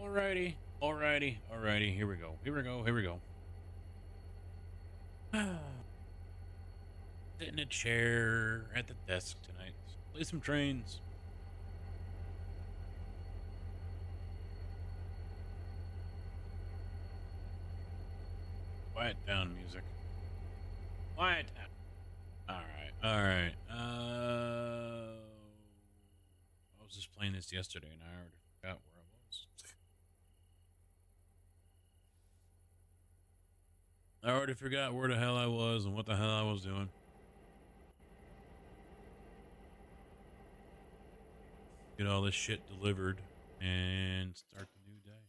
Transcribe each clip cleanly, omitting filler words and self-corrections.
Alrighty. Here we go. Sit in a chair at the desk tonight. Play some trains. Quiet down, music. Quiet down. Alright. I was just playing this yesterday and I already forgot where I was. I already forgot where the hell I was and what the hell I was doing. Get all this shit delivered and start the new day.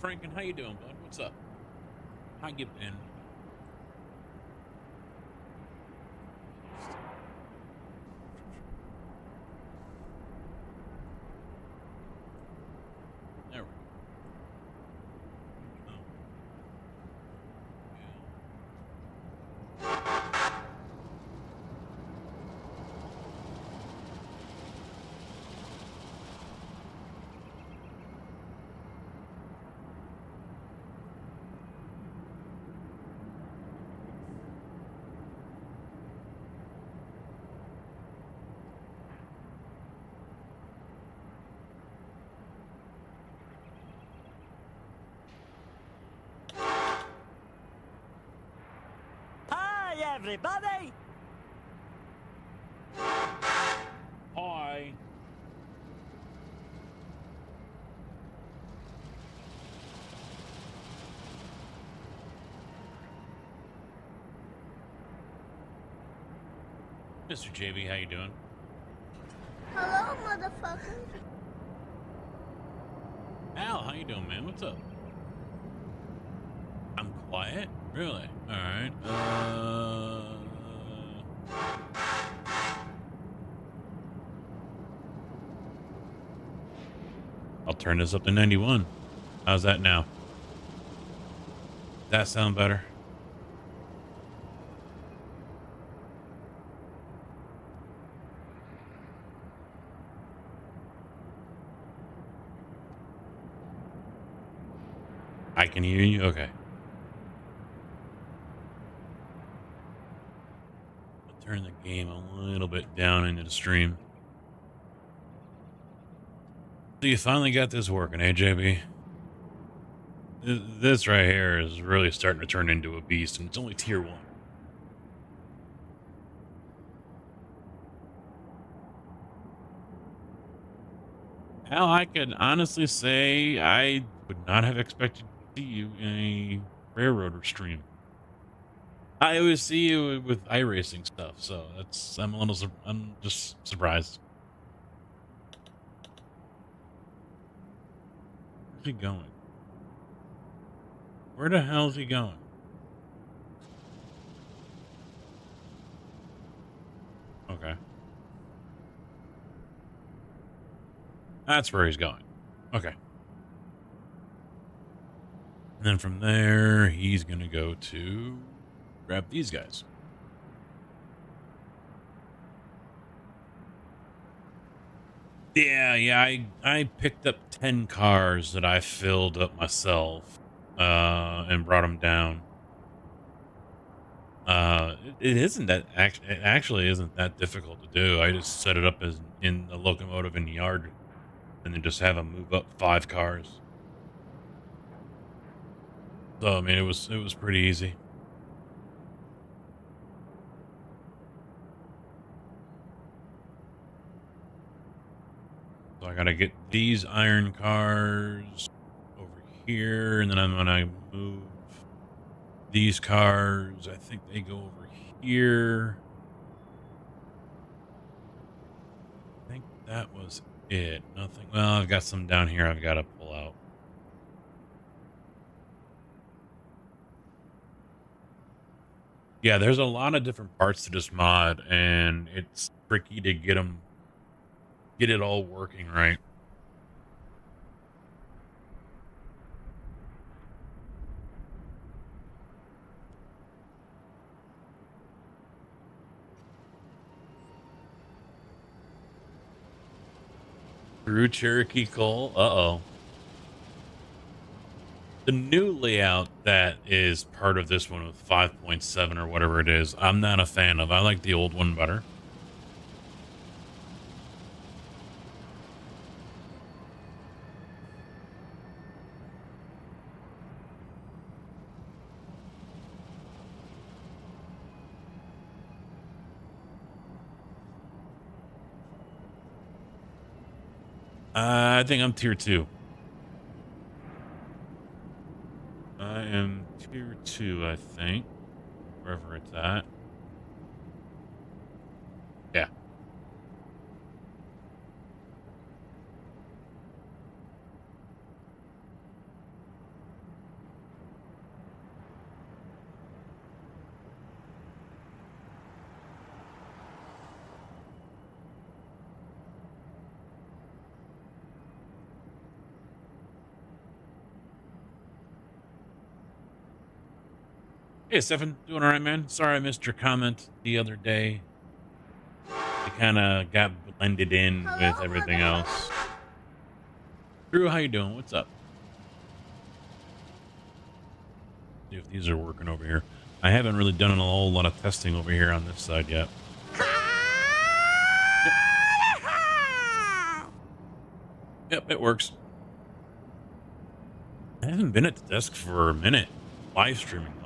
Franken, how you doing, bud? What's up? How you been? There we go. Oh. Hi, everybody! Hi. Mr. JB, how you doing? Hello, motherfucker. Al, how you doing, man? What's up? I'm quiet? Really? Alright. I'll turn this up to 91. How's that now? That sound better? I can hear you? Okay. I'll turn the game a little bit down into the stream. So you finally got this working, eh, JB? This right here is really starting to turn into a beast, and it's only tier 1. Hell, I could honestly say I would not have expected to see you in a railroader stream. I always see you with iRacing stuff, so I'm just surprised. Where's he going? Where the hell is he going? Okay. That's where he's going. Okay. And then from there, he's going to go to grab these guys. Yeah. I picked up 10 cars that I filled up myself and brought them down. It actually isn't that difficult to do. I just set it up as in the locomotive in the yard and then just have them move up 5 cars. So I mean, it was pretty easy. So I gotta get these iron cars over here, and then I'm gonna move these cars. I think they go over here. I think that was it. Nothing. Well, I've got some down here I've got to pull out. Yeah, there's a lot of different parts to this mod, and it's tricky to get it all working right. Through Cherokee Coal. Uh-oh. The new layout that is part of this one with 5.7 or whatever it is, I'm not a fan of. I like the old one better. I think I'm tier 2. I am tier 2, I think. Wherever it's at. Yeah. Hey, Stefan. Doing all right, man? Sorry I missed your comment the other day. It kind of got blended in with Hello, everything else. motherfucker. Drew, how you doing? What's up? See if these are working over here. I haven't really done a whole lot of testing over here on this side yet. Yep, yep, it works. I haven't been at the desk for a minute, live streaming wise.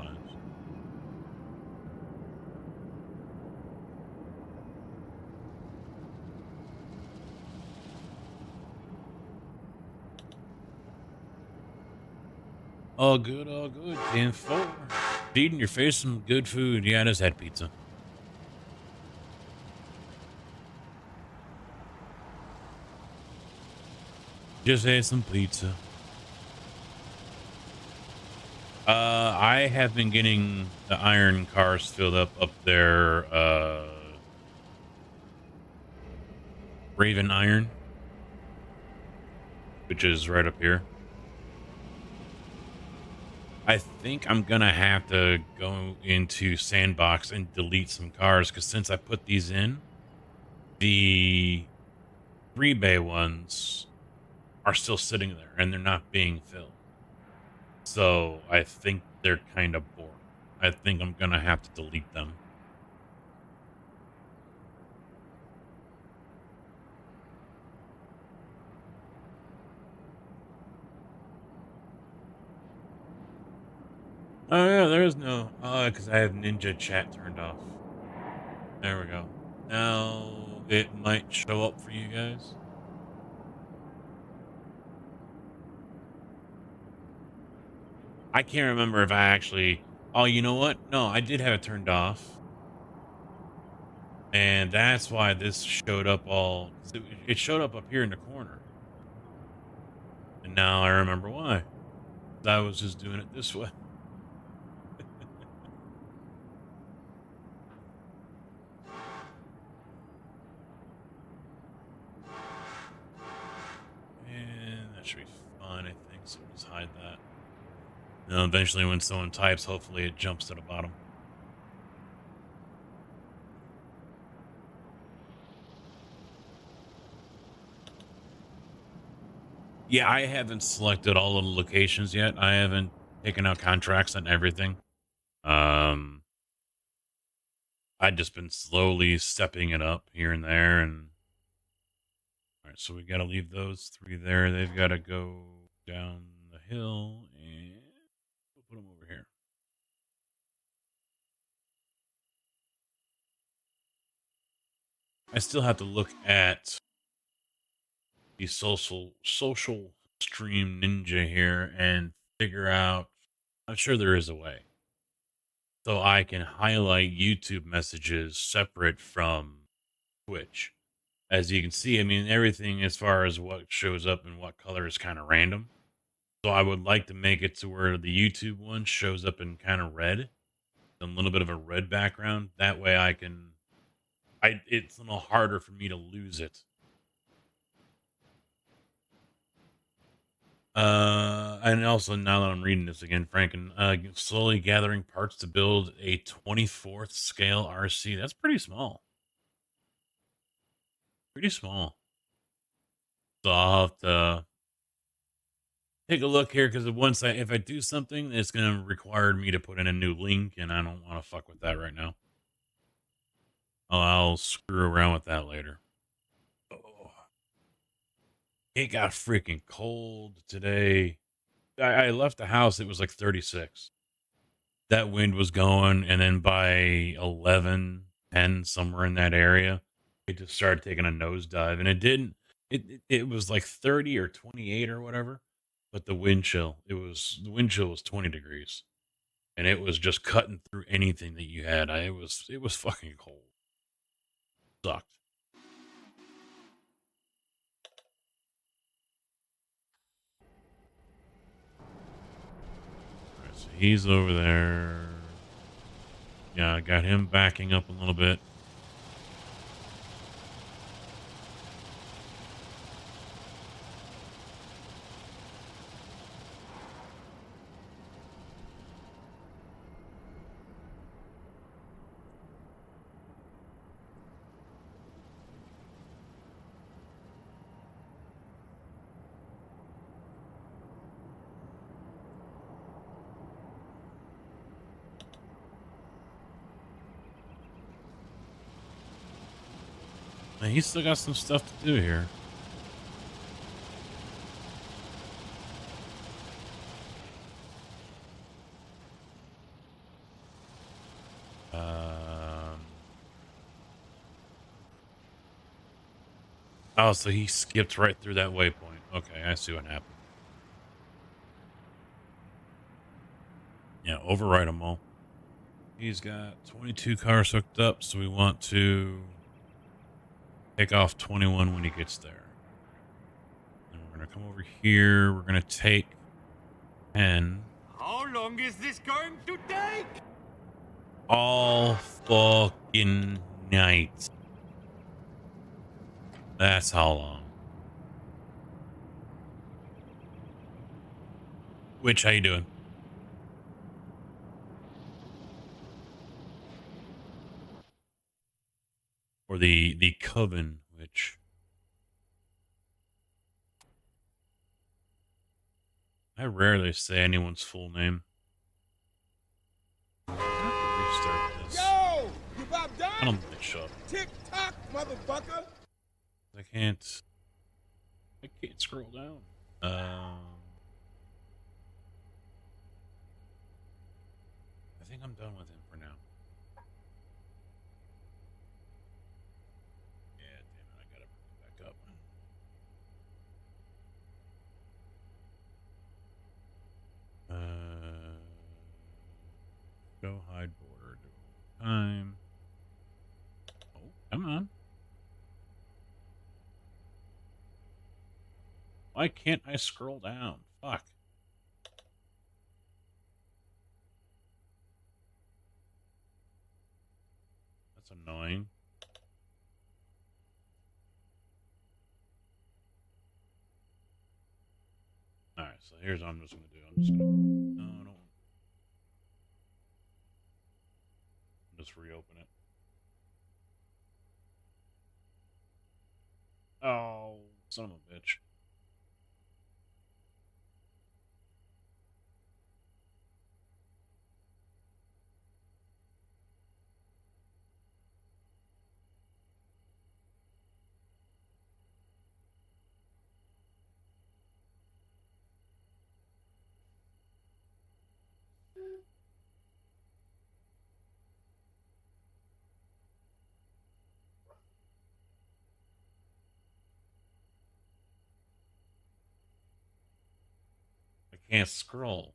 All good, all good. 10-4. Feeding your face some good food. Yeah, I just had pizza. Just had some pizza. I have been getting the iron cars filled up there. Raven Iron, which is right up here. I think I'm gonna have to go into Sandbox and delete some cars because since I put these in, the 3-bay ones are still sitting there and they're not being filled. So I think they're kind of boring. I think I'm gonna have to delete them. Oh yeah, there is no. Oh, because I have Ninja Chat turned off. There we go. Now it might show up for you guys. I can't remember if I actually. Oh, you know what? No, I did have it turned off, and that's why this showed up all. It showed up here in the corner, and now I remember why. I was just doing it this way. And that should be fine, I think. So we'll just hide that. Now, eventually, when someone types, hopefully it jumps to the bottom. Yeah, I haven't selected all of the locations yet. I haven't taken out contracts on everything. Um, I've just been slowly stepping it up here and there. And all right, so we got to leave those 3 there. They've got to go down the hill, and we'll put them over here. I still have to look at the social stream ninja here and figure out. I'm sure there is a way, so I can highlight YouTube messages separate from Twitch. As you can see, I mean, everything as far as what shows up and what color is kind of random. So I would like to make it to where the YouTube one shows up in kind of red, a little bit of a red background. That way I can, it's a little harder for me to lose it. And also now that I'm reading this again, Franken, slowly gathering parts to build a 24th scale RC. That's pretty small. Pretty small. So I'll have to take a look here because if I do something, it's going to require me to put in a new link, and I don't want to fuck with that right now. I'll screw around with that later. Oh, it got freaking cold today. I left the house. It was like 36. That wind was going, and then by 11, 10, somewhere in that area, it just started taking a nosedive, and it didn't. It was like 30 or 28 or whatever, but the wind chill. The wind chill was 20 degrees, and it was just cutting through anything that you had. It was fucking cold. Sucked. All right, so he's over there. Yeah, I got him backing up a little bit. Man, he's still got some stuff to do here. Oh, so he skipped right through that waypoint. Okay, I see what happened. Yeah, override them all. He's got 22 cars hooked up, so we want to take off 21 when he gets there. And we're going to come over here. We're going to take 10. How long is this going to take? All fucking night. That's how long. Which, how you doing? Or the Coven, which I rarely say anyone's full name. I have to restart this. Yo, you about done? I don't think it shut. Tick tock, motherfucker. I can't scroll down. I think I'm done with him for now. Yeah, damn it, I gotta bring it back up. Go hide border. Time. Oh, come on. Why can't I scroll down? Fuck. That's annoying. Alright, so here's what I'm just gonna do. I'm just gonna no, I don't just reopen it. Oh, son of a bitch. I can't scroll.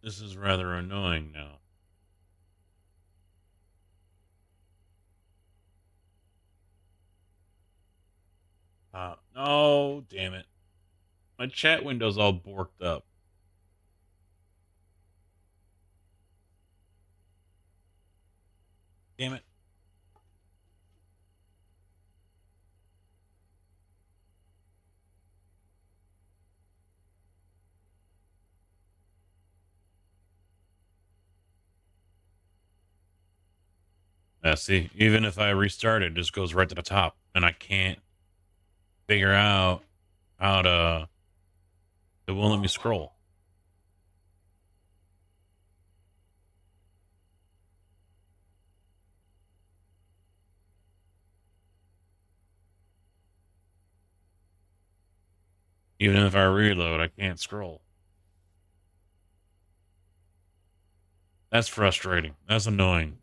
This is rather annoying now. No, damn it. My chat window's all borked up. Damn it. Yeah, see, even if I restart it, it just goes right to the top. and I can't figure out how to. It won't let me scroll. Even if I reload, I can't scroll. That's frustrating. That's annoying.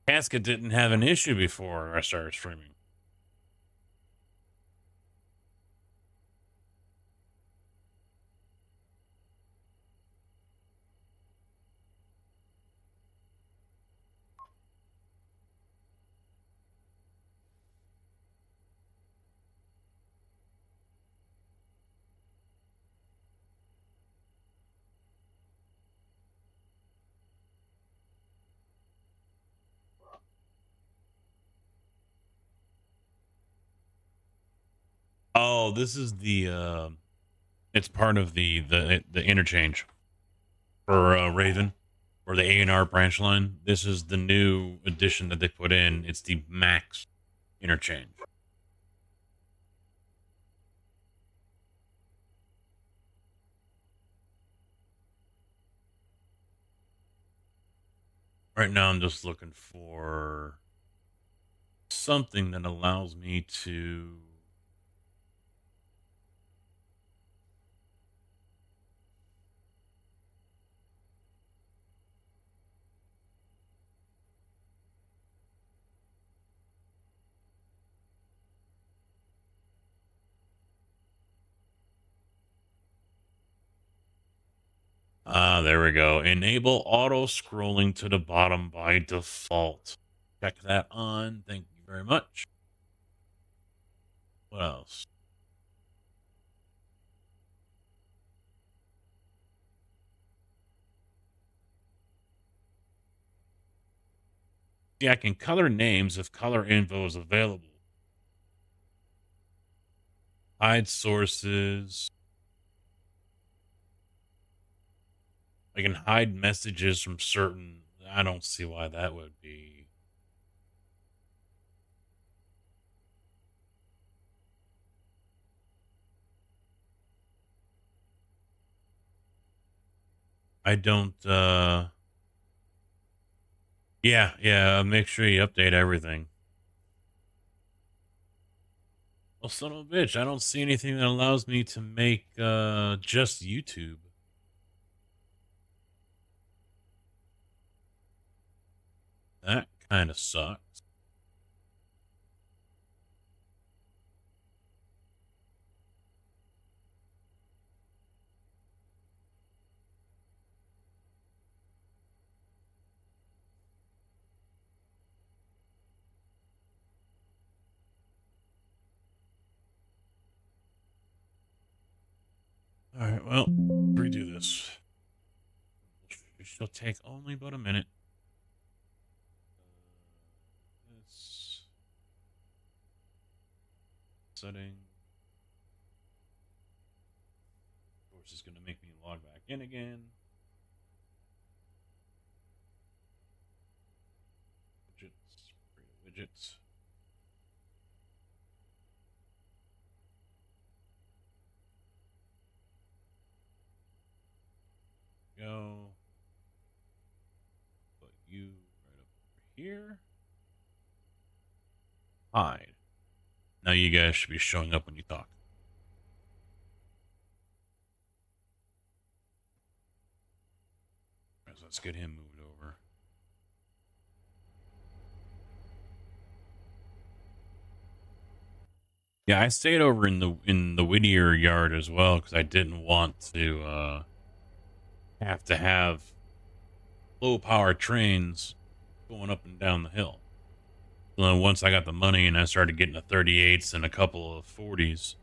Casket didn't have an issue before I started streaming. Oh, this is the it's part of the interchange for Raven or the A&R branch line. This is the new addition that they put in. It's the max interchange. Right now I'm just looking for something that allows me to there we go. Enable auto scrolling to the bottom by default. Check that on. Thank you very much. What else? See, I can color names if color info is available. Hide sources. I can hide messages from certain. I don't see why that would be. I don't, yeah, make sure you update everything. Well, son of a bitch, I don't see anything that allows me to make, just YouTube. That kind of sucks. All right, well, redo this. It shall take only about a minute. This setting. Of course, it's going to make me log back in again. Widgets, create widgets. Go. Put you right up over here. Hide. Now you guys should be showing up when you talk. All right, so let's get him moved over. Yeah, I stayed over in the Whittier yard as well because I didn't want to have to have low power trains going up and down the hill. So then once I got the money and I started getting the 38s and a couple of 40s,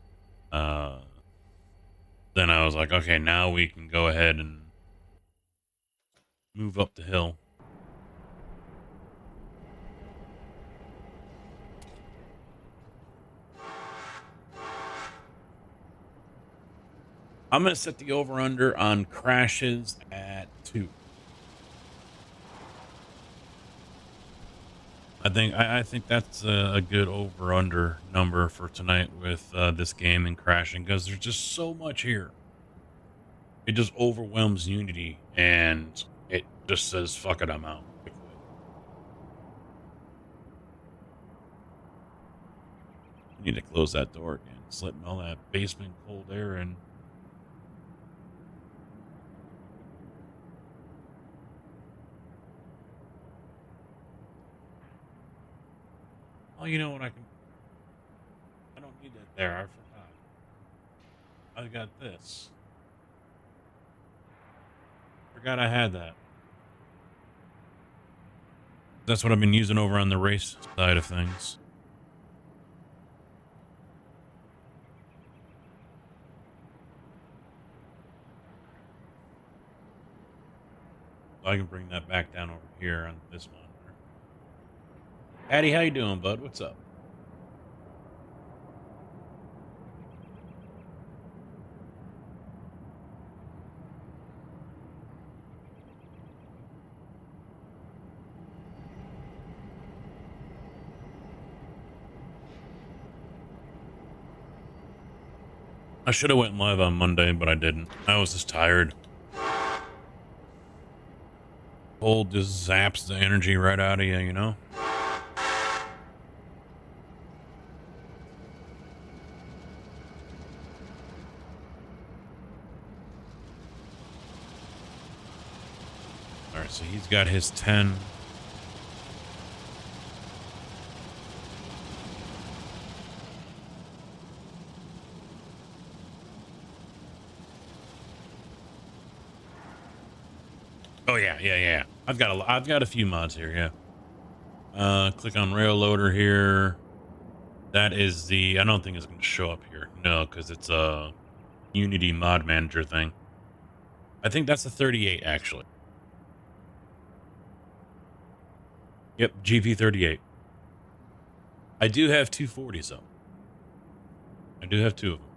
then I was like, okay, now we can go ahead and move up the hill. I'm going to set the over-under on crashes at 2. I think that's a good over under number for tonight with this game and crashing because there's just so much here. It just overwhelms Unity and it just says fuck it, I'm out. I quit. I need to close that door again. It's letting all that basement cold air in. Oh, you know what I don't need that there. I forgot. I got this. Forgot I had that. That's what I've been using over on the race side of things. I can bring that back down over here on this monitor. Addy, how you doing, bud? What's up? I should have went live on Monday, but I didn't. I was just tired. Cold just zaps the energy right out of you, you know? Alright, so he's got his 10. Oh yeah. I've got a few mods here, yeah. Click on rail loader here. That is the, I don't think it's going to show up here. No, because it's a Unity mod manager thing. I think that's the 38 actually. Yep, GP38. I do have 240s though. I do have two of them.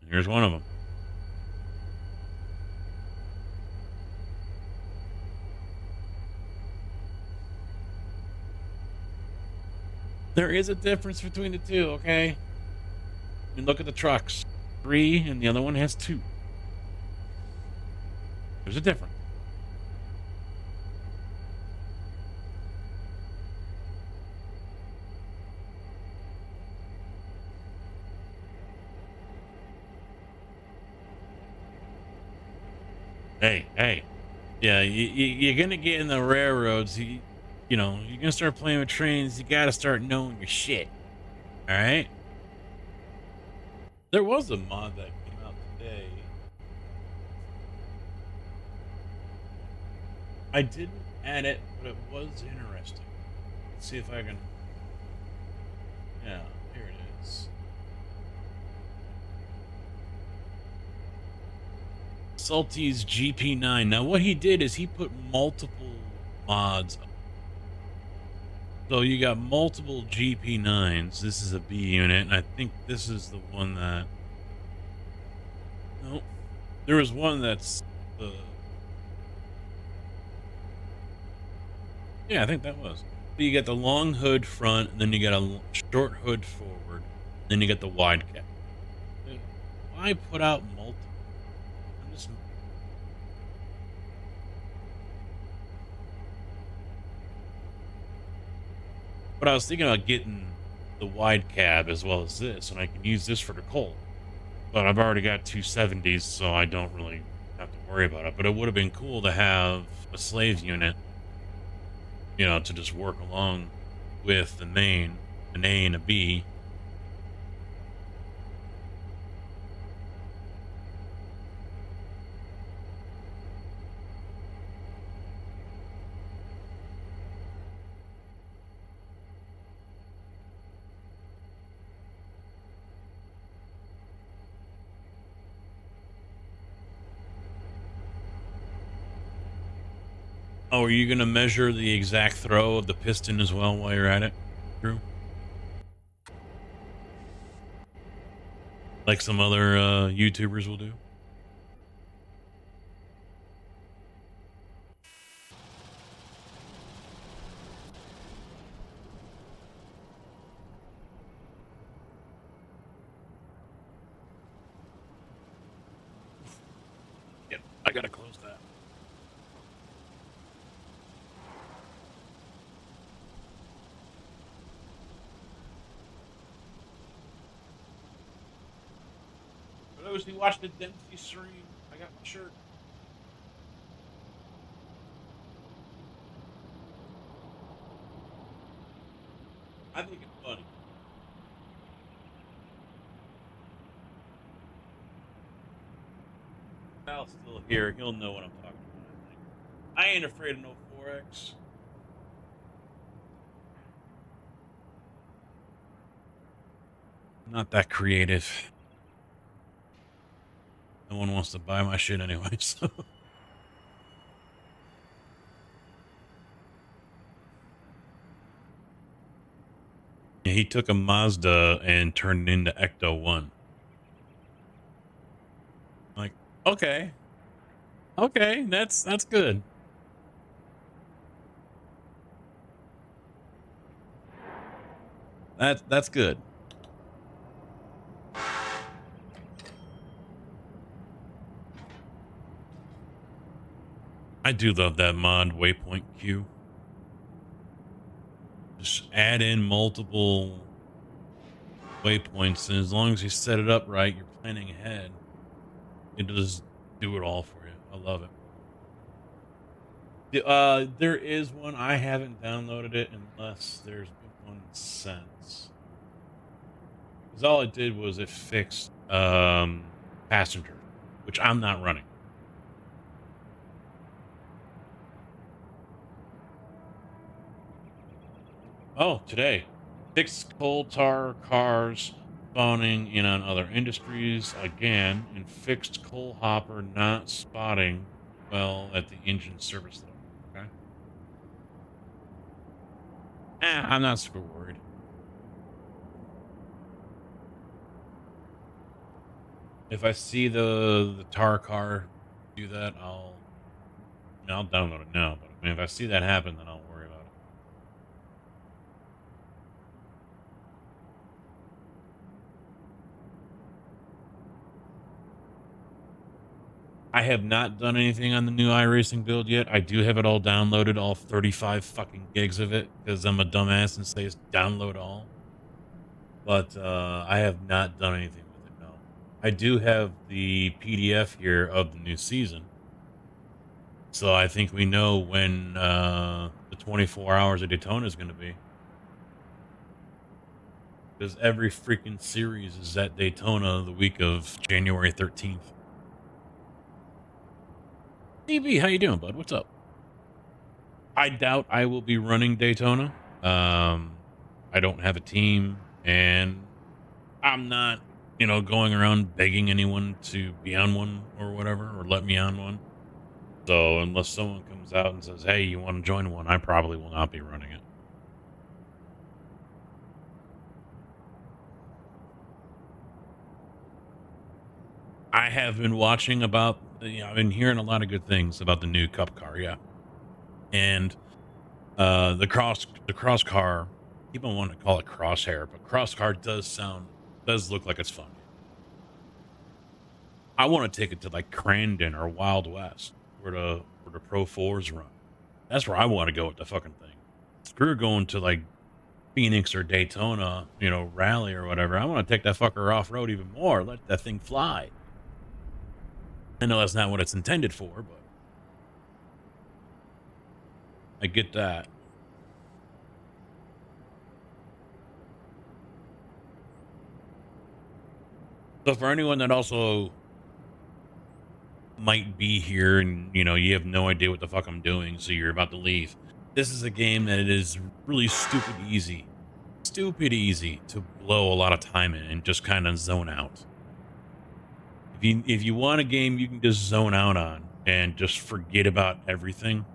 Here's one of them. There is a difference between the two, okay? I mean, look at the trucks. 3 and the other one has 2. There's a difference. Hey. Yeah, you're going to get in the railroads. You know, you're going to start playing with trains. You got to start knowing your shit. All right? There was a mod that came out today. I didn't add it, but it was interesting. Let's see if I can... Yeah, here it is. Salty's GP9. Now, what he did is he put multiple mods. So you got multiple GP9s. This is a B unit, and I think this is the one that... Nope. There was one that's... Yeah, I think that was. So you got the long hood front, and then you got a short hood forward, then you got the wide cap. Why put out multiple? I'm just... But I was thinking about getting the wide cab as well as this, and I can use this for the coal. But I've already got 270s, so I don't really have to worry about it. But it would have been cool to have a slave unit, you know, to just work along with the main, an A and a B. Oh, are you going to measure the exact throw of the piston as well while you're at it, Drew? Like some other YouTubers will do? I gotta close that. For those who watched the Dempsey stream, I got my shirt. I think it's funny. Val's still here. He'll know what I'm talking about, I think. I ain't afraid of no Forex. I'm not that creative. No one wants to buy my shit anyway, so. Yeah, he took a Mazda and turned it into Ecto 1. Like, okay. Okay, that's good. That's good. I do love that mod, Waypoint Q. Just add in multiple waypoints, and as long as you set it up right, you're planning ahead, it does do it all for you. I love it. There is one. I haven't downloaded it unless there's been one since. Because all it did was it fixed Passenger, which I'm not running. Oh, today. Fixed coal tar cars spawning in on other industries again, and fixed coal hopper not spotting well at the engine service level. Okay. I'm not super worried. If I see the tar car do that, I'll download it now. But I mean, if I see that happen, then I'll worry about it. I have not done anything on the new iRacing build yet. I do have it all downloaded, all 35 fucking gigs of it, because I'm a dumbass and say it's download all. But I have not done anything with it, no. I do have the PDF here of the new season. So I think we know when the 24 hours of Daytona is going to be. Because every freaking series is at Daytona the week of January 13th. DB, how you doing, bud? What's up? I doubt I will be running Daytona. I don't have a team, and I'm not, going around begging anyone to be on one or whatever, or let me on one. So unless someone comes out and says, hey, you want to join one, I probably will not be running it. I have been watching about, I've been hearing a lot of good things about the new Cup car, yeah. And the cross car, people want to call it Crosshair, but cross car does look like it's fun. I want to take it to like Crandon or Wild West, where the Pro 4s run. That's where I want to go with the fucking thing. Screw going to like Phoenix or Daytona, rally or whatever. I want to take that fucker off road even more. Let that thing fly. I know that's not what it's intended for, but I get that. So for anyone that also might be here and, you have no idea what the fuck I'm doing, so you're about to leave, this is a game that it is really stupid easy to blow a lot of time in and just kind of zone out. If you want a game you can just zone out on and just forget about everything,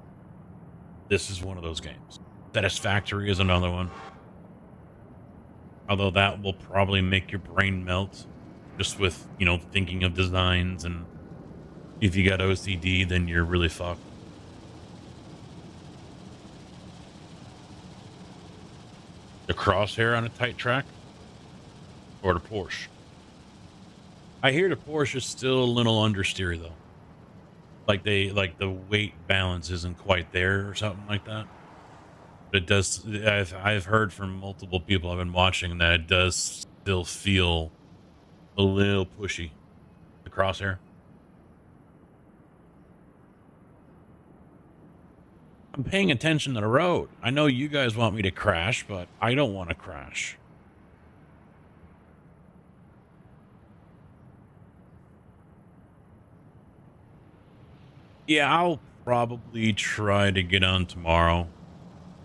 this is one of those games. Satisfactory is another one. Although that will probably make your brain melt just with, thinking of designs, and if you got OCD, then you're really fucked. The Crosshair on a tight track? Or the Porsche? I hear the Porsche is still a little understeer, though. like the weight balance isn't quite there or something like that. But it does. I've heard from multiple people I've been watching that it does still feel a little pushy, the crosshair. I'm paying attention to the road. I know you guys want me to crash, but I don't want to crash. Yeah, I'll probably try to get on tomorrow.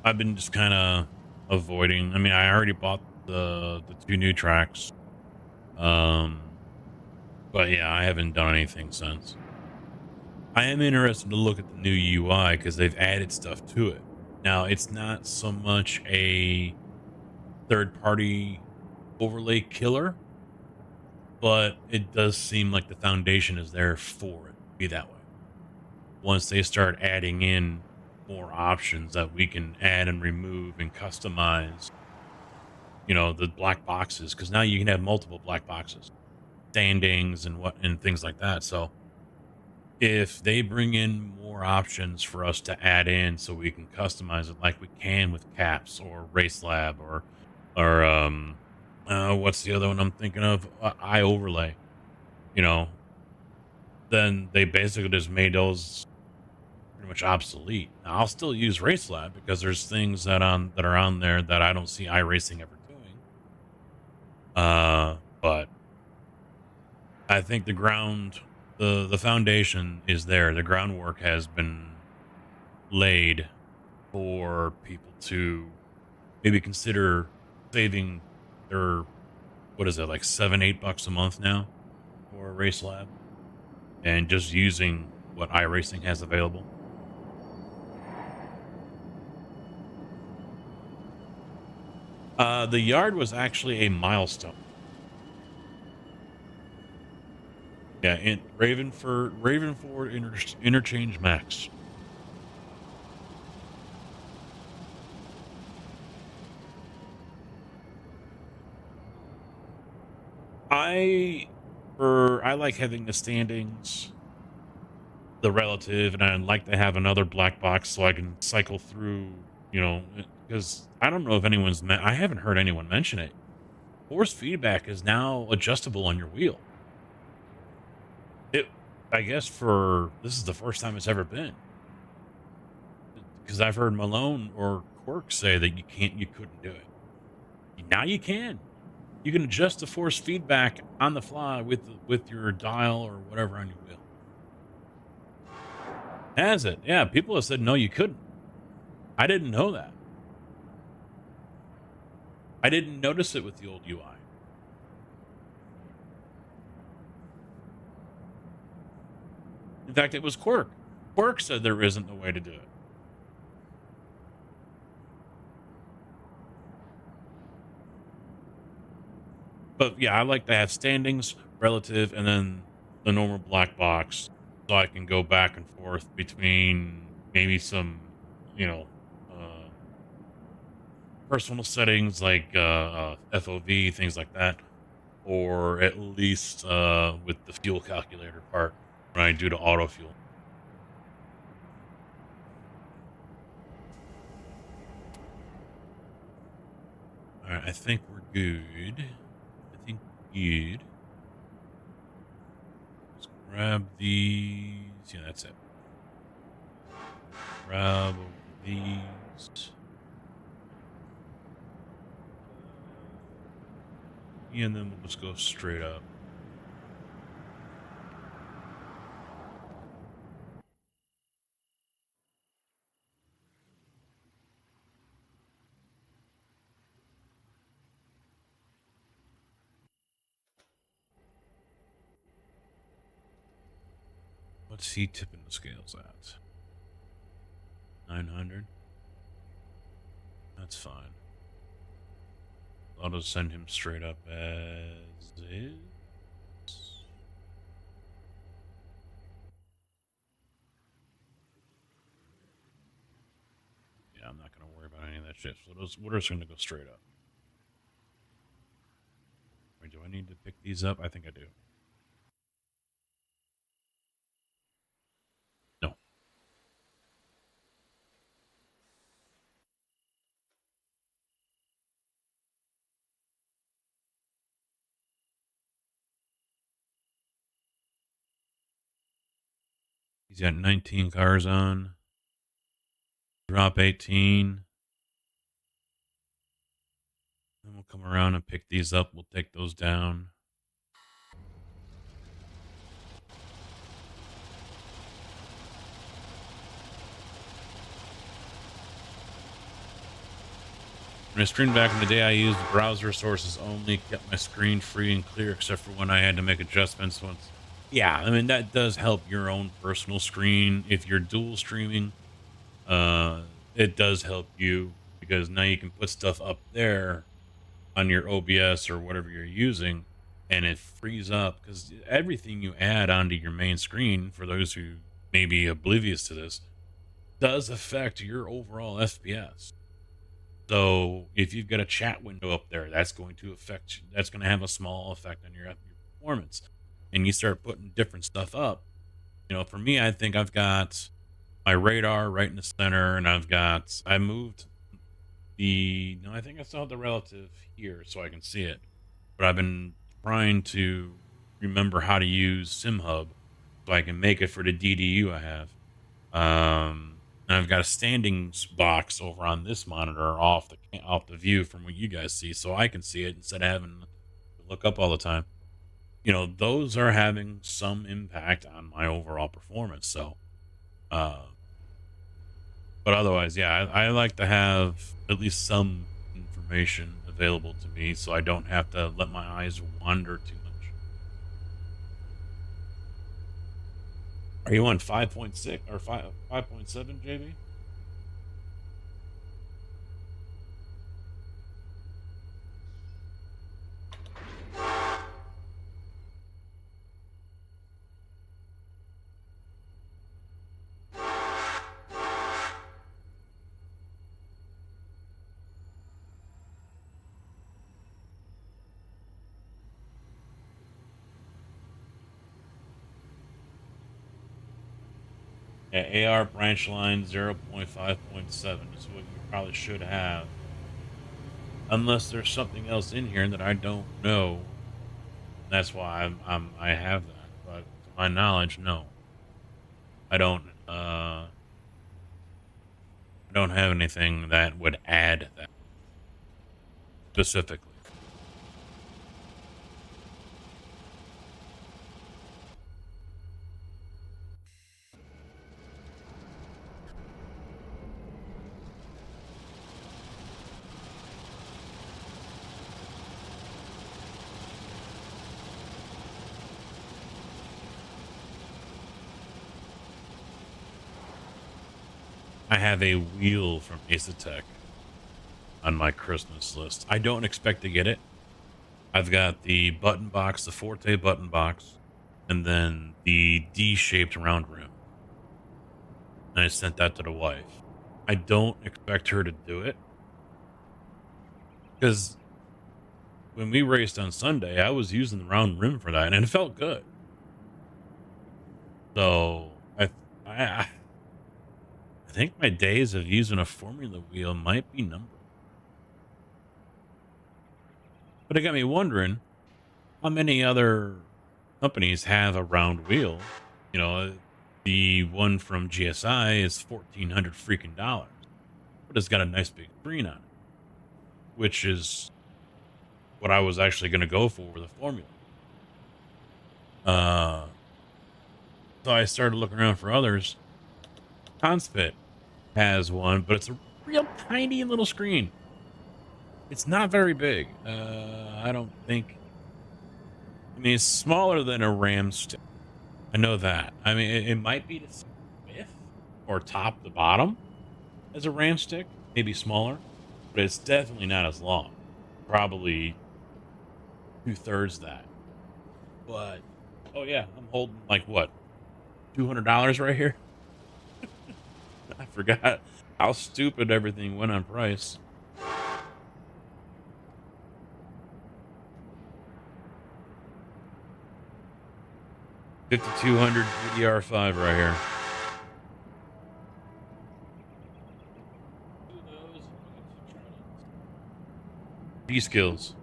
I've been just kind of avoiding. I mean, I already bought the 2 new tracks. Um, but yeah, I haven't done anything since. I am interested to look at the new UI because they've added stuff to it. Now, it's not so much a third-party overlay killer, but it does seem like the foundation is there for it to be that way. Once they start adding in more options that we can add and remove and customize, the black boxes, because now you can have multiple black boxes, standings and things like that. So if they bring in more options for us to add in so we can customize it like we can with caps or race lab or what's the other one I'm thinking of, I overlay, you know then they basically just made those pretty much obsolete. Now, I'll still use race lab because there's things that are on there that I don't see iRacing ever doing. But I think the foundation is there. The groundwork has been laid for people to maybe consider saving their, what is it, like $7-8 a month now for Race Lab, and just using what iRacing has available. The yard was actually a milestone. Yeah, in Ravenford Interchange Max. I like having the standings, the relative, and I'd like to have another black box so I can cycle through, because I don't know if I haven't heard anyone mention it. Force feedback is now adjustable on your wheel. I guess this is the first time it's ever been. Because I've heard Malone or Quirk say that you couldn't do it. Now you can. You can adjust the force feedback on the fly with your dial or whatever on your wheel. Has it? Yeah, people have said no, you couldn't. I didn't know that. I didn't notice it with the old UI. In fact, it was Quirk. Quirk said there isn't a way to do it. But yeah, I like to have standings, relative, and then the normal black box, so I can go back and forth between maybe some, personal settings like FOV, things like that, or at least with the fuel calculator part when I do the auto fuel. All right, I think we're good. Good. Let's grab these. Yeah, that's it. Grab these. And then we'll just go straight up. What's he tipping the scales at? 900? That's fine. I'll just send him straight up as is. Yeah, I'm not going to worry about any of that shit. So we're just going to go straight up. Wait, do I need to pick these up? I think I do. He's got 19 cars on. Drop 18. Then we'll come around and pick these up. We'll take those down. When I streamed back in the day, I used browser sources only, kept my screen free and clear, except for when I had to make adjustments once. Yeah, I mean, that does help your own personal screen. If you're dual streaming, it does help you because now you can put stuff up there on your OBS or whatever you're using, and it frees up because everything you add onto your main screen, for those who may be oblivious to this, does affect your overall FPS. So if you've got a chat window up there, that's going to have a small effect on your performance. And you start putting different stuff up. You know, for me, I think I've got my radar right in the center, and I moved I think I still have the relative here so I can see it. But I've been trying to remember how to use SimHub so I can make it for the DDU I have. And I've got a standing box over on this monitor off the view from what you guys see, so I can see it instead of having to look up all the time. You know, those are having some impact on my overall performance. So, but otherwise, yeah, I like to have at least some information available to me, so I don't have to let my eyes wander too much. Are you on 5.6 or 5.7, JB? Yeah, AR branch line 0.5.7 is what you probably should have. Unless there's something else in here that I don't know. That's why I have that. But to my knowledge, no. I don't have anything that would add that specifically. I have a wheel from Asetek on my Christmas list. I don't expect to get it. I've got the button box, the Forte button box, and then the D-shaped round rim. And I sent that to the wife. I don't expect her to do it because when we raced on Sunday, I was using the round rim for that, and it felt good. So I think my days of using a Formula wheel might be numbered. But it got me wondering how many other companies have a round wheel. You know, the one from GSI is $1,400 freaking dollars, but it's got a nice big screen on it, which is what I was actually going to go for with a Formula. So I started looking around for others. Conspit has one, but it's a real tiny little screen. It's not very big. I don't think. I mean, it's smaller than a RAM stick. I know that. I mean, it might be the width or top to bottom as a RAM stick, maybe smaller, but it's definitely not as long. Probably 2/3 that. But oh yeah, I'm holding like what, $200 right here. I forgot how stupid everything went on price. $5,200 DDR5 right here. D-Skills.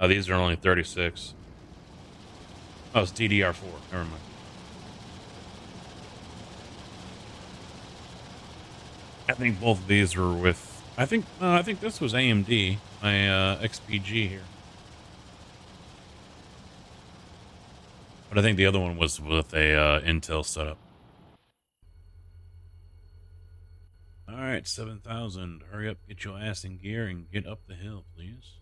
Oh, these are only 36. Oh, it's DDR4. Never mind. I think both of these were with. I think this was AMD. My XPG here, but I think the other one was with a Intel setup. All right, 7,000. Hurry up, get your ass in gear, and get up the hill, please.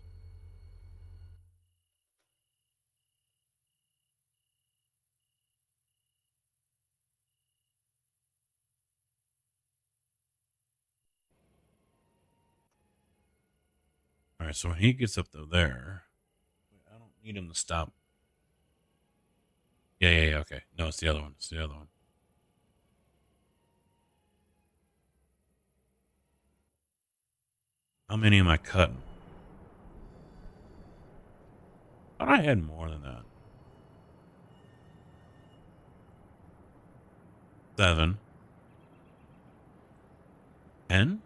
All right, so when he gets up to there, I don't need him to stop. Yeah. Okay. No, it's the other one. It's the other one. How many am I cutting? Thought I had more than that. 7. 10?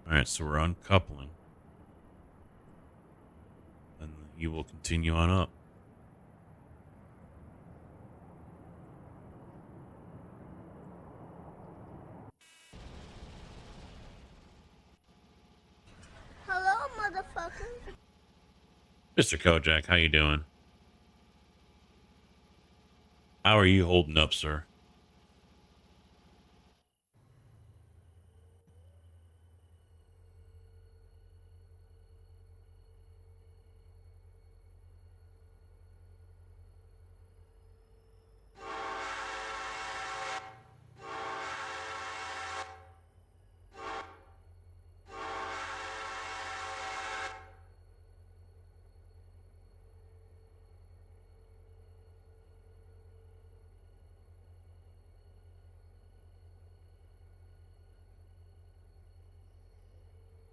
All right, so we're uncoupling. And you will continue on up. Hello, motherfucker. Mr. Kojak, how you doing? How are you holding up, sir?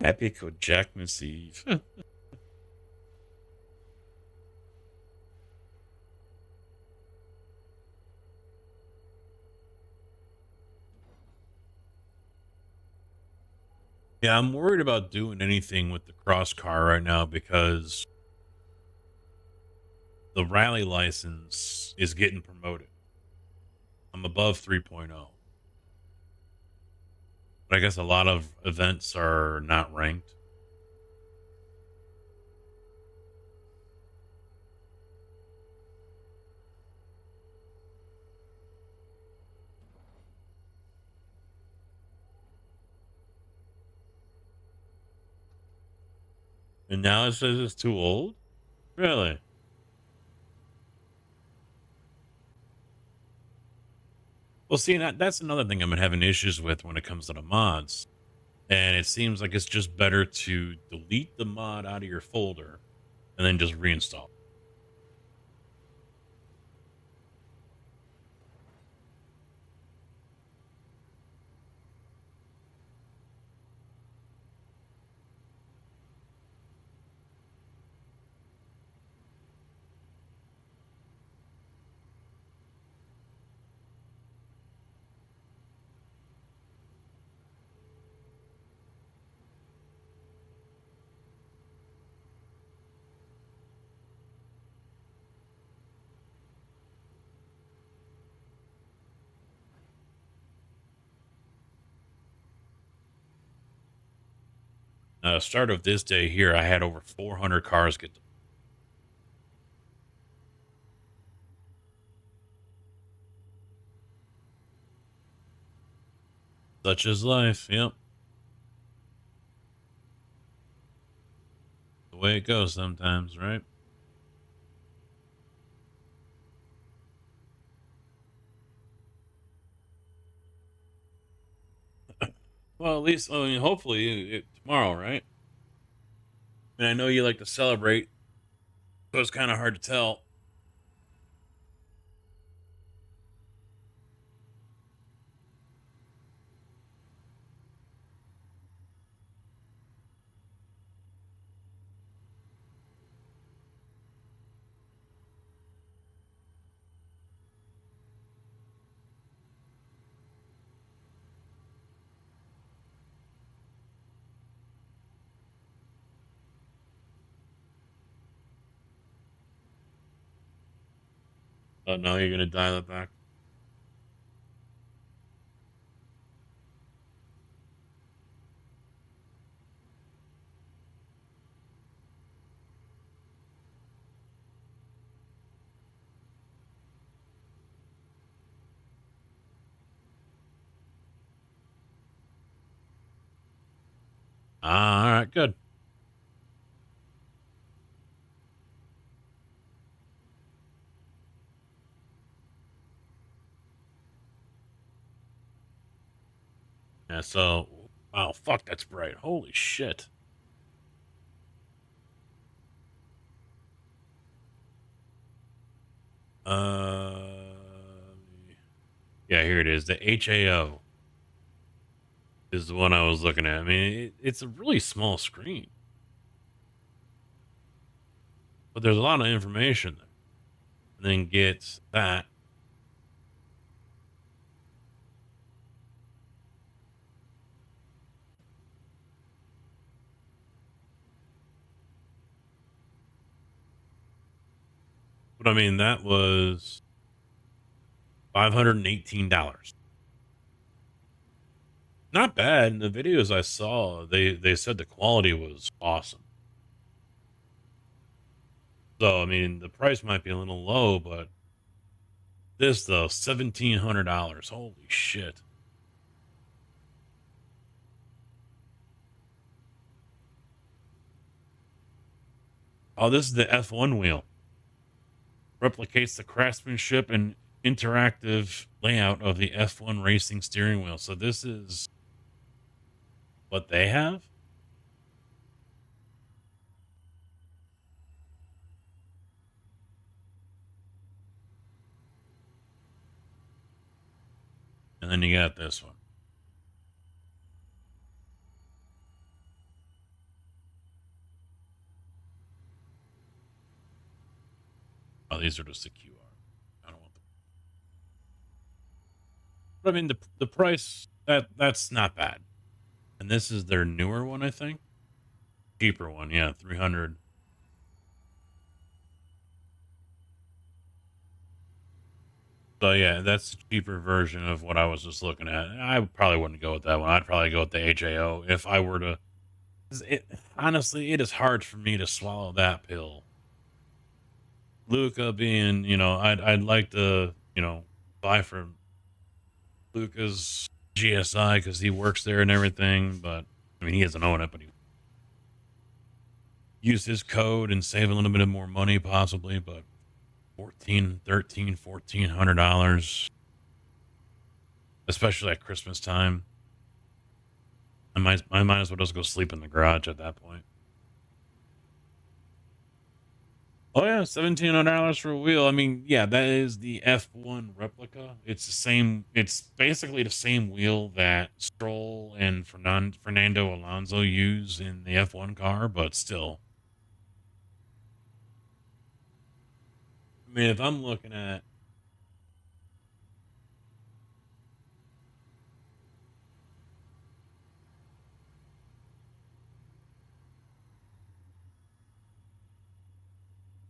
Happy Kojakmas Eve. Yeah, I'm worried about doing anything with the cross car right now because the rally license is getting promoted. I'm above 3.0. But I guess a lot of events are not ranked. And now it says it's too old? Really? Well, see, that's another thing I've been having issues with when it comes to the mods. And it seems like it's just better to delete the mod out of your folder and then just reinstall. Start of this day here, I had over 400 cars get. Such is life. Yep. The way it goes sometimes, right? Well, at least, I mean, hopefully tomorrow, right? And I know you like to celebrate, so it's kind of hard to tell. Oh, no, you're going to dial it back. All right, good. Yeah, so, wow, fuck, that's bright. Holy shit. Yeah, here it is. The HAO is the one I was looking at. I mean, it's a really small screen, but there's a lot of information there. And then get that. But I mean, that was $518. Not bad. In the videos I saw, they said the quality was awesome. So I mean, the price might be a little low, but this though, $1,700. Holy shit. Oh, this is the F1 wheel. Replicates the craftsmanship and interactive layout of the F1 racing steering wheel. So this is what they have? And then you got this one. Oh, these are just the QR. I don't want them. But I mean, the price, that's not bad. And this is their newer one, I think. Cheaper one, yeah, 300. So yeah, that's the cheaper version of what I was just looking at. I probably wouldn't go with that one. I'd probably go with the HAO if I were to. 'Cause honestly, it is hard for me to swallow that pill. Luca being, I'd like to, buy from Luca's GSI because he works there and everything. But I mean, he doesn't own it, but he use his code and save a little bit of more money possibly. But $1,400, especially at Christmas time. I might as well just go sleep in the garage at that point. Oh yeah, $1,700 for a wheel. I mean, yeah, that is the F1 replica. It's the same. It's basically the same wheel that Stroll and Fernando Alonso use in the F1 car, but still. I mean, if I'm looking at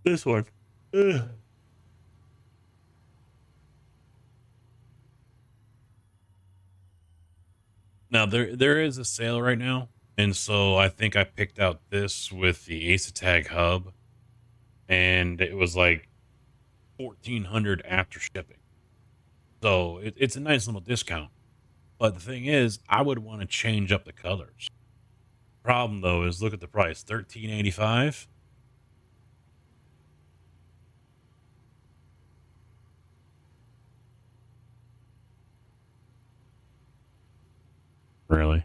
this one. Ugh. Now there is a sale right now, and so I think I picked out this with the Ace Tag hub, and it was like 1,400 after shipping. So it's a nice little discount. But the thing is, I would want to change up the colors. Problem though is look at the price, 1385. Really?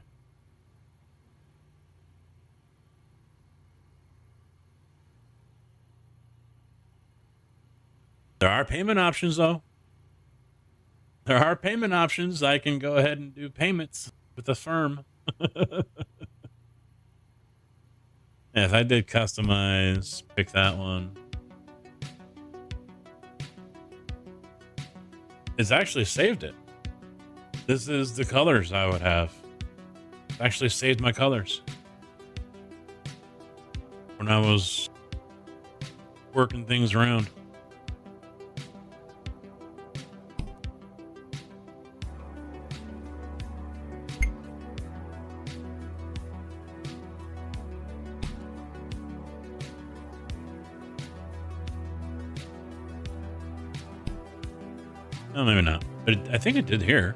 There are payment options though. There are payment options. I can go ahead and do payments with the firm. If I did customize, pick that one. It's actually saved it. This is the colors I would have. It's actually saved my colors. When I was working things around. Oh, maybe not. But I think it did here.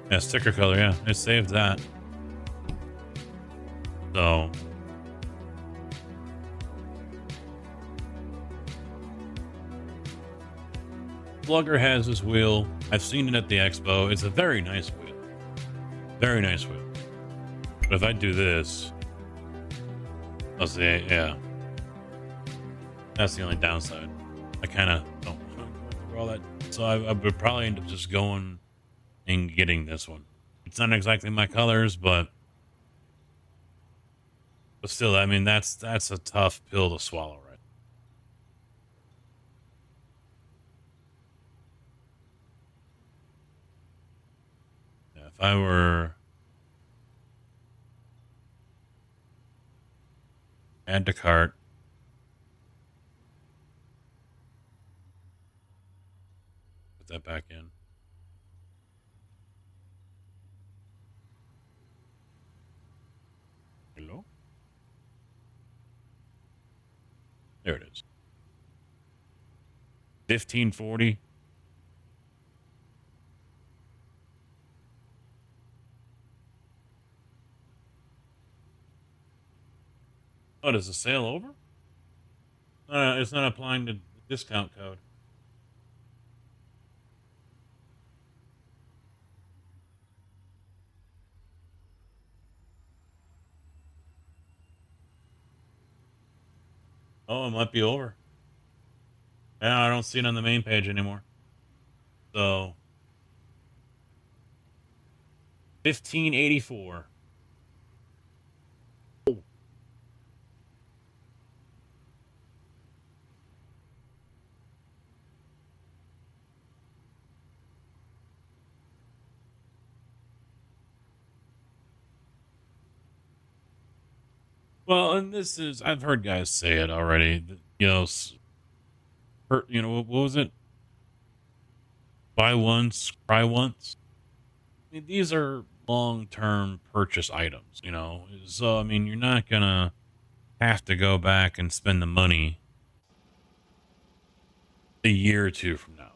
Yeah, sticker color. Yeah, it saved that. So. Slugger has this wheel. I've seen it at the expo. It's a very nice wheel. Very nice wheel. But if I do this, I'll say, yeah. That's the only downside. I kind of don't want to go through all that. So I would probably end up just going and getting this one. It's not exactly my colors, but still, I mean, that's a tough pill to swallow, right? Yeah, if I were add to cart, put that back in. Hello? There it is. 1540. Oh, is the sale over? It's not applying the discount code. Oh, it might be over. Yeah, I don't see it on the main page anymore. So 1584. Well, and this is, I've heard guys say it already. You know, what was it? Buy once, cry once. I mean, these are long-term purchase items, you know. So I mean, you're not gonna have to go back and spend the money a year or two from now.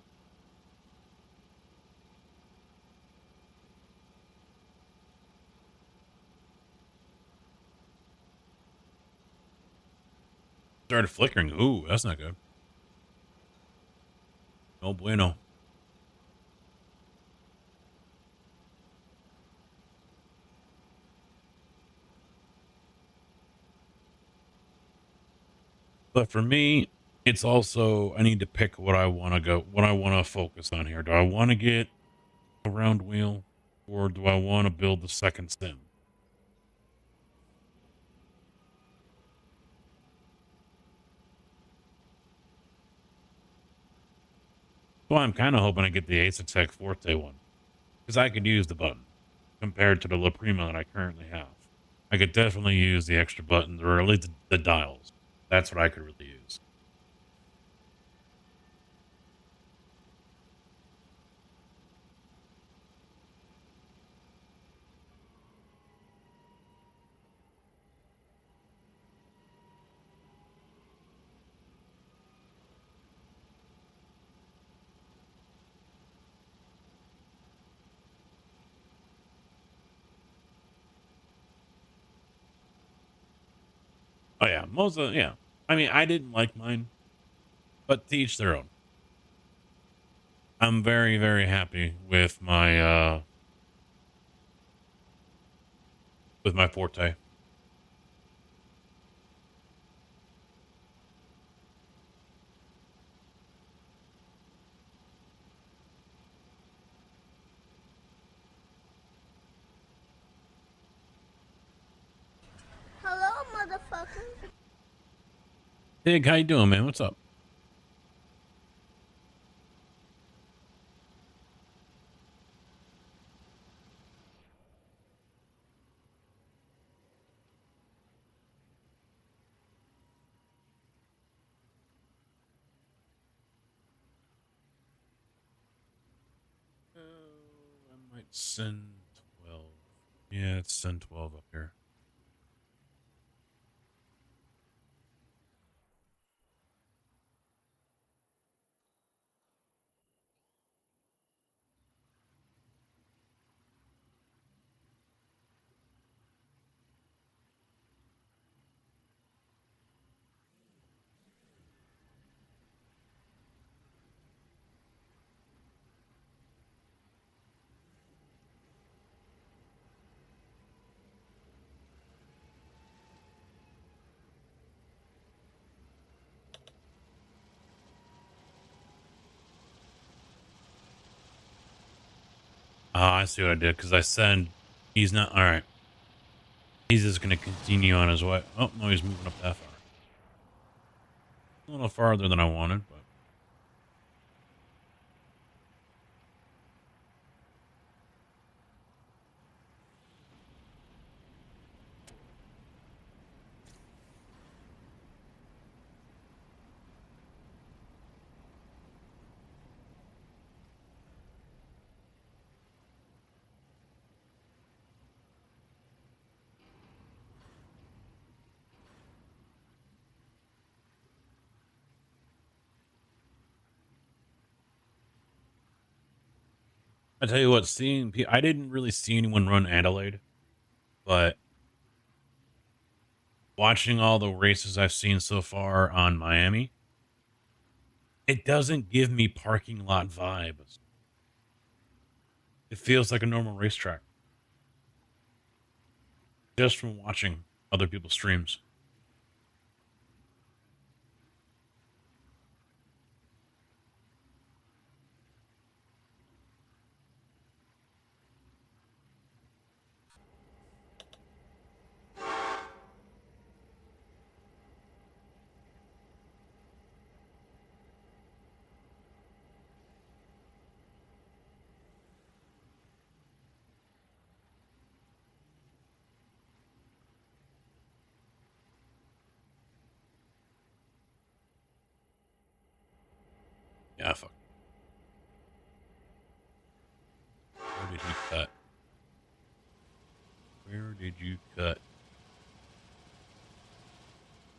Started flickering. Ooh, that's not good. No bueno. But for me, it's also, I need to pick what I want to go, what I want to focus on here. Do I want to get a round wheel, or do I want to build the second sim? So I'm kind of hoping I get the Ace Attack Forte one, because I could use the button compared to the La Prima that I currently have. I could definitely use the extra buttons, or at least the dials. That's what I could really use. Oh yeah, most of, yeah. I mean, I didn't like mine, but to each their own. I'm very, very happy with my Forte. Hello, motherfucker. Dig, how you doing, man? What's up? I might send 12. Yeah, it's send 12 up here. I see what I did because I said he's not. All right. He's just going to continue on his way. Oh, no, he's moving up that far. A little farther than I wanted, but. I tell you what, I didn't really see anyone run Adelaide, but watching all the races I've seen so far on Miami, it doesn't give me parking lot vibes. It feels like a normal racetrack just from watching other people's streams. Yeah, fuck. Where did you cut? Where did you cut?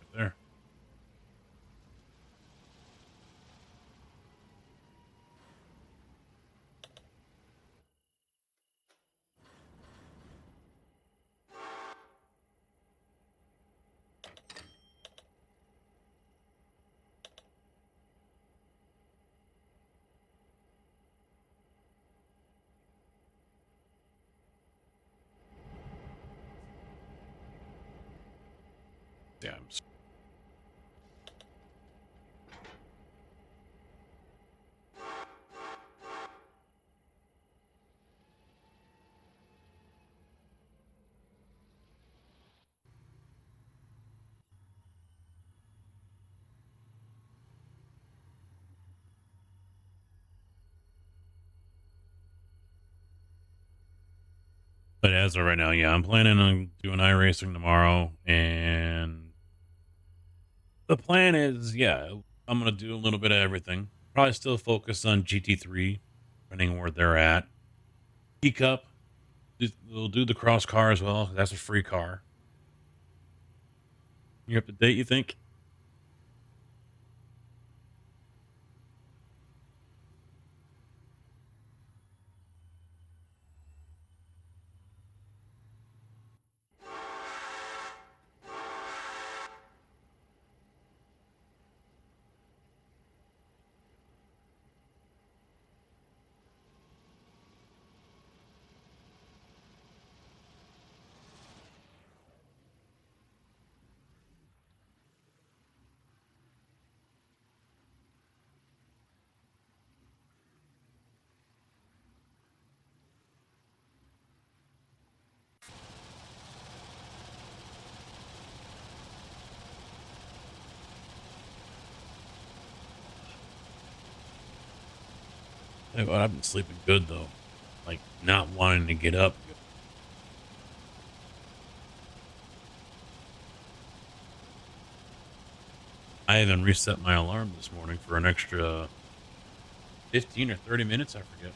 Right there. Yeah, but as of right now, yeah, I'm planning on doing iRacing tomorrow, and the plan is, yeah, I'm gonna do a little bit of everything. Probably still focus on GT3, depending on where they're at. Teacup, we'll do the cross car as well. That's a free car. You up to date? You think? Hey, well, I've been sleeping good though, like not wanting to get up. I even reset my alarm this morning for an extra 15 or 30 minutes. I forget.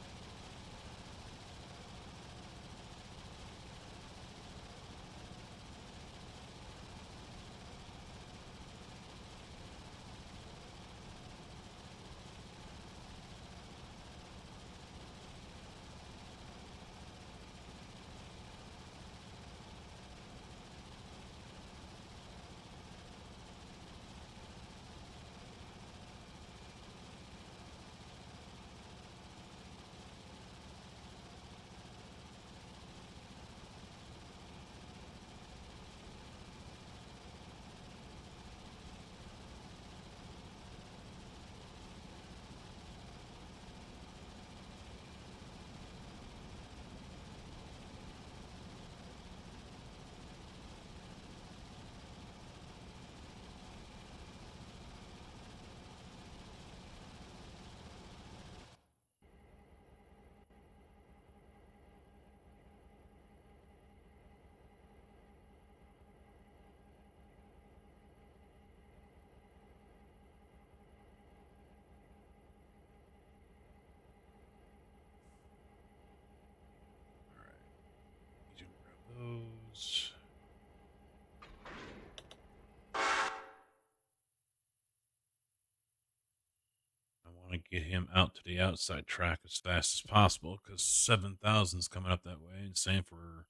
get him out to the outside track as fast as possible because 7,000 is coming up that way, and same for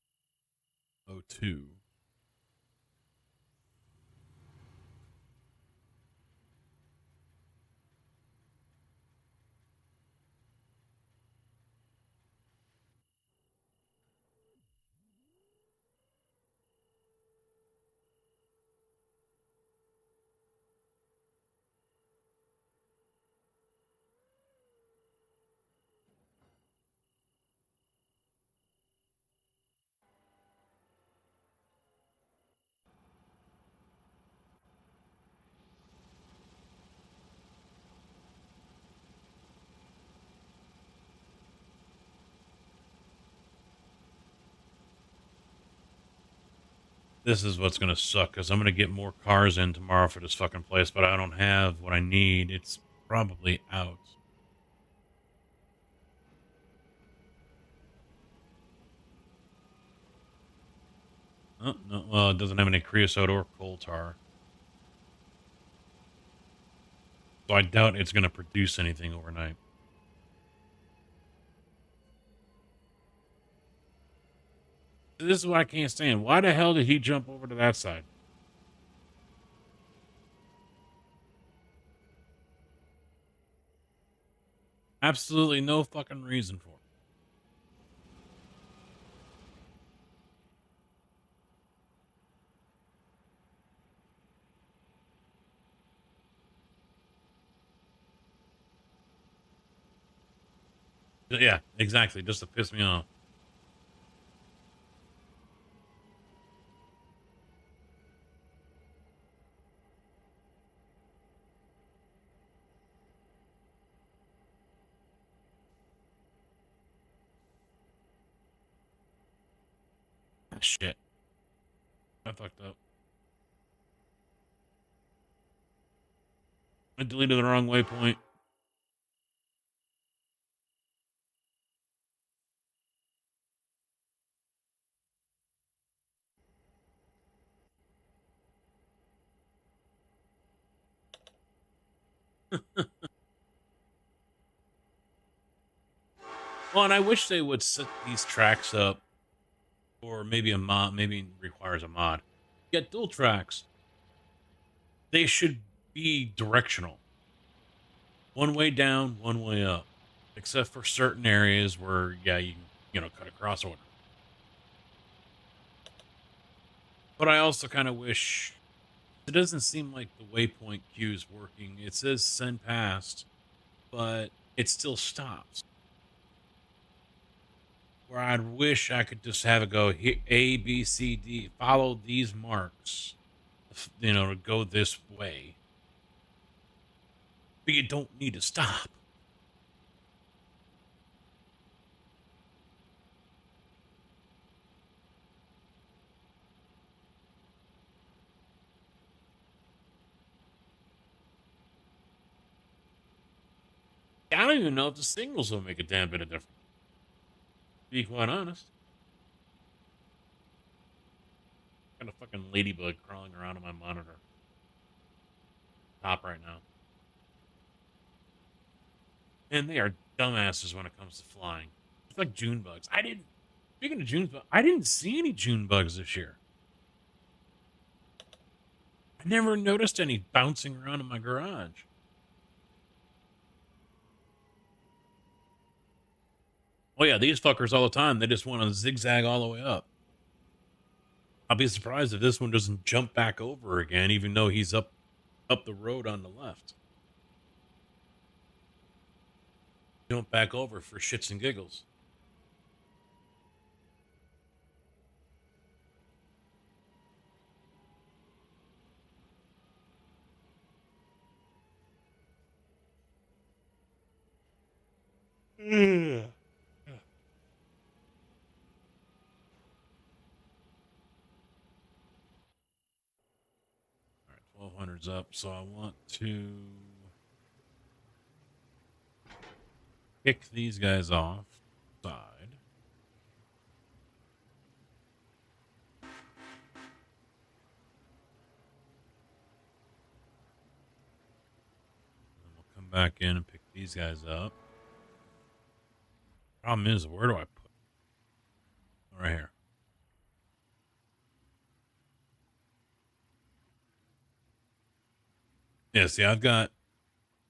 O2. This is what's going to suck because I'm going to get more cars in tomorrow for this fucking place, but I don't have what I need. It's probably out. Oh, no, well, it doesn't have any creosote or coal tar. So I doubt it's going to produce anything overnight. This is what I can't stand. Why the hell did he jump over to that side? Absolutely no fucking reason for it. Yeah, exactly. Just to piss me off. Ah, shit. I fucked up. I deleted the wrong waypoint. Well, and I wish they would set these tracks up, or maybe a mod, maybe it requires a mod. Get dual tracks. They should be directional. One way down, one way up. Except for certain areas where, yeah, you can, cut across order. But I also kind of wish it doesn't seem like the waypoint queue is working. It says send past, but it still stops. Where I'd wish I could just have it go A, B, C, D, follow these marks, to go this way. But you don't need to stop. I don't even know if the signals will make a damn bit of difference. To be quite honest. Got a fucking ladybug crawling around on my monitor. Top right now. And they are dumbasses when it comes to flying. It's like June bugs. Speaking of June bugs, I didn't see any June bugs this year. I never noticed any bouncing around in my garage. Oh yeah, these fuckers all the time. They just want to zigzag all the way up. I'll be surprised if this one doesn't jump back over again, even though he's up the road on the left. Jump back over for shits and giggles. Yeah. All right, 1200's up, so I want to kick these guys off side. And we'll come back in and pick these guys up. Problem is, where do I put it? Right here. Yeah, see, I've got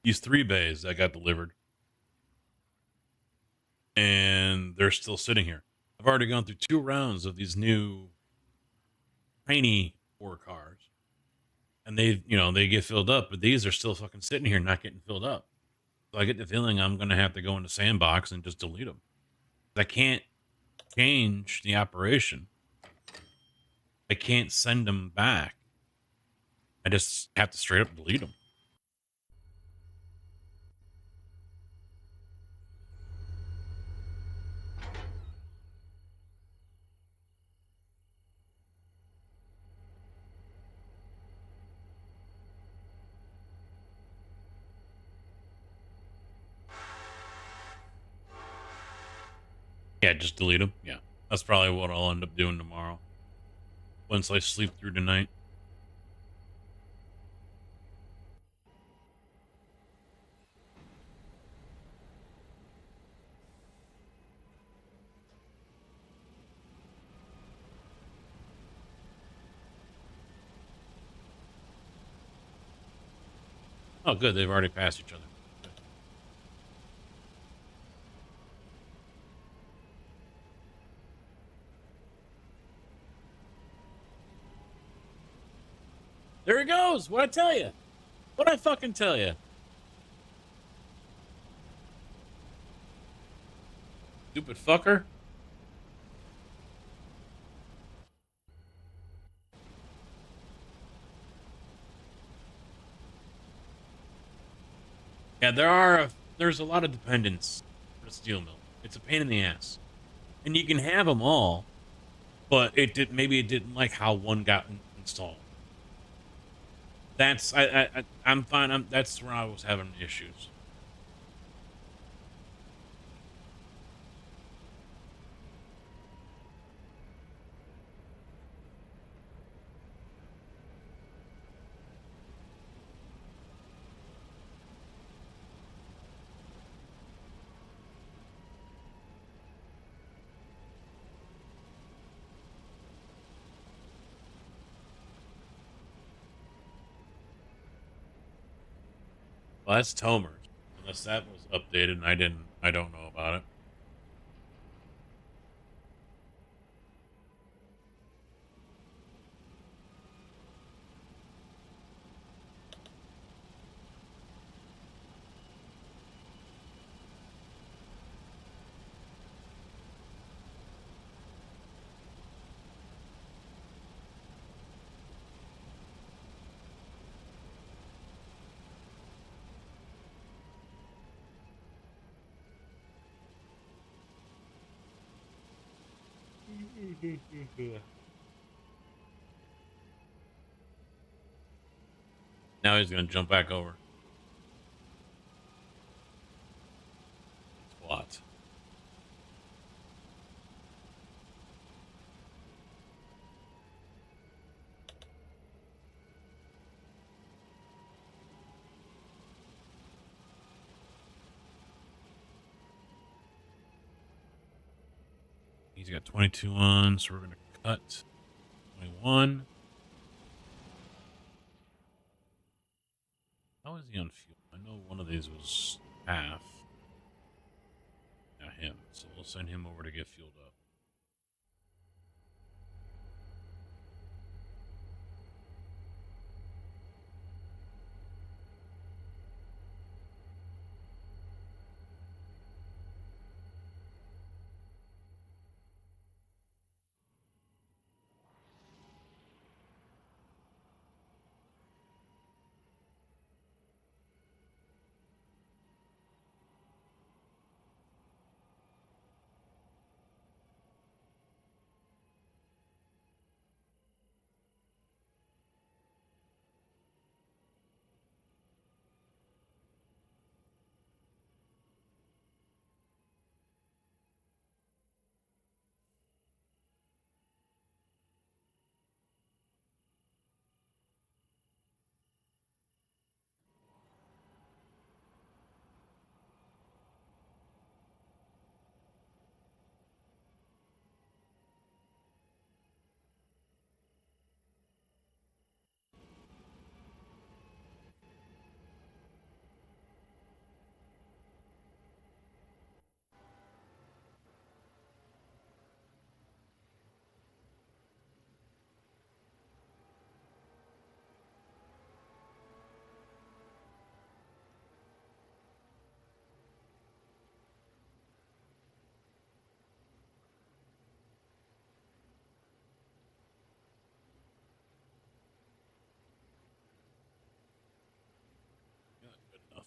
these 3 bays that got delivered. And they're still sitting here. I've already gone through 2 rounds of these new tiny 4 cars. And they get filled up, but these are still fucking sitting here not getting filled up. So I get the feeling I'm going to have to go into Sandbox and just delete them. I can't change the operation. I can't send them back. I just have to straight up delete them. Yeah, just delete them. Yeah, that's probably what I'll end up doing tomorrow. Once I sleep through tonight. Oh, good. They've already passed each other. There he goes. What'd I tell you? What'd I fucking tell you? Stupid fucker. Yeah, there's a lot of dependents for the steel mill. It's a pain in the ass. And you can have them all, but maybe it didn't like how one got installed. I'm fine. That's where I was having issues. Well, that's Tomer's. Unless that was updated and I don't know about it. Now he's gonna jump back over. What? He's got 22 on, so we're gonna cut 21. How is he on fuel? I know one of these was half. Now him. So we'll send him over to get fueled up.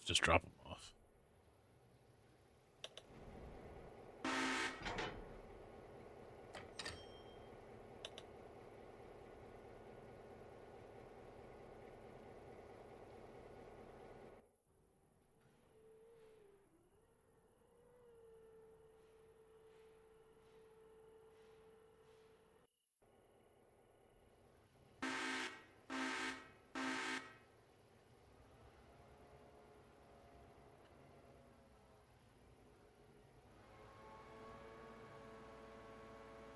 off. Just drop them off.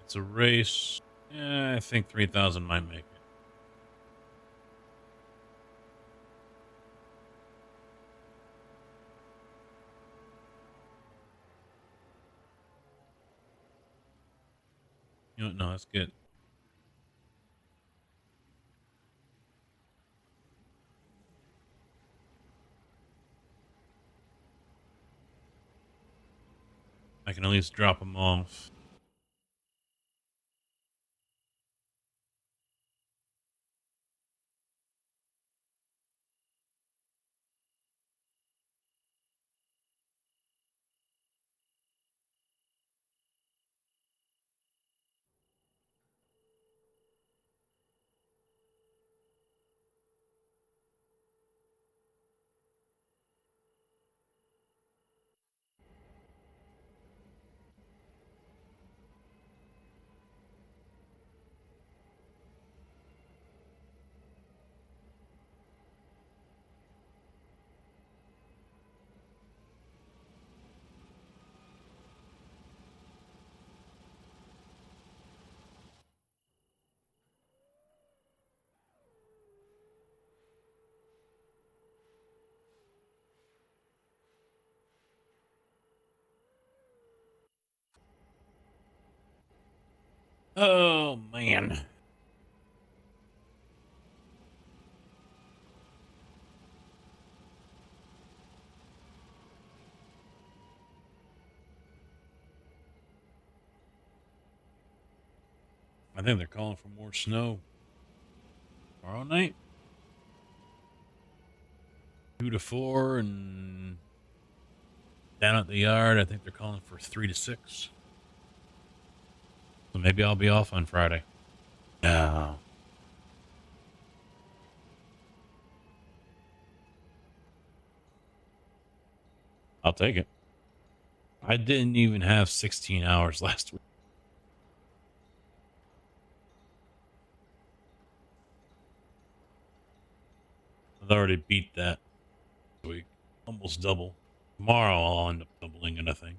It's a race. Yeah, I think 3,000 might make it. You know what? No, that's good. I can at least drop them off. Oh, man. I think they're calling for more snow tomorrow night. 2 to 4, and down at the yard, I think they're calling for 3 to 6. So maybe I'll be off on Friday. No. I'll take it. I didn't even have 16 hours last week. I've already beat that week. Almost double. Tomorrow I'll end up doubling it, I think.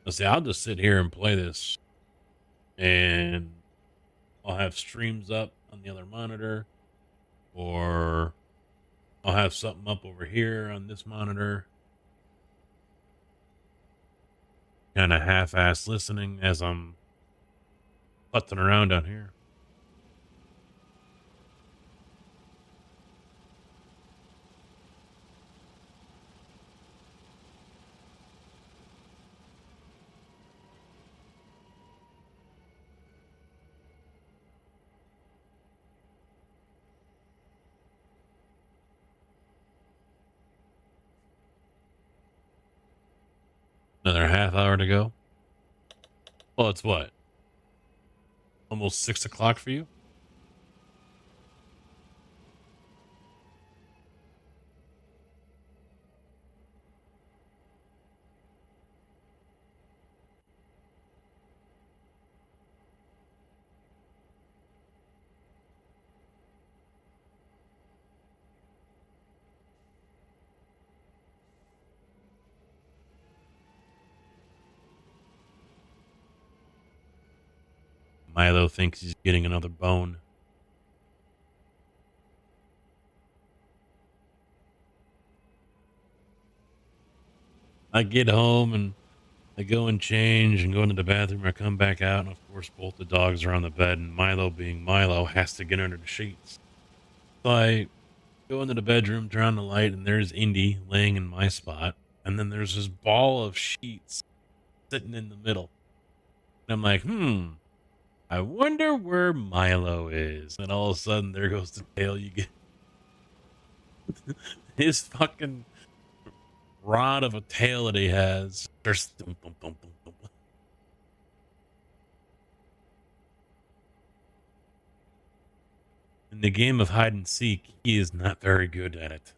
Let's see, I'll just sit here and play this, and I'll have streams up on the other monitor, or I'll have something up over here on this monitor. Kind of half-ass listening as I'm putzing around down here. Another half hour to go. Well, it's what? Almost 6 o'clock for you? Milo thinks he's getting another bone. I get home and I go and change and go into the bathroom. I come back out, and of course, both the dogs are on the bed, and Milo, being Milo, has to get under the sheets. So I go into the bedroom, turn on the light, and there's Indy laying in my spot. And then there's this ball of sheets sitting in the middle. And I'm like, I wonder where Milo is. And all of a sudden, there goes the tail. You get his fucking rod of a tail that he has. There's thump, thump, thump, thump, thump. In the game of hide and seek, he is not very good at it.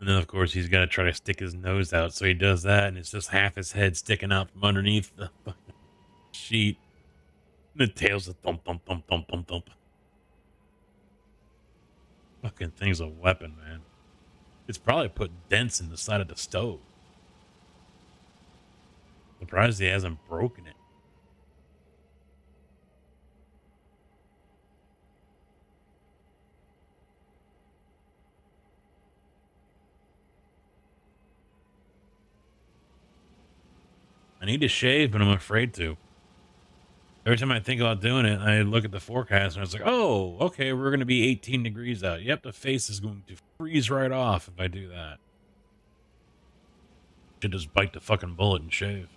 And then, of course, he's got to try to stick his nose out. So he does that, and it's just half his head sticking out from underneath the fucking sheet. And the tail's a thump, thump, thump, thump, thump, thump. Fucking thing's a weapon, man. It's probably put dents in the side of the stove. Surprised he hasn't broken it. I need to shave, but I'm afraid to. Every time I think about doing it, I look at the forecast and it's like, oh, okay, we're going to be 18 degrees out. Yep, the face is going to freeze right off if I do that. Should just bite the fucking bullet and shave.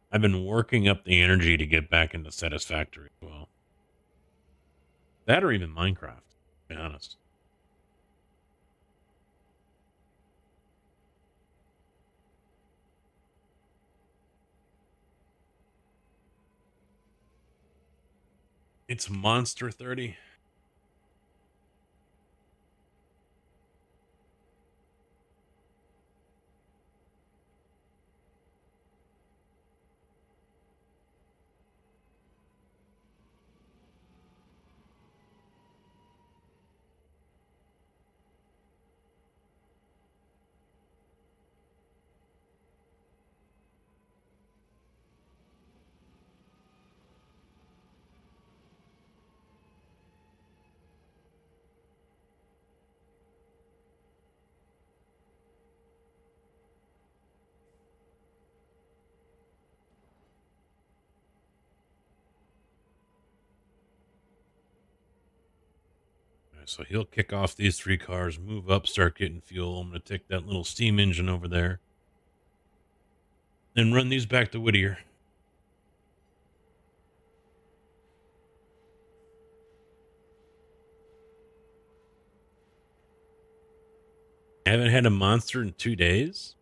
I've been working up the energy to get back into Satisfactory as well. That or even Minecraft, to be honest. It's Monster 30. So he'll kick off these 3 cars, move up, start getting fuel. I'm going to take that little steam engine over there. Then run these back to Whittier. I haven't had a monster in 2 days.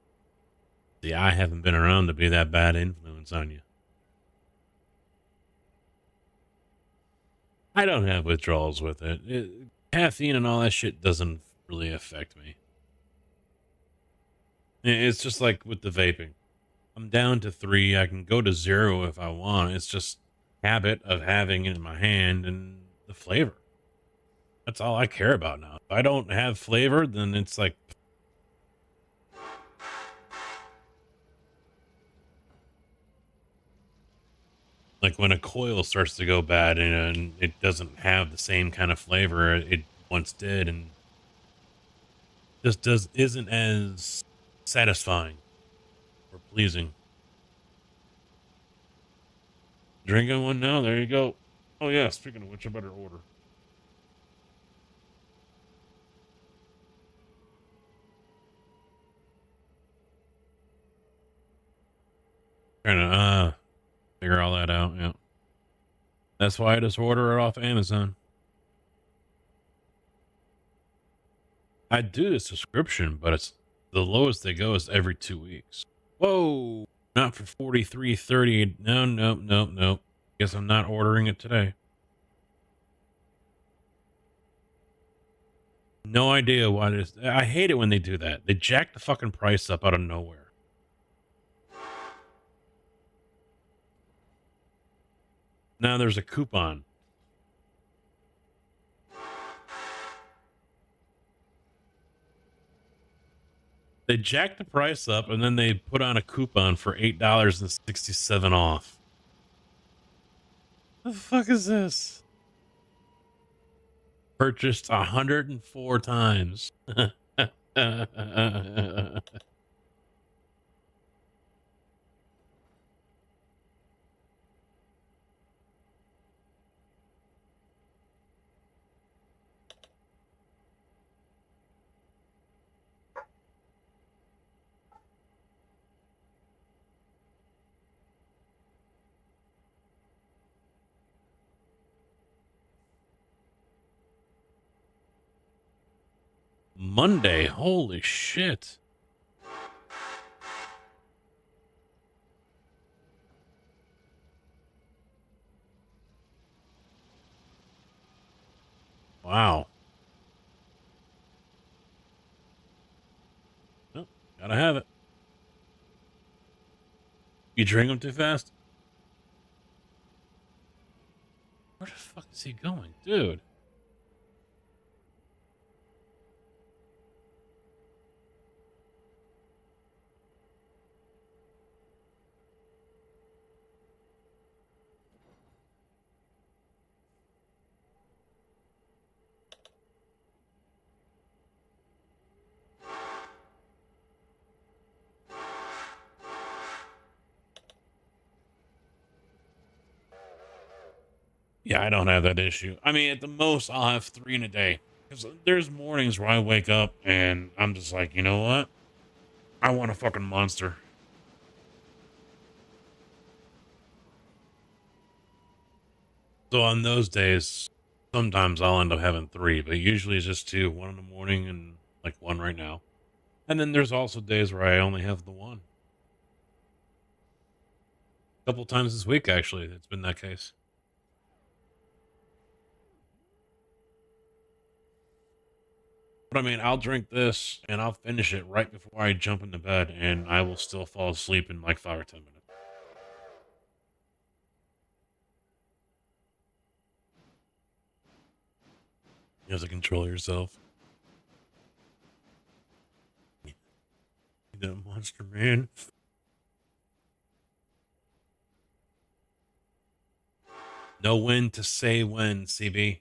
See, I haven't been around to be that bad influence on you. I don't have withdrawals with it. Caffeine and all that shit doesn't really affect me. It's just like with the vaping. I'm down to 3. I can go to 0 if I want. It's just habit of having it in my hand and the flavor. That's all I care about now. If I don't have flavor, then it's like when a coil starts to go bad and it doesn't have the same kind of flavor it once did, and just isn't as satisfying or pleasing. Drinking one now. There you go. Oh yeah. Speaking of which, I better order. Trying to figure all that out. Yeah, that's why I just order it off Amazon. I do the subscription, but it's the lowest they go is every 2 weeks. Whoa, not for 43.30. No, nope, nope, nope. Guess I'm not ordering it today. No idea why this. I hate it when they do that. They jack the fucking price up out of nowhere. Now there's a coupon. They jack the price up and then they put on a coupon for $8.67 off. The fuck is this? Purchased 104 times. Monday, holy shit. Wow. Oh, gotta have it. You drink them too fast? Where the fuck is he going? Dude. Yeah, I don't have that issue. I mean, at the most, I'll have 3 in a day. Because there's mornings where I wake up and I'm just like, you know what? I want a fucking monster. So on those days, sometimes I'll end up having 3, but usually it's just 2. 1 in the morning and like 1 right now. And then there's also days where I only have the 1. A couple times this week, actually, it's been that case. But I mean, I'll drink this and I'll finish it right before I jump into bed, and I will still fall asleep in like 5 or 10 minutes. You have to control yourself. The monster man. Know when to say when, CB.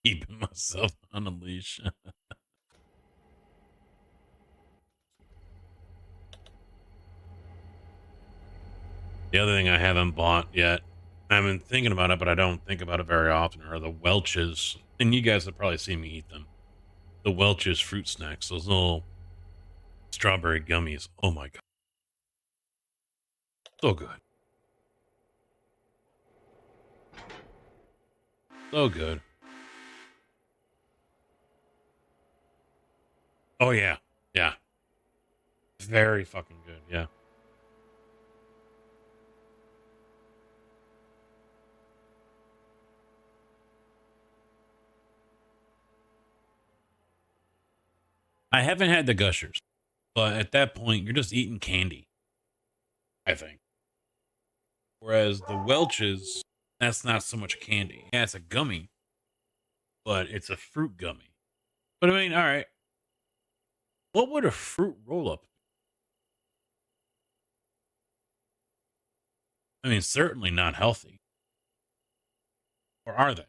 Keeping myself on a leash. The other thing I haven't bought yet, I've been thinking about it, but I don't think about it very often, are the Welch's. And you guys have probably seen me eat them. The Welch's fruit snacks, those little strawberry gummies. Oh my God. So good. So good. Oh yeah. Yeah. Very fucking good. Yeah. I haven't had the Gushers, but at that point, you're just eating candy, I think. Whereas the Welch's, that's not so much candy. Yeah, it's a gummy, but it's a fruit gummy. But I mean, all right. What would a fruit roll up? I mean, certainly not healthy. Or are they?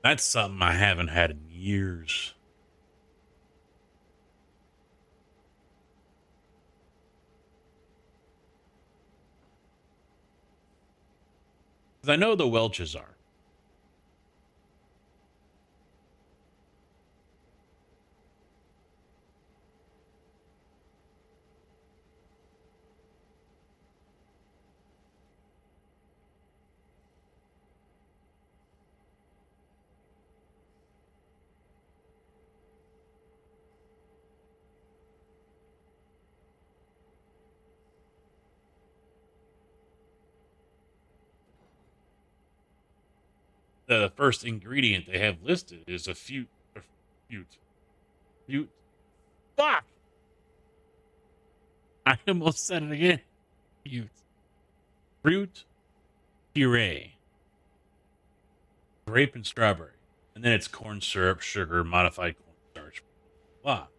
That's something I haven't had in years. Because I know the Welch's are. The first ingredient they have listed is a fute. Fute. Fuck! I almost said it again. Fute. Fruit puree. Grape and strawberry. And then it's corn syrup, sugar, modified cornstarch. Wow.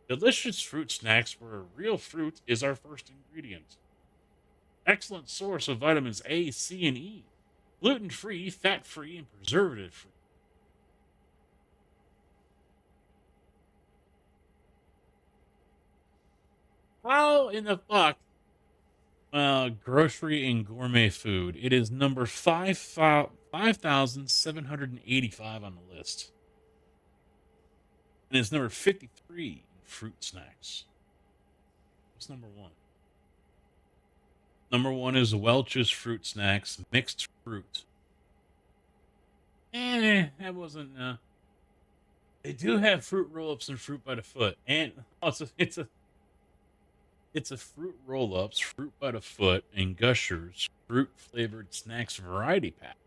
Delicious fruit snacks where real fruit is our first ingredient. Excellent source of vitamins A, C, and E. Gluten-free, fat-free, and preservative-free. How in the fuck? Grocery and gourmet food. It is number 5,785 on the list. And it's number 53 in fruit snacks. What's number one? Number one is Welch's Fruit Snacks Mixed Fruit. That wasn't. They do have fruit roll-ups and fruit by the foot, and also it's a fruit roll-ups, fruit by the foot, and Gushers fruit flavored snacks variety pack.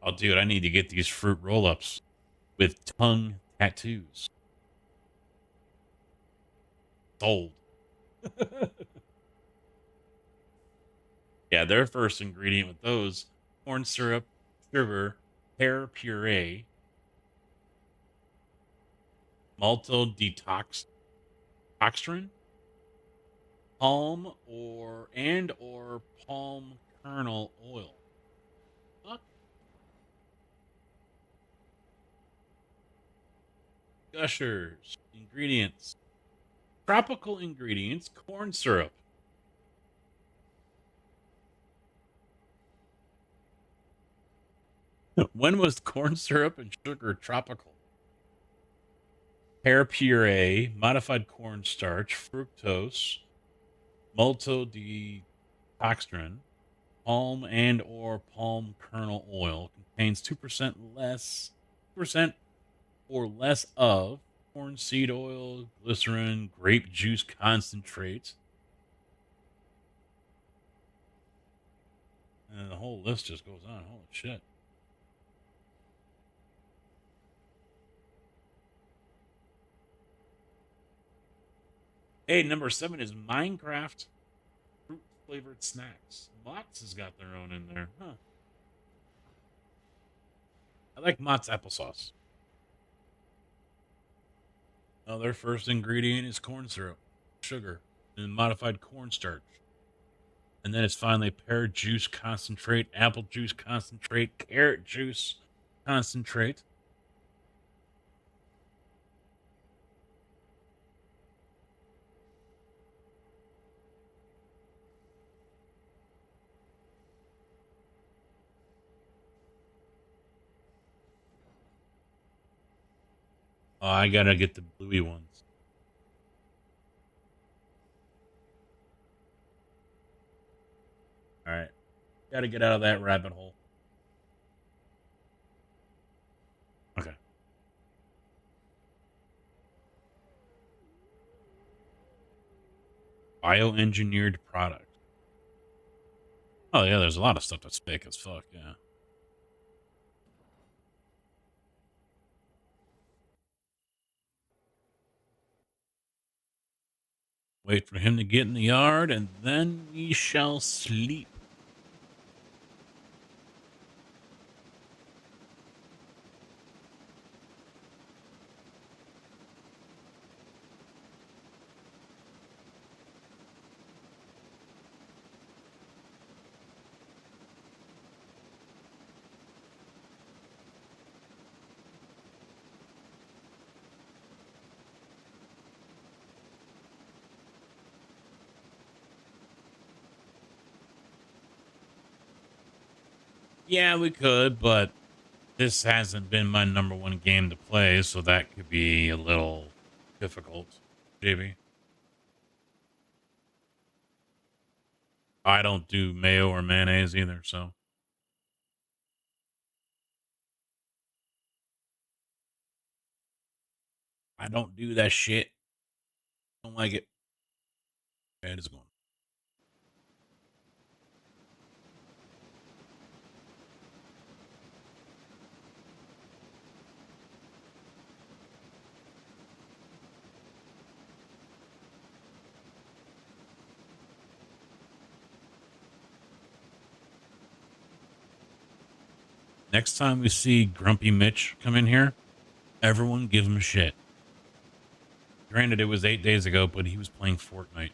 Oh, dude, I need to get these fruit roll-ups with tongue tattoos. Sold. Yeah, their first ingredient with those: corn syrup, sugar, pear puree, maltodextrin, palm or palm kernel oil. Fuck. Gushers ingredients: tropical ingredients, corn syrup. When was corn syrup and sugar tropical? Pear puree, modified cornstarch, fructose, maltodextrin, palm and or palm kernel oil contains 2% or less of corn seed oil, glycerin, grape juice concentrate. And the whole list just goes on. Holy shit. Hey, number 7 is Minecraft fruit flavored snacks. Mott's has got their own in there. Huh. I like Mott's applesauce. Oh, their first ingredient is corn syrup, sugar, and modified cornstarch. And then it's finally pear juice concentrate, apple juice concentrate, carrot juice concentrate. Oh, I gotta get the bluey ones. All right. Got to get out of that rabbit hole. Okay. Bioengineered product. Oh yeah, there's a lot of stuff that's fake as fuck. Yeah. Wait for him to get in the yard, and then we shall sleep. Yeah, we could, but this hasn't been my number one game to play, so that could be a little difficult, JB. I don't do mayo or mayonnaise either, so. I don't do that shit. Don't like it. Okay, it is going. Next time we see Grumpy Mitch come in here, everyone give him shit. Granted, it was 8 days ago, but he was playing Fortnite.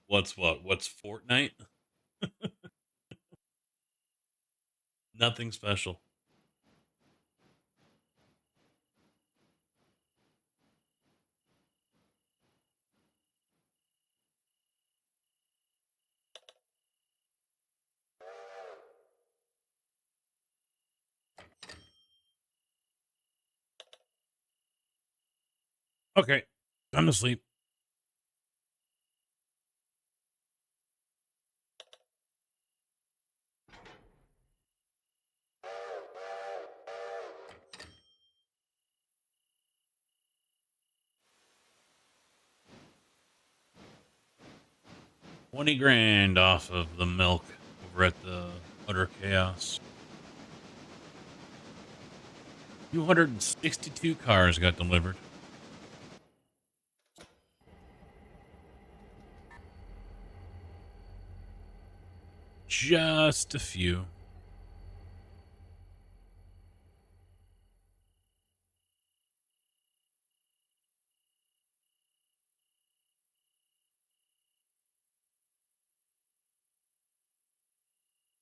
What's what? What's Fortnite? Nothing special. Okay, time to sleep. $20,000 off of the milk over at the Utter Chaos. 262 cars got delivered. Just a few.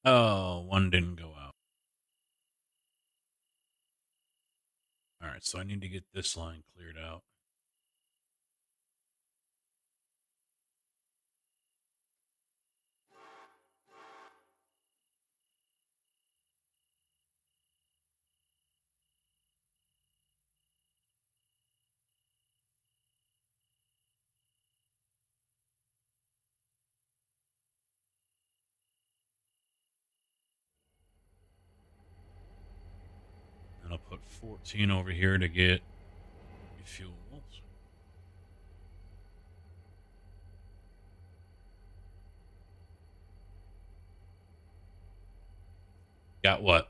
Oh, one didn't go out. All right, so I need to get this line cleared out. And I'll put 14 over here to get fuels. Got what?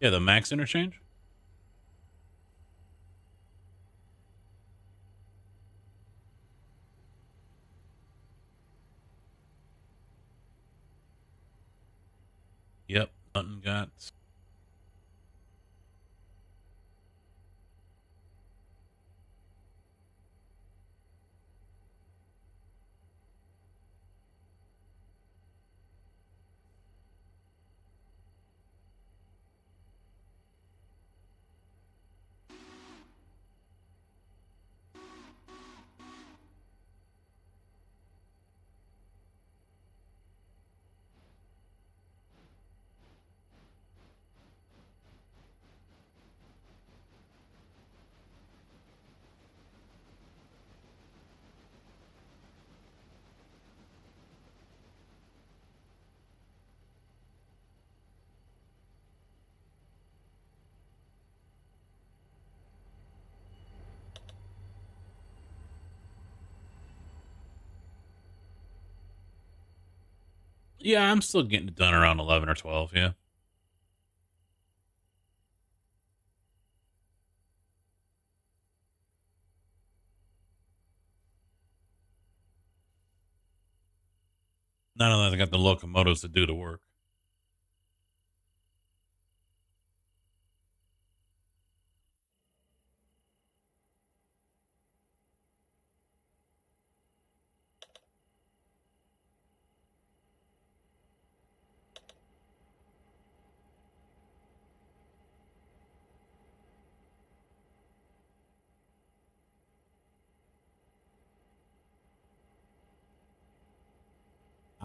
Yeah, the max interchange? Hunting guts. Yeah, I'm still getting it done around 11 or 12, yeah. Not only have I got the locomotives to do the work.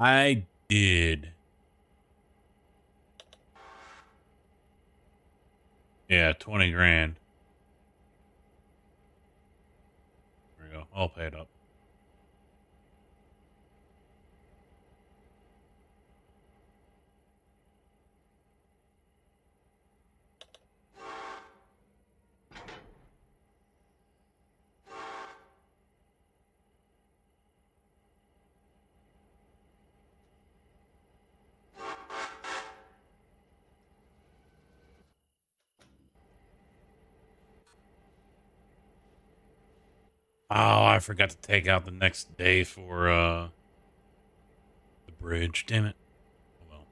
I did. Yeah, 20 grand. There we go. All paid up. Oh, I forgot to take out the next day for the bridge. Damn it. Oh well.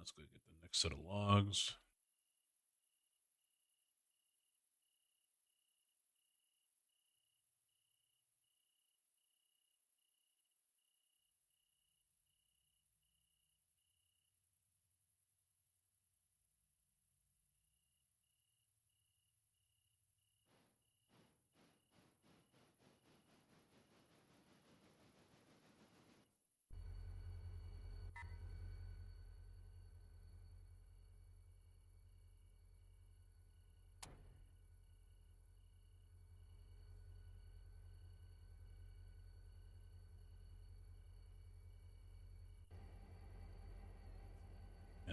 Let's go get the next set of logs.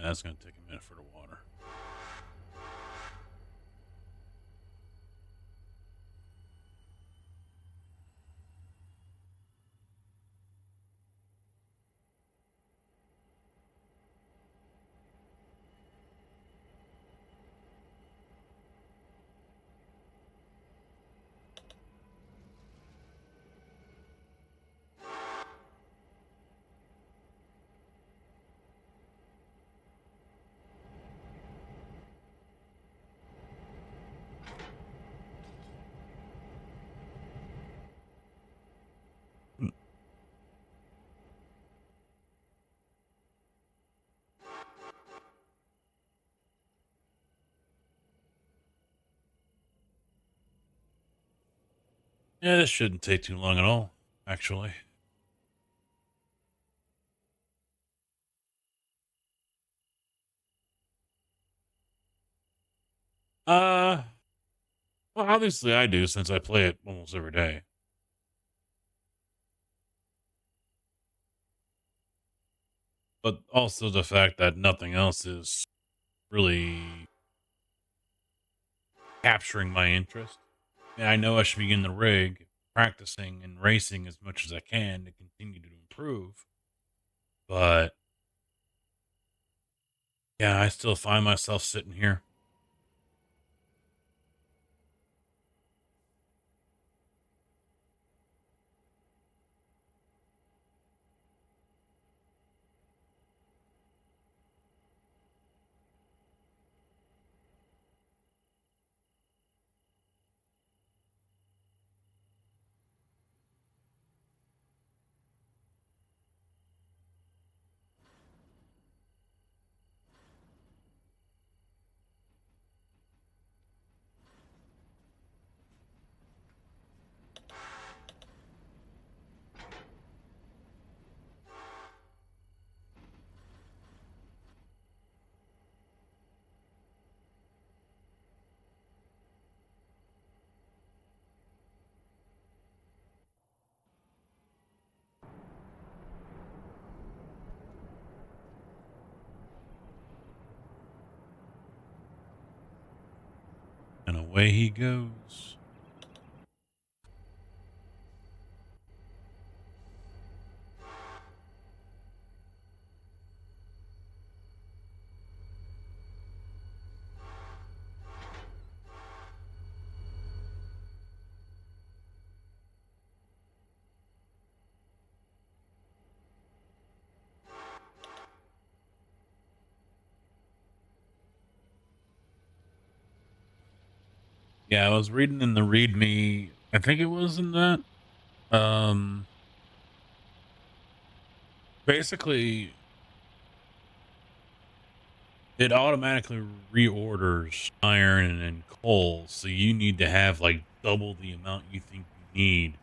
Yeah, that's going to take a minute for the water. Yeah, this shouldn't take too long at all, actually. Uh, well, obviously I do since I play it almost every day. but also the fact that nothing else is really capturing my interest. And I know I should be in the rig, practicing and racing as much as I can to continue to improve. But yeah, I still find myself sitting here. And away he goes. Yeah, I was reading in the README. I think it was in that. Um, Basically, it automatically reorders iron and coal, so you need to have like double the amount you think you need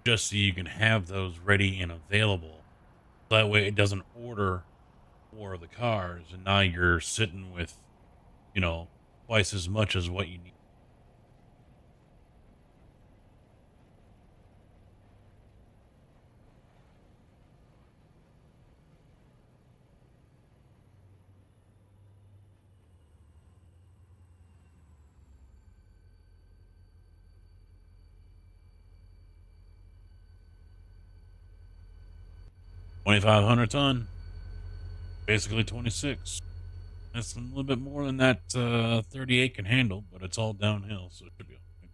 just so you can have those ready and available. That way it doesn't order more of the cars, and now you're sitting with, you know, twice as much as what you need. 2,500 ton, basically 26. That's a little bit more than that 38 can handle, but it's all downhill, so it should be okay.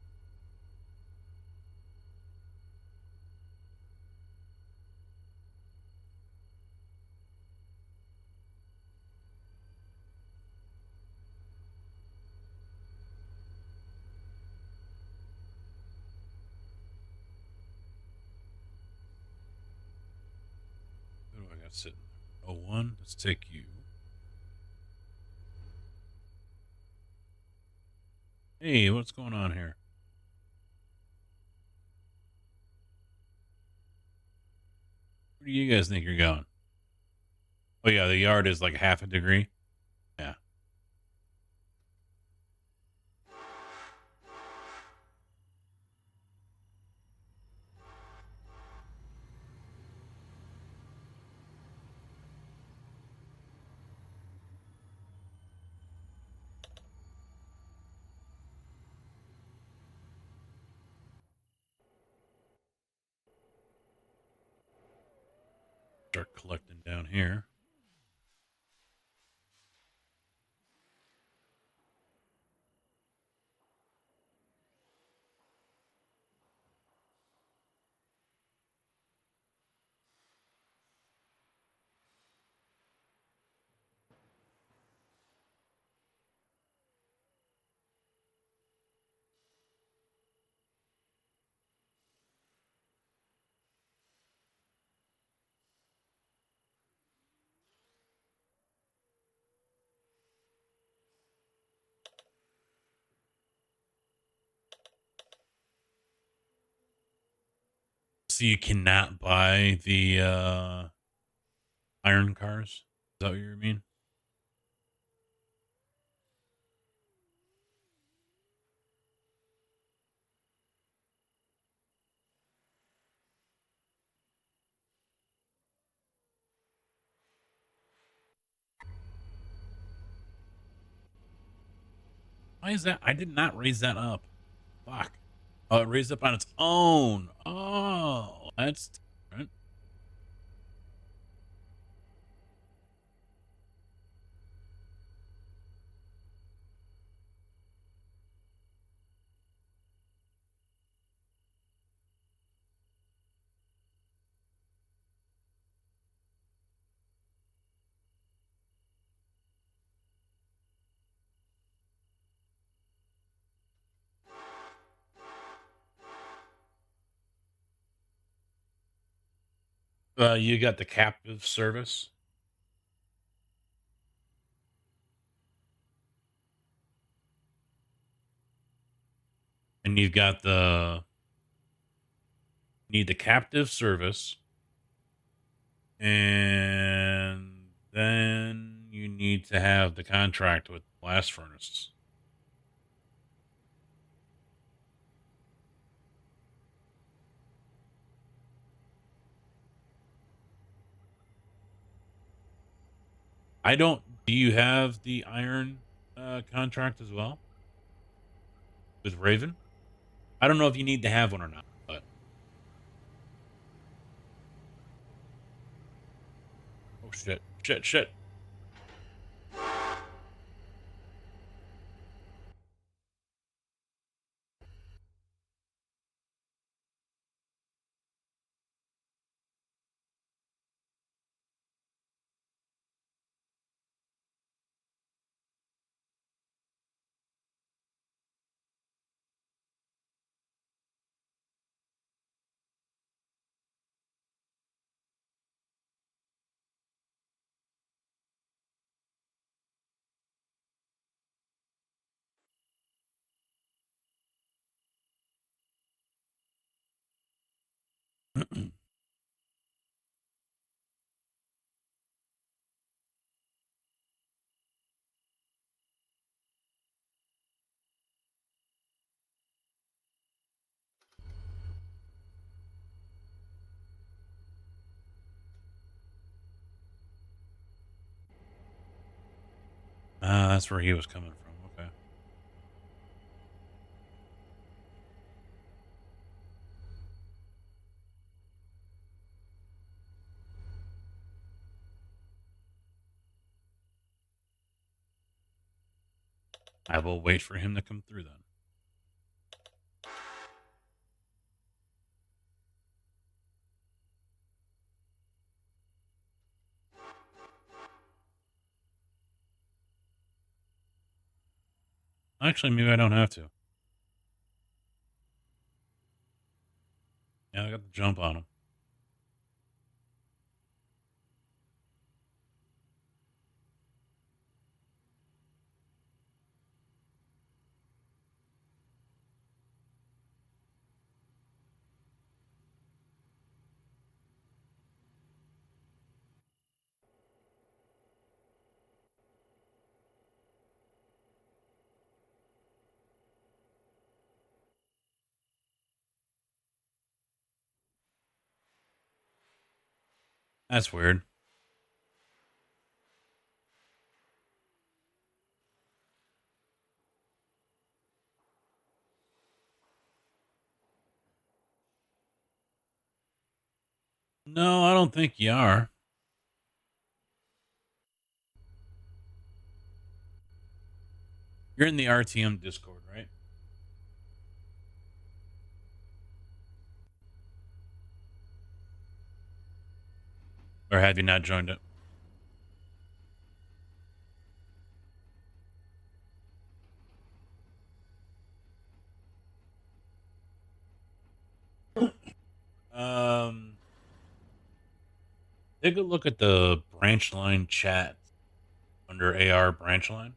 Who do I got sitting there? 01, let's take you. Hey, what's going on here? Where do you guys think you're going? Oh yeah, the yard is like half a degree. Yeah. Start collecting down here. So you cannot buy the iron cars? Is that what you mean? Why is that? I did not raise that up. Fuck. Oh, it raised up on its own. Oh, that's different. You got the captive service. And you've got need the captive service. And then you need to have the contract with blast furnaces. I don't. Do you have the iron contract as well with Raven? I don't know if you need to have one or not, but oh shit. That's where he was coming from. Okay. I will wait for him to come through then. Actually, maybe I don't have to. Yeah, I got the jump on him. That's weird. No, I don't think you are. You're in the RTM Discord, right? Or have you not joined it? Um, Take a look at the branch line chat under AR branch line.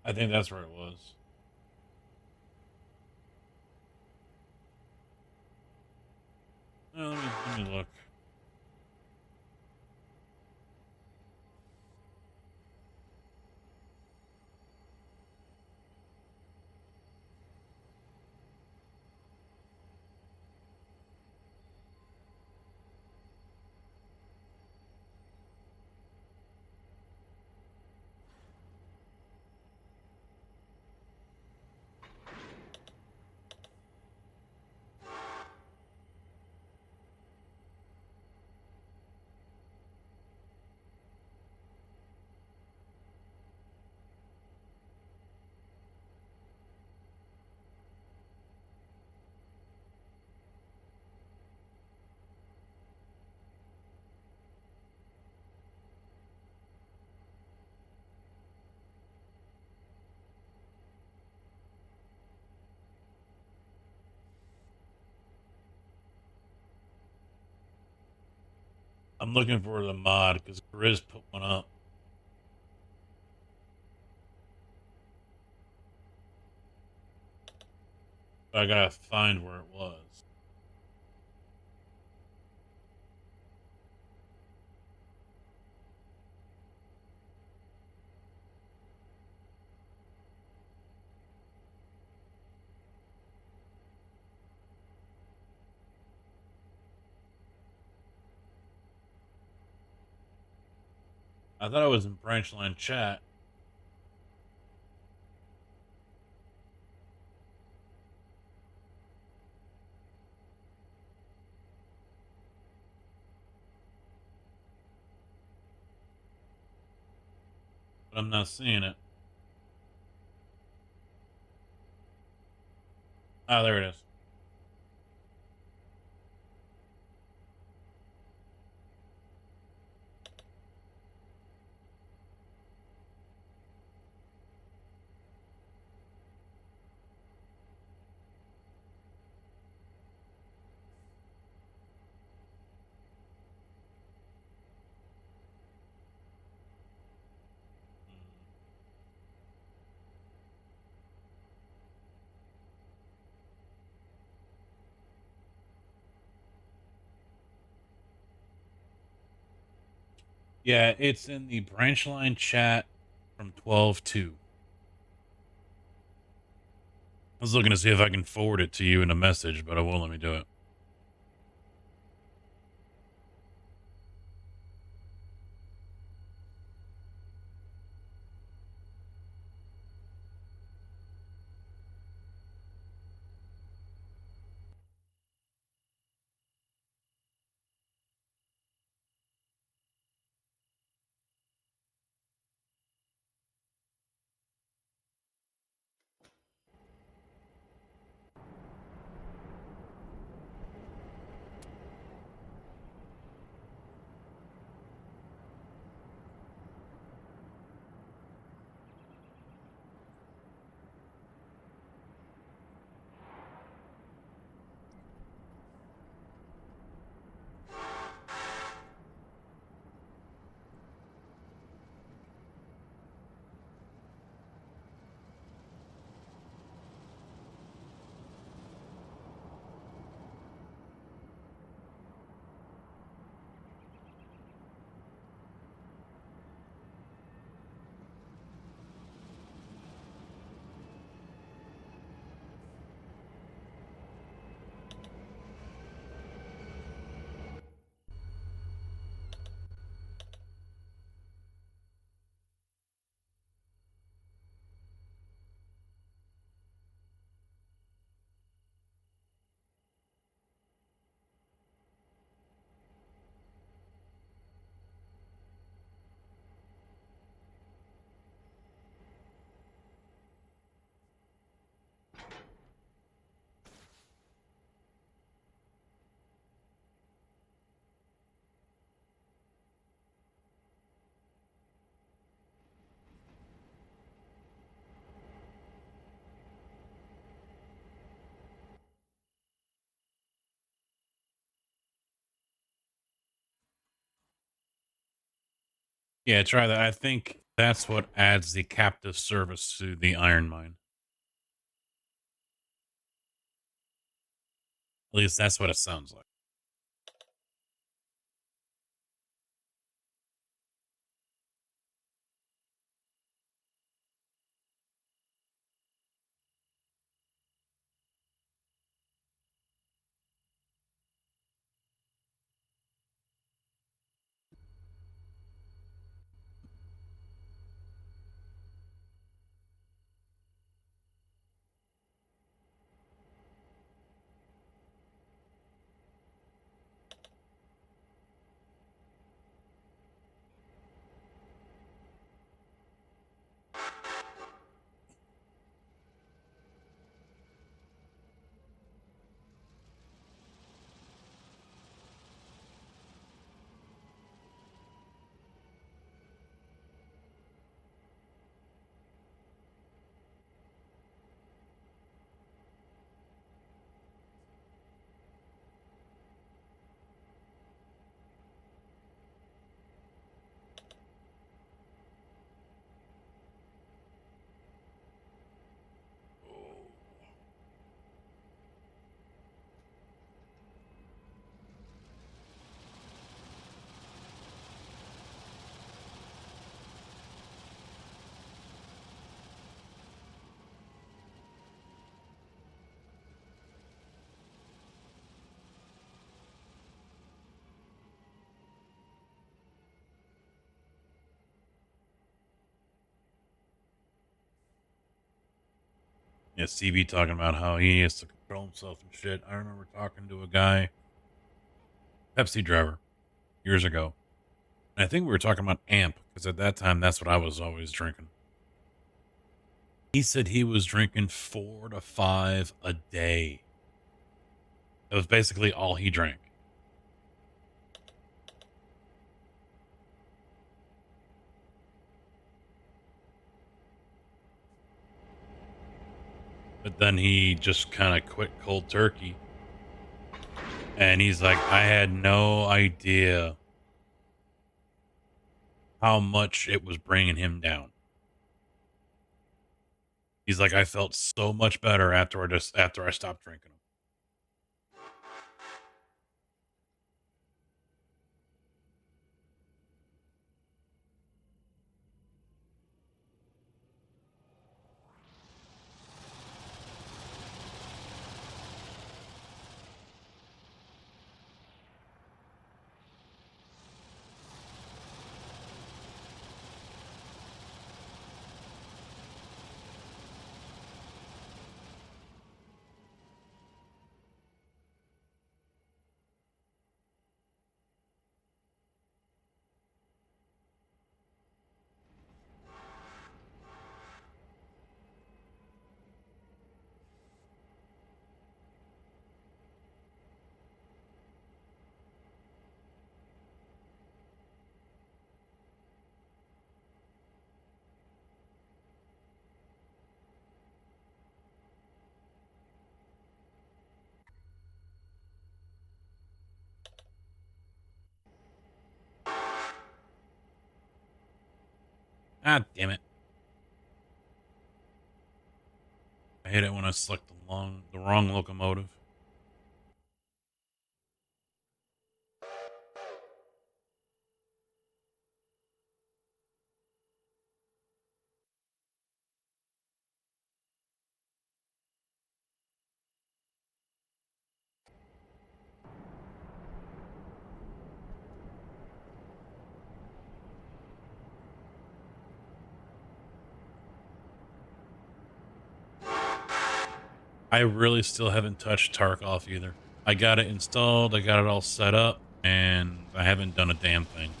I think that's where it was. Let me look. I'm looking for the mod because Grizz put one up. I gotta find where it was. I thought it was in Branchline chat. But I'm not seeing it. Oh, there it is. Yeah, it's in the Branchline chat from 12/2. I was looking to see if I can forward it to you in a message, but it won't let me do it. Yeah, try that. I think that's what adds the captive service to the iron mine. At least that's what it sounds like. Yeah, CB talking about how he has to control himself and shit. I remember talking to a guy, Pepsi driver, years ago. And I think we were talking about AMP because at that time, that's what I was always drinking. He said he was drinking 4 to 5 a day. It was basically all he drank. But then he just kind of quit cold turkey. And he's like, I had no idea how much it was bringing him down. He's like, I felt so much better after I stopped drinking them. Ah, damn it. I hate it when I select the wrong locomotive. I really still haven't touched Tarkov either. I got it installed, I got it all set up, and I haven't done a damn thing.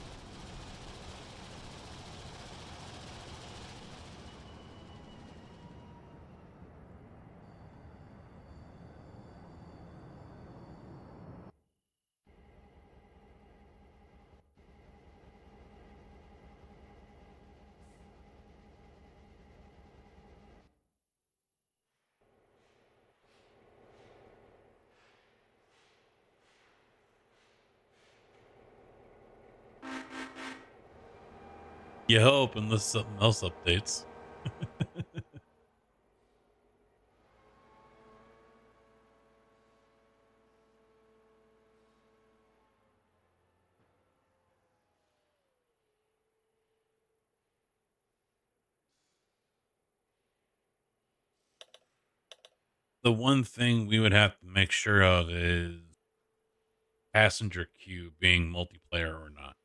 You hope, unless something else updates. The one thing we would have to make sure of is passenger queue being multiplayer or not,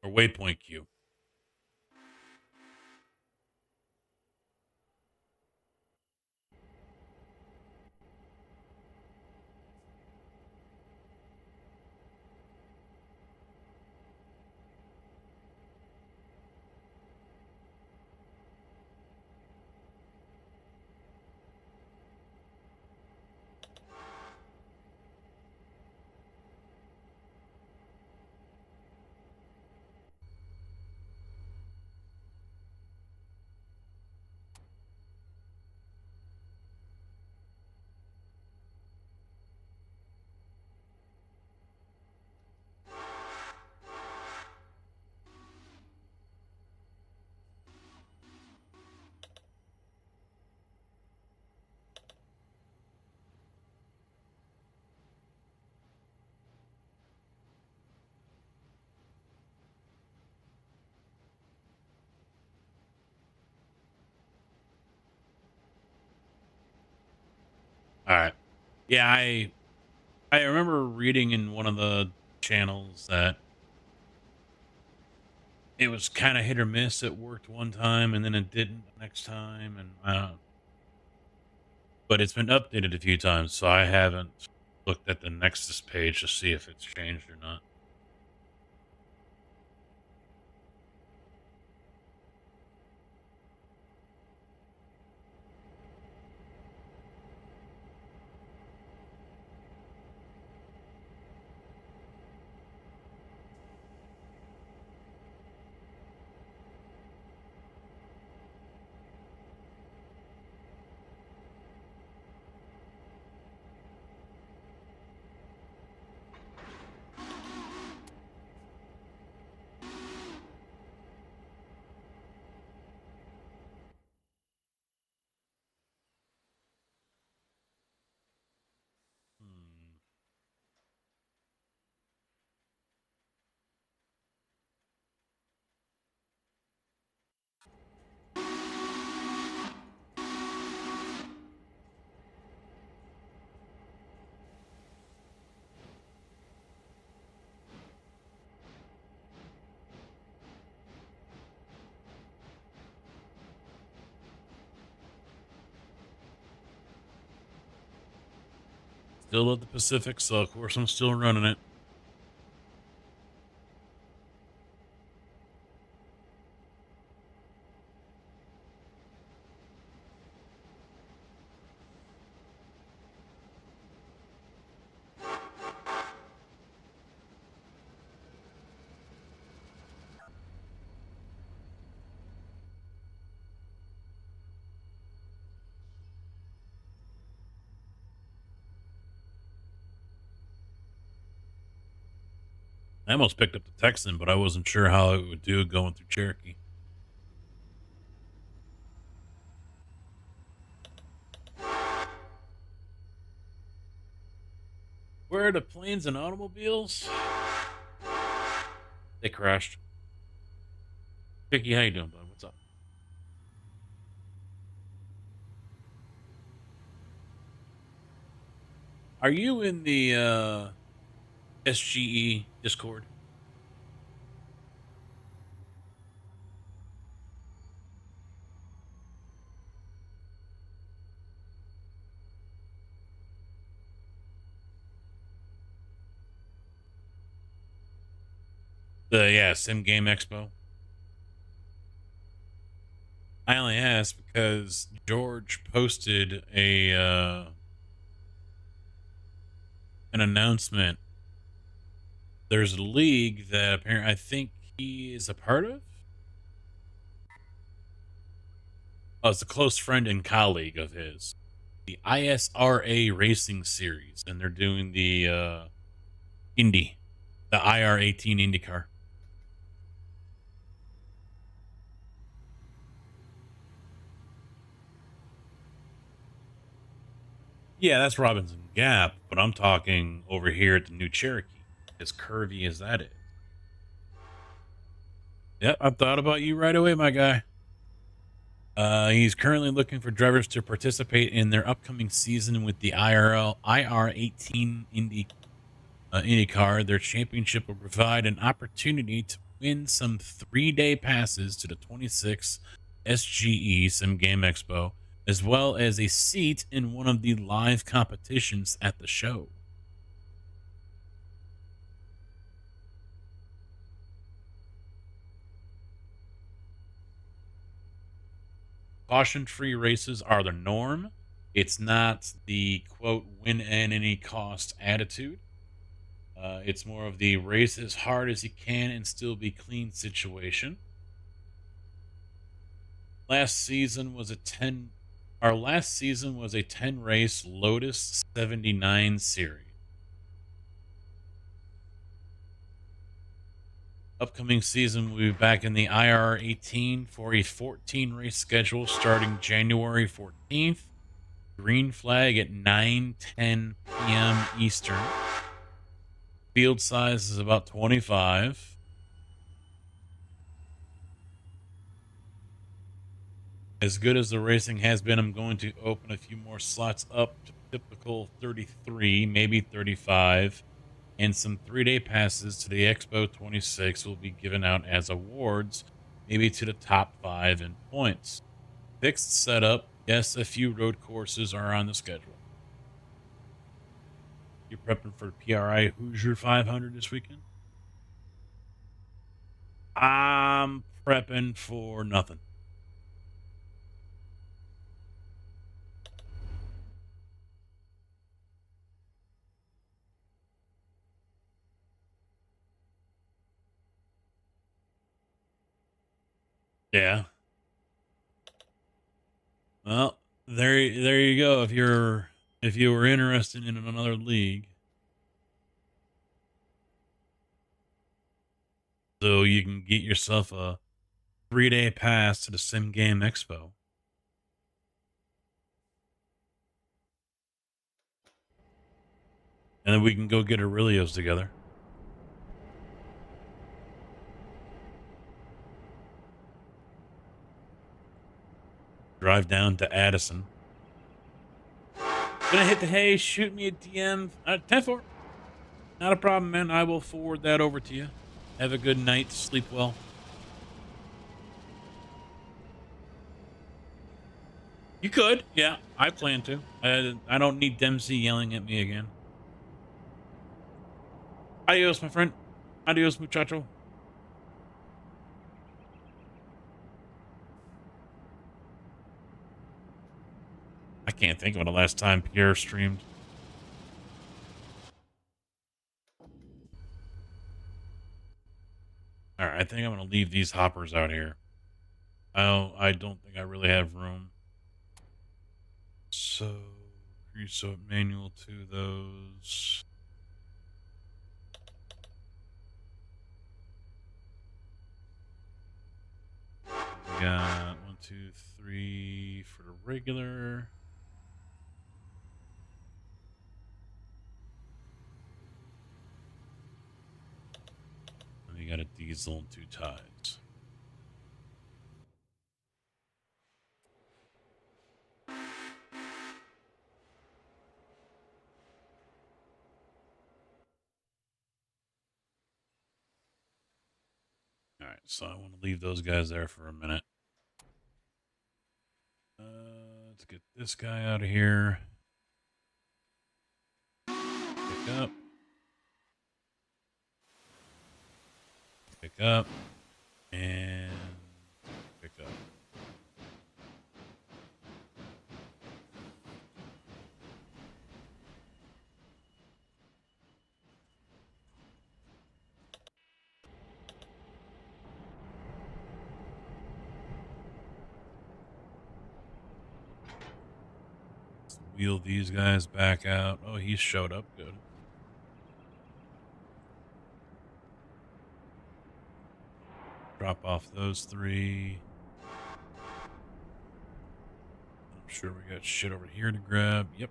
or waypoint queue. All right. Yeah, I remember reading in one of the channels that it was kind of hit or miss. It worked one time and then it didn't the next time, and but it's been updated a few times, so I haven't looked at the Nexus page to see if it's changed or not. Hmm. Still at the Pacific, so of course I'm still running it. I almost picked up the Texan, but I wasn't sure how it would do going through Cherokee. Where are the planes and automobiles? They crashed. Vicky, how you doing, bud? What's up? Are you in the SGE Discord? The Sim Game Expo. I only asked because George posted a an announcement. There's a league that apparently I think he is a part of. Oh, it's a close friend and colleague of his. The ISRA Racing Series, and they're doing the Indy, the IR18 IndyCar. Yeah, that's Robinson Gap, but I'm talking over here at the New Cherokee, as curvy as that is. Yep, I thought about you right away, my guy. He's currently looking for drivers to participate in their upcoming season with the IR18 IndyCar. Their championship will provide an opportunity to win some 3-day passes to the 26th SGE Sim Game Expo, as well as a seat in one of the live competitions at the show. Caution-free races are the norm. It's not the quote win at any cost attitude. It's more of the race as hard as you can and still be clean situation. Last season was a 10 Our last season was a 10 race Lotus 79 series. Upcoming season, we'll be back in the IR 18 for a 14 race schedule starting January 14th. Green flag at 9:10 p.m. Eastern. Field size is about 25. As good as the racing has been, I'm going to open a few more slots up to typical 33, maybe 35. and some 3-day passes to the Expo 26 will be given out as awards, maybe to the top 5 in points. Fixed setup. Yes, a few road courses are on the schedule. You prepping for PRI Hoosier 500 this weekend? I'm prepping for nothing. Yeah. Well, there you go. If you were interested in another league, so you can get yourself a 3-day pass to the Sim Game Expo. And then we can go get Aurelios together. Drive down to Addison. Gonna hit the hay, shoot me a DM. 10-4. Not a problem, man. I will forward that over to you. Have a good night. Sleep well. You could. Yeah, I plan to. I don't need Dempsey yelling at me again. Adios, my friend. Adios, muchacho. I can't think of the last time Pierre streamed. All right, I think I'm going to leave these hoppers out here. I don't think I really have room. So, creosote manual to those. We got 1, 2, 3 for the regular. And we got a diesel and 2 ties. All right, so I want to leave those guys there for a minute. Let's get this guy out of here. Pick up. Pick up. And pick up. Wheel these guys back out. Oh, he showed up. Good. Drop off those 3. I'm sure we got shit over here to grab. Yep.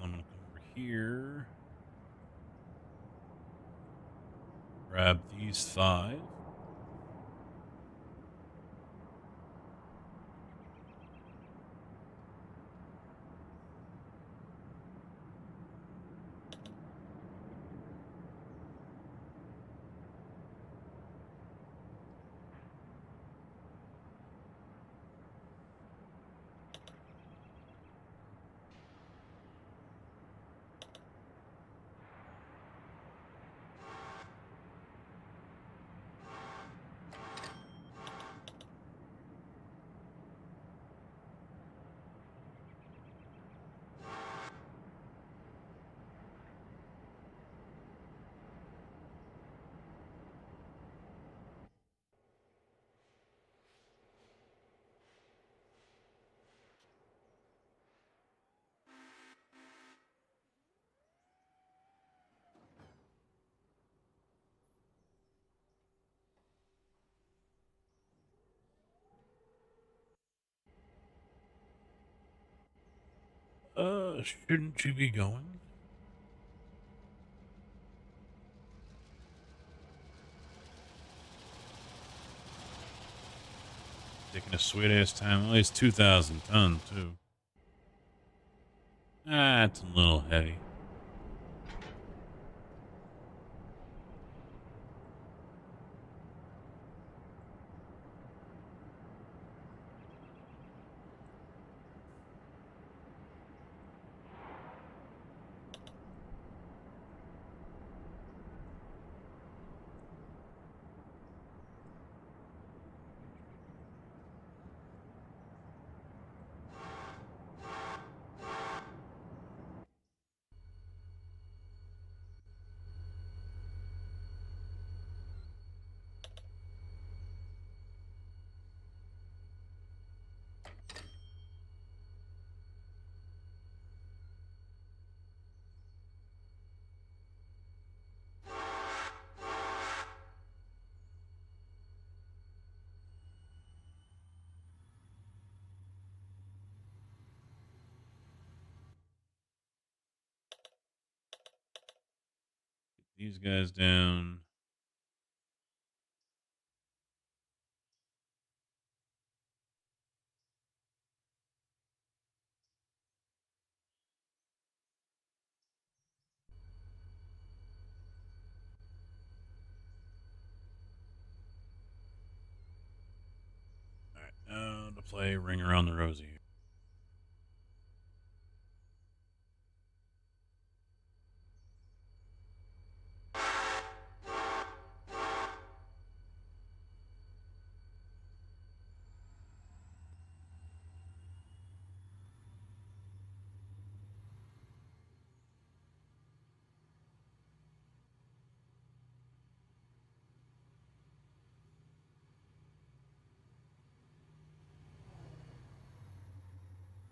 I'm going to come over here. Grab these 5. Shouldn't you be going? Taking a sweet ass time. At least 2,000 tons too. Ah, it's a little heavy. These guys down. All right, now to play Ring Around the Rosie.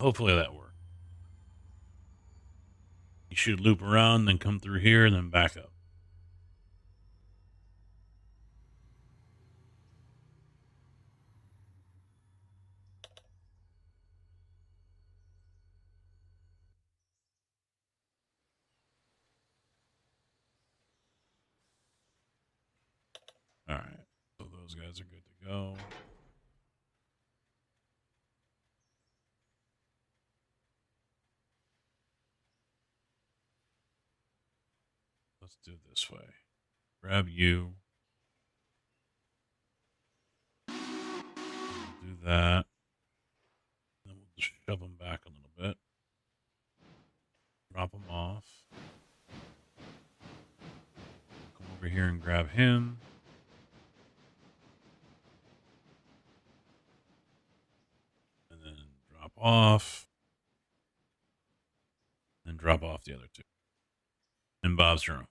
Hopefully that worked. You should loop around, then come through here, and then back up. All right, so those guys are good to go. Let's do it this way. Grab you. Do that. Then we'll just shove them back a little bit. Drop them off. Come over here and grab him. And then drop off. And drop off the other two. And Bob's your uncle.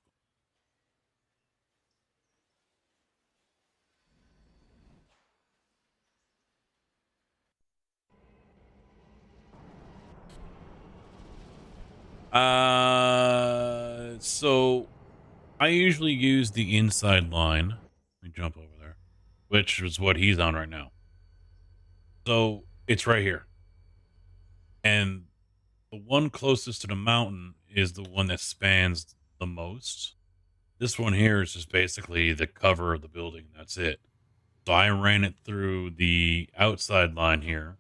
So I usually use the inside line. Let me jump over there, which is what he's on right now. So it's right here. And the one closest to the mountain is the one that spans the most. This one here is just basically the cover of the building. That's it. So I ran it through the outside line here.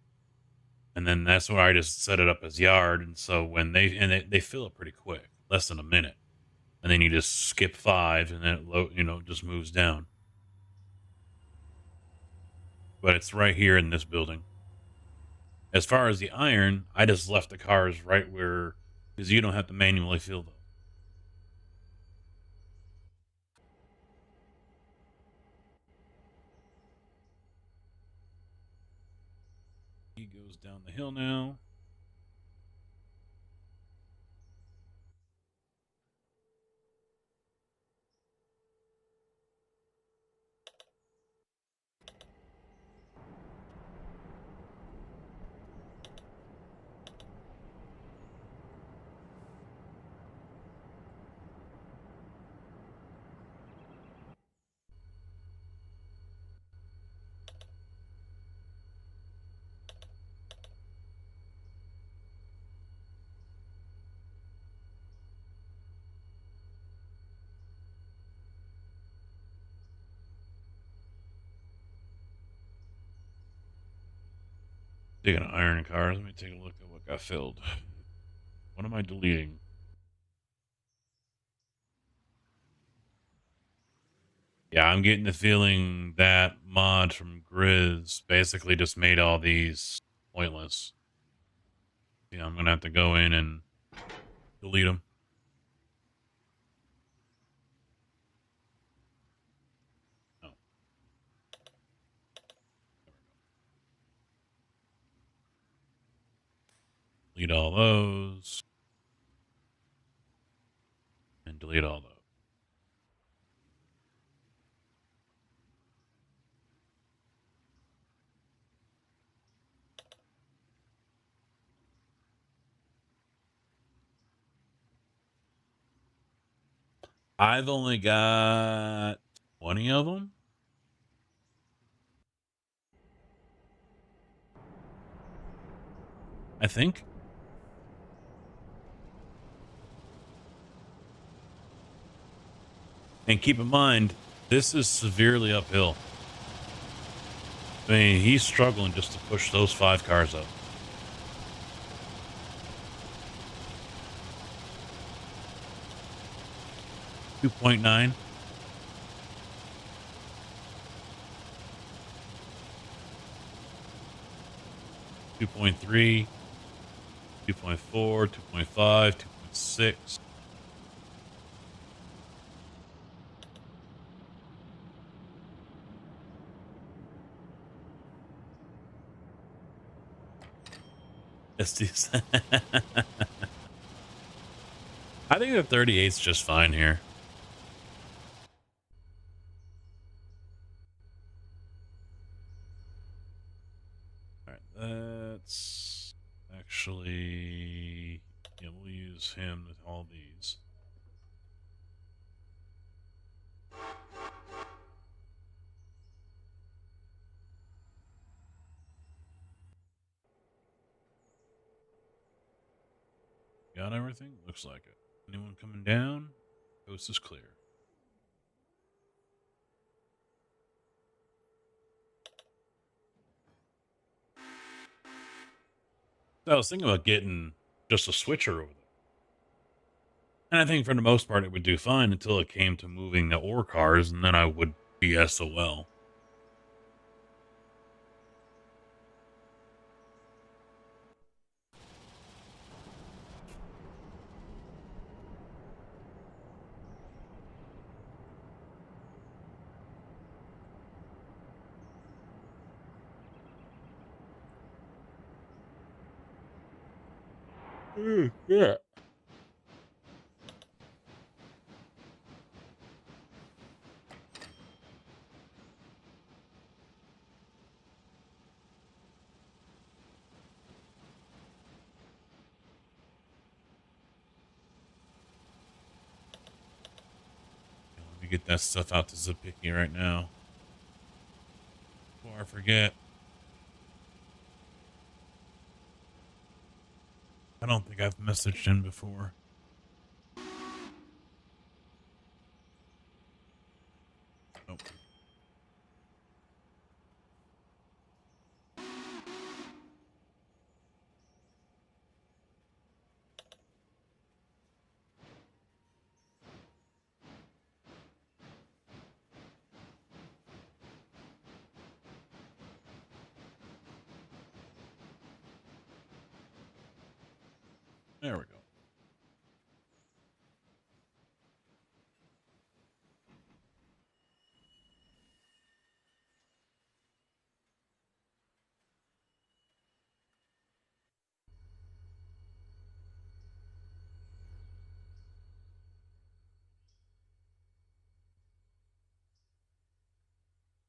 And then that's where I just set it up as yard. And so when they fill it pretty quick, less than a minute. And then you just skip 5 and then it just moves down. But it's right here in this building. As far as the iron, I just left the cars right where, because you don't have to manually fill them. He goes down the hill now. Taking an iron cars. Let me take a look at what got filled. What am I deleting? Yeah, I'm getting the feeling that mod from Grizz basically just made all these pointless. Yeah, I'm gonna have to go in and delete them. Oh, delete all those and delete all those. I've only got 20 of them. I think. And keep in mind, this is severely uphill. I mean, he's struggling just to push those 5 cars up. $2.9. 2.3, 2.4, 2.5, 2.6. SDs. I think the 38's just fine here. All right, that's actually, yeah, we'll use him with all these. Got everything? Looks like it. Anyone coming down? Coast is clear. So I was thinking about getting just a switcher over there. And I think for the most part it would do fine until it came to moving the ore cars, and then I would be SOL. Yeah. Let me get that stuff out to Zapicky right now. Before I forget. I don't think I've messaged him before. Nope. There we go.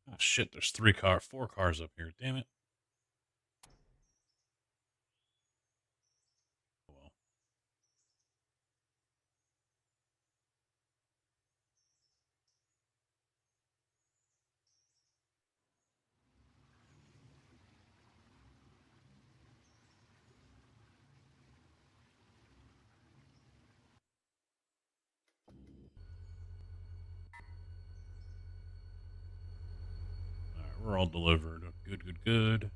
Oh shit, there's 4 cars up here. Damn it. Oh, well. Alright, we're all delivered. Good, good, good.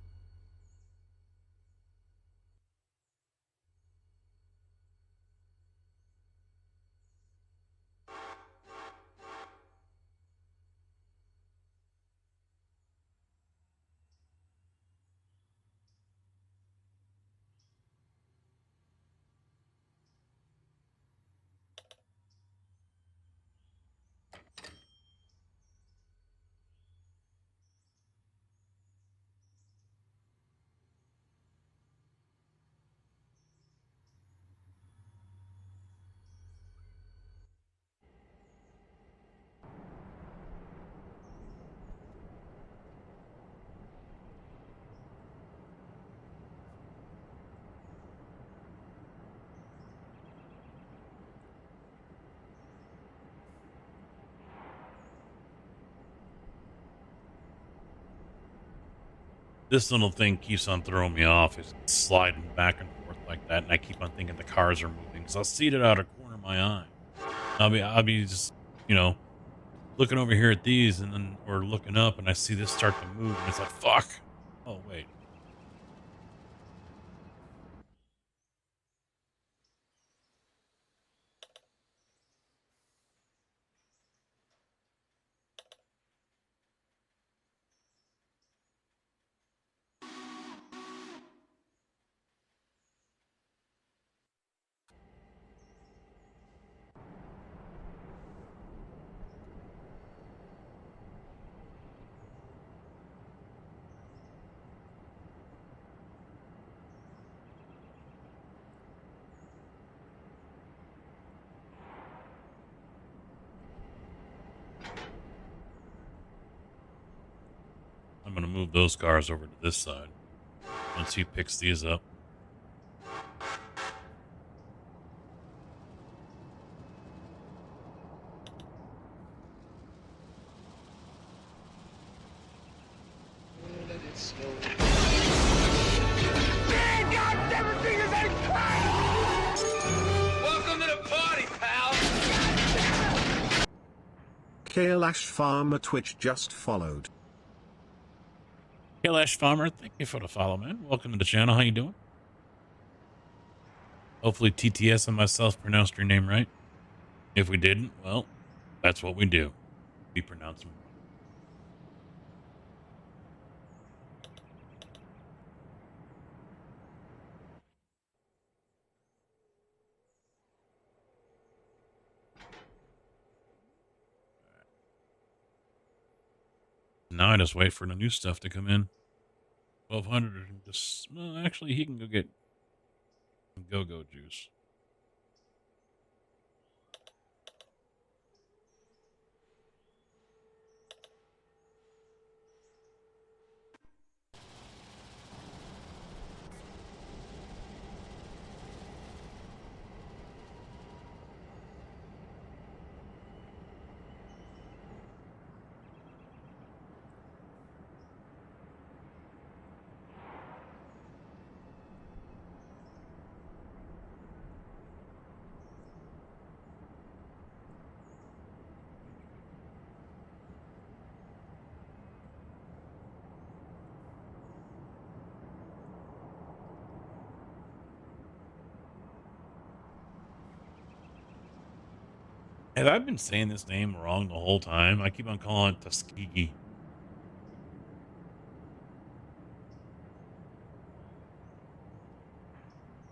This little thing keeps on throwing me off. It's sliding back and forth like that, and I keep on thinking the cars are moving because I'll see it out of the corner of my eye. I'll be just, you know, looking over here at these and then or looking up and I see this start to move and it's like, fuck. Oh, wait. I'm going to move those cars over to this side once he picks these up. Welcome to the party, pal! Kailash Farmer Twitch just followed. Kailash Farmer, thank you for the follow, man. Welcome to the channel. How you doing? Hopefully TTS and myself pronounced your name right. If we didn't, well, that's what we do. We pronounce them. Now I just wait for the new stuff to come in. 1200. Just, well, actually, he can go get some go-go juice. Have I been saying this name wrong the whole time? I keep on calling it Tuskegee.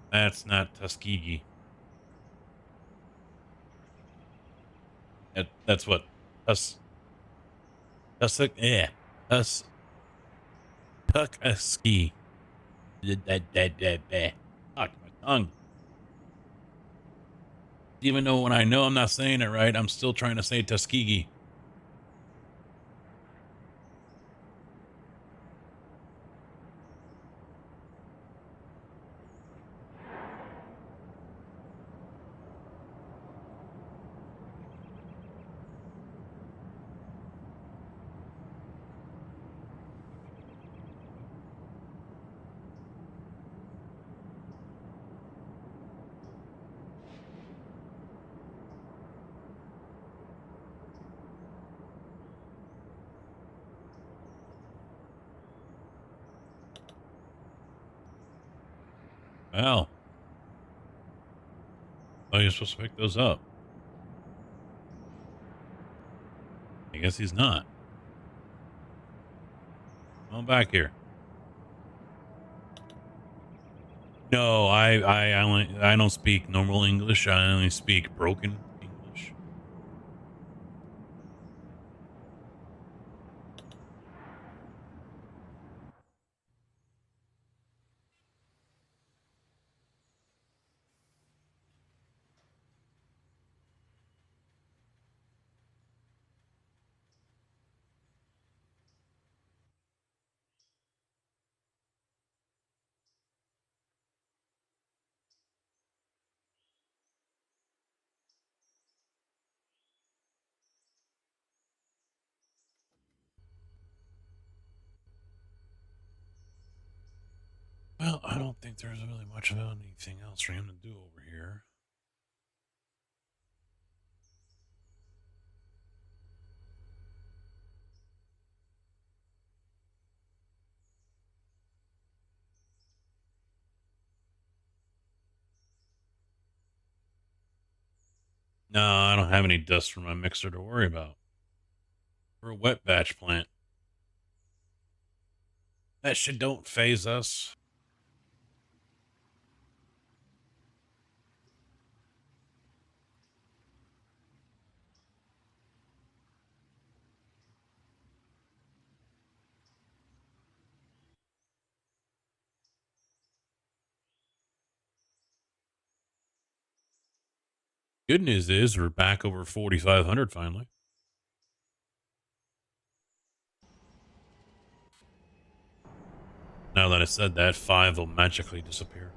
That's not Tuskegee. That's what Tuskegee. Fuck my tongue. Even though when I know I'm not saying it right, I'm still trying to say Tuskegee. Well, oh, you're supposed to pick those up. I guess he's not. Come on back here. No, I don't speak normal English. I only speak broken English. Well, I don't think there's really much of anything else for him to do over here. No, I don't have any dust from my mixer to worry about. We're a wet batch plant. That shit don't phase us. Good news is we're back over 4,500 finally. Now that I said that, 5 will magically disappear.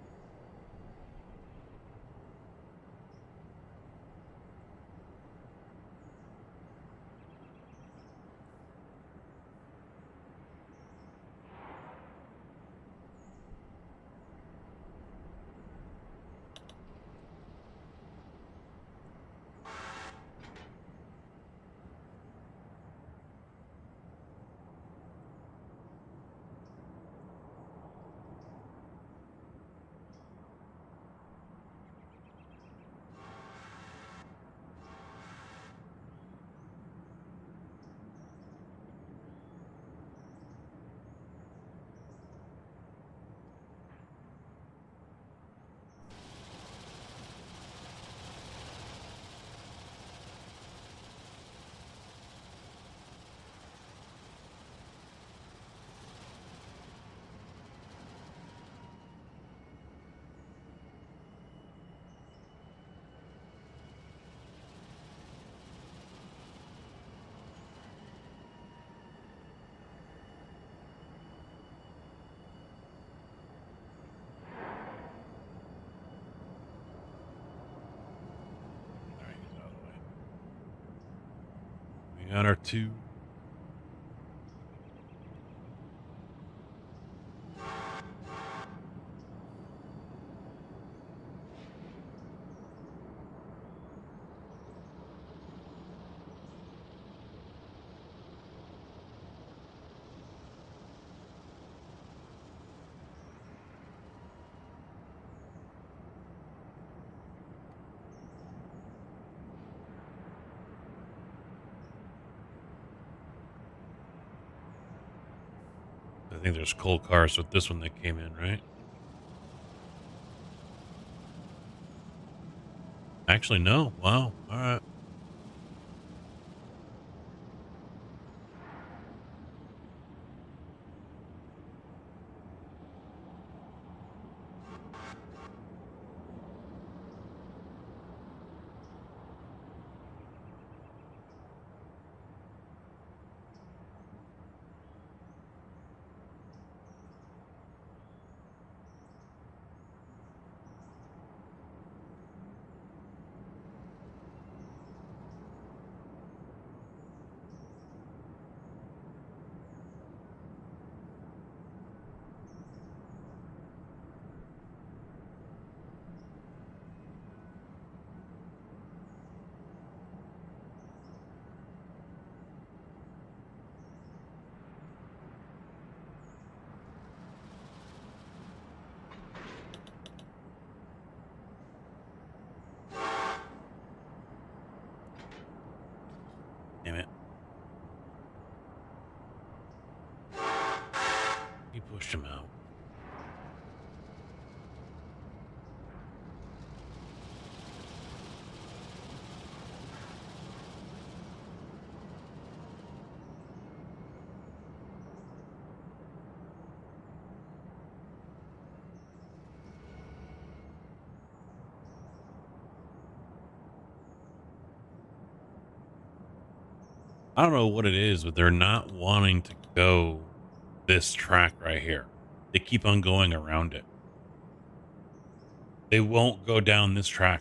All right, he's out of the way. We got our 2. I think there's cold cars with this one that came in, right? Actually, no. Wow. All right. Damn it. He pushed him out. I don't know what it is, but they're not wanting to go this track right here. They keep on going around it. They won't go down this track.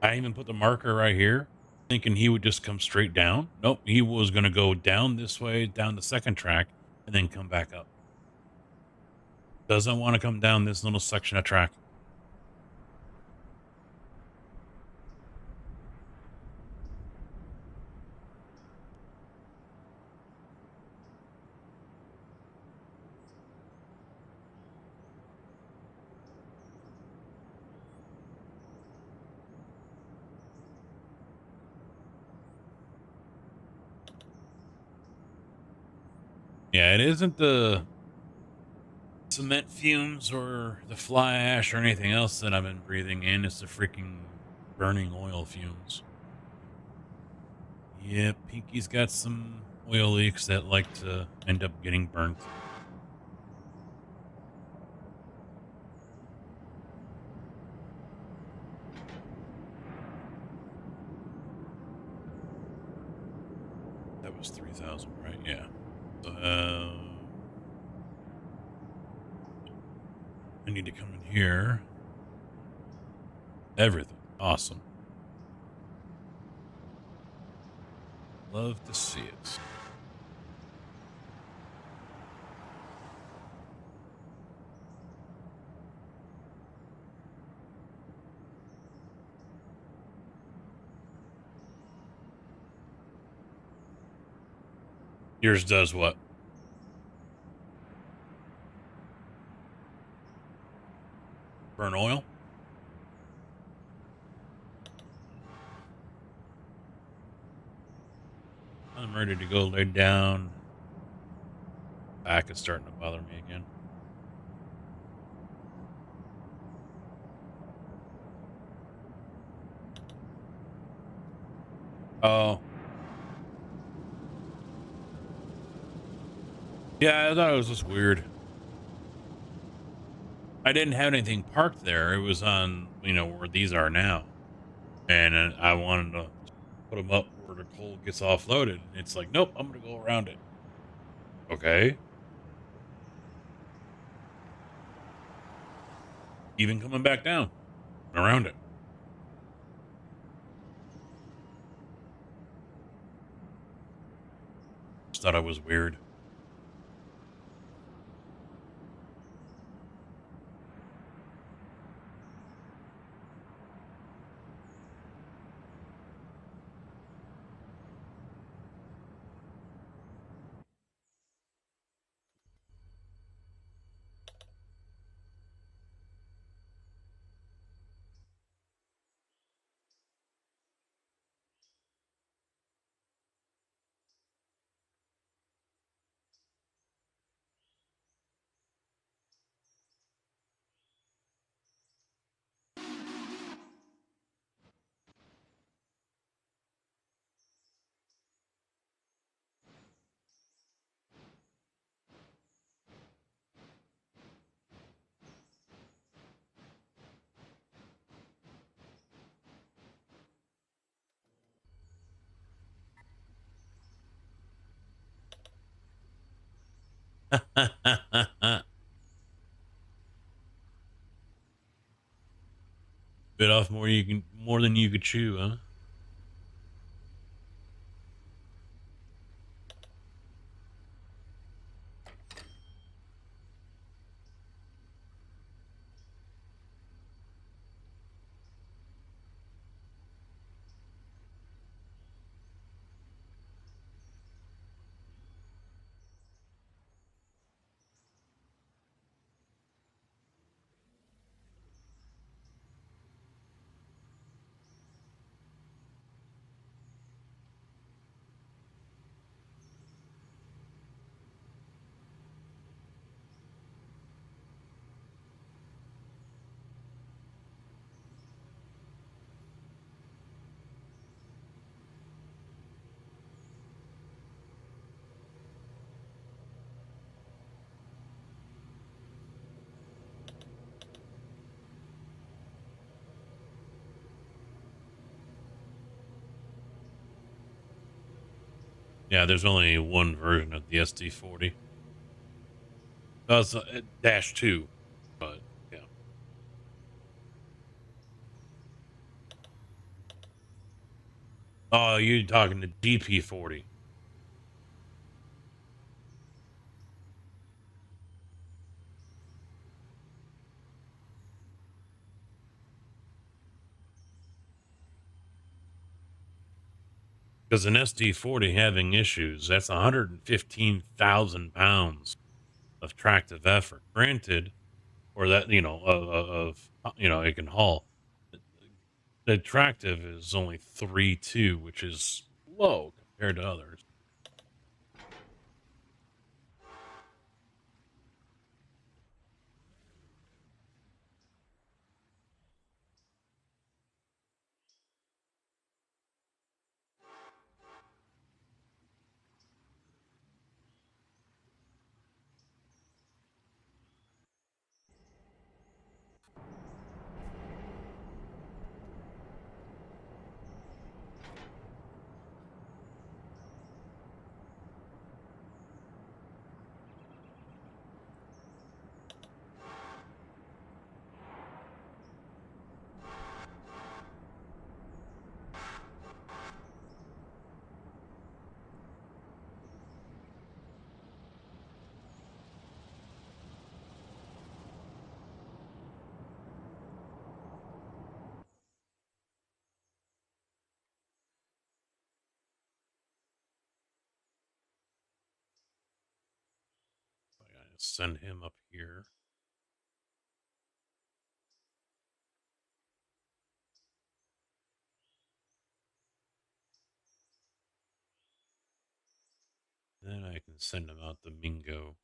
I even put the marker right here, thinking he would just come straight down. Nope, he was going to go down this way, down the second track, and then come back up. Doesn't want to come down this little section of track. Yeah, it isn't the cement fumes or the fly ash or anything else that I've been breathing in. It's the freaking burning oil fumes. Yep, Pinky's got some oil leaks that like to end up getting burnt. That was 3,000, right? Yeah. I need to come in here. Everything. Awesome. Love to see it. Yours does what? Burn oil? I'm ready to go lay down. Back is starting to bother me again. Oh. Yeah, I thought it was just weird. I didn't have anything parked there. It was on, where these are now. And I wanted to put them up where the coal gets offloaded. It's like, nope, I'm going to go around it. Okay. Even coming back down and around it. Just thought it was weird. Bit off more than you could chew, huh? Yeah, there's only one version of the SD40. That's dash 2, but yeah. Oh, you're talking to DP40. Because an SD40 having issues, that's 115,000 pounds of tractive effort. Granted, or that, it can haul. The tractive is only 3.2, which is low compared to others. send him up here. Then I can send him out the Mingo.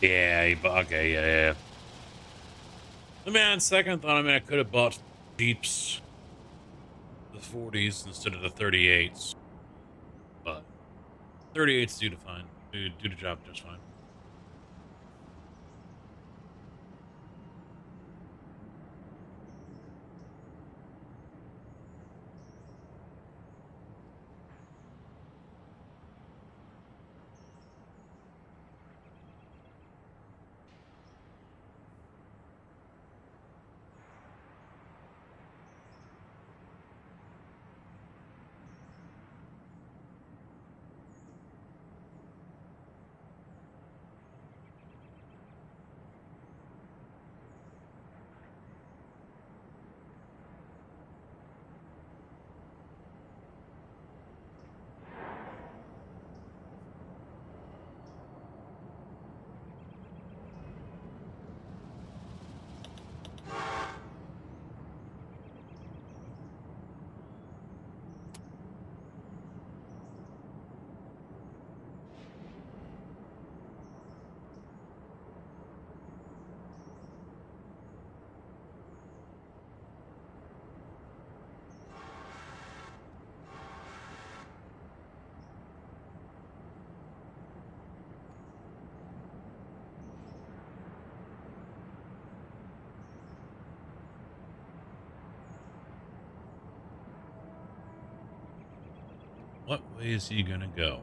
Yeah, okay, yeah. I mean, on second thought, I could have bought Jeeps, the 40s instead of the 38s, but 38s do the job just fine. What way is he gonna go?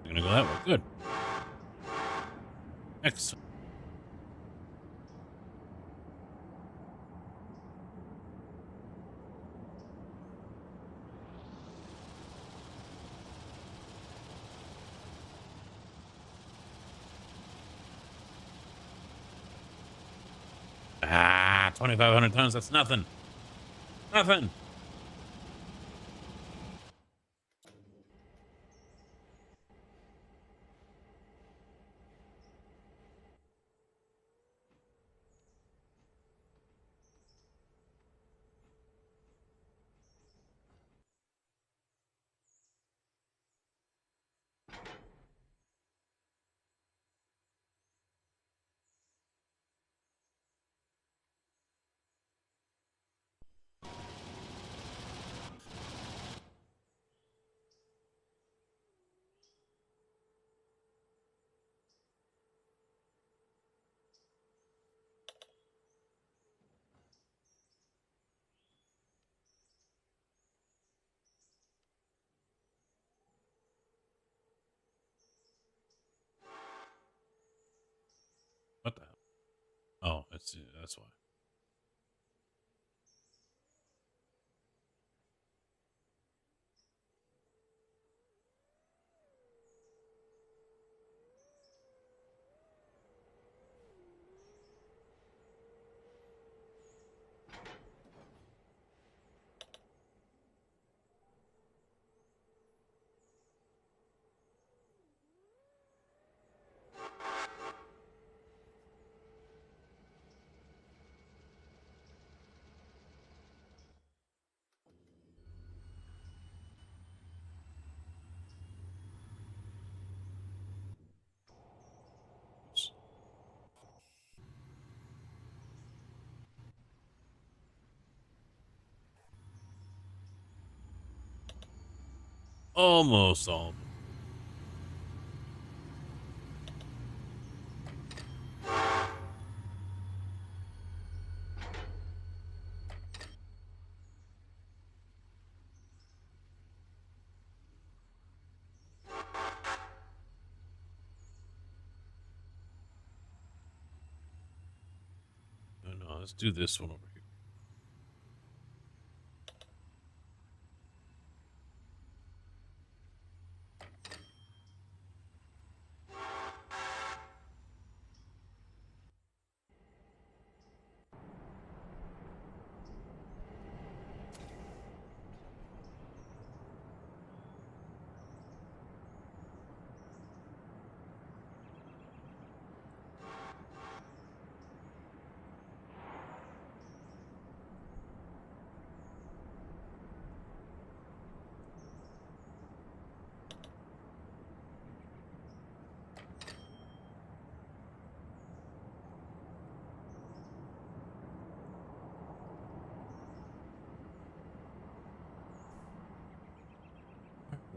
He's gonna go that way. Good. Excellent. Ah, 2,500 tons. That's nothing. Nothing. What the hell? Oh, that's why. Almost all. let's do this one over here.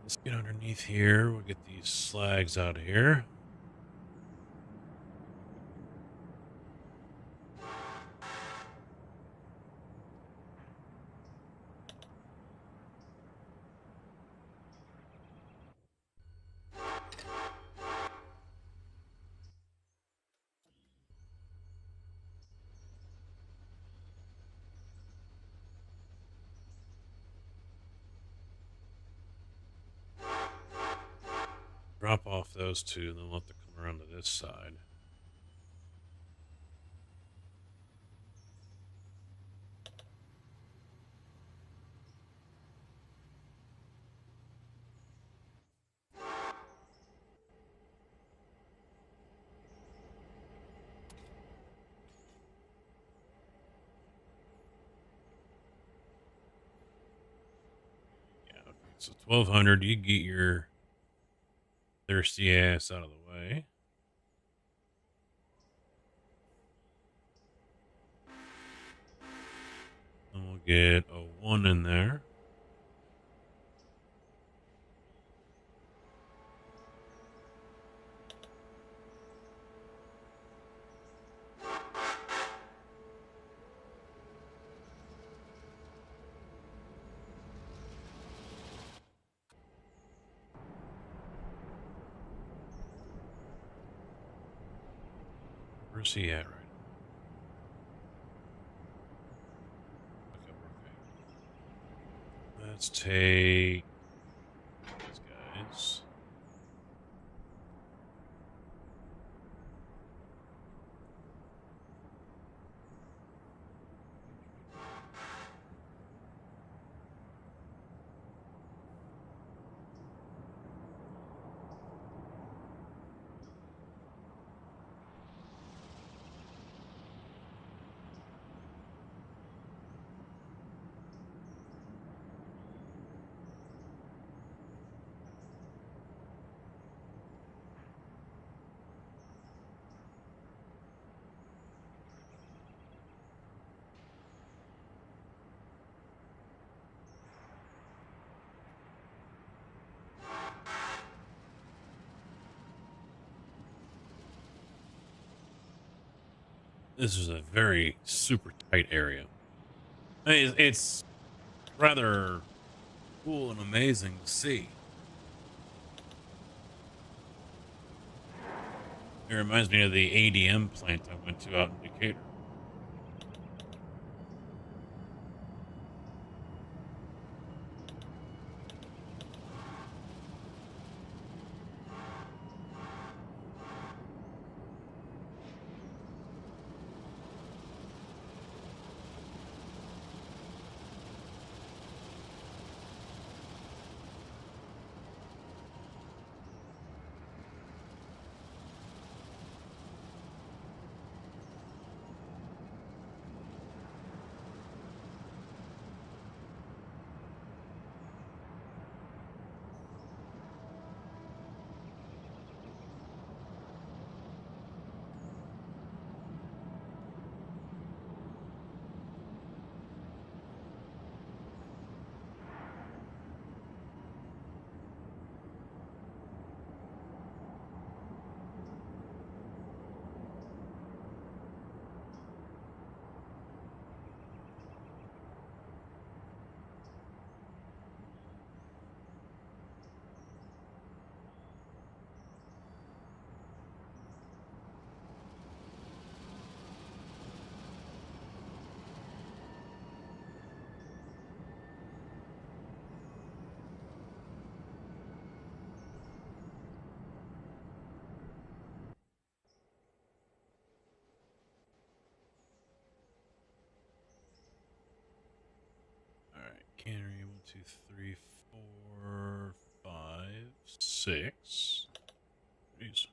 Let's get underneath here. We'll get these slags out of here. Drop off those two, and then we'll have to come around to this side. Yeah, okay. So 1200, you get your thirsty ass out of the way. And we'll get a 1 in there. Where's he at right now? Okay, we're okay. Let's take these guys. This is a very super tight area. I mean, it's rather cool and amazing to see. It reminds me of the ADM plant I went to out in Decatur. Cannery, 1, 2, 3, 4, 5, 6. Jeez.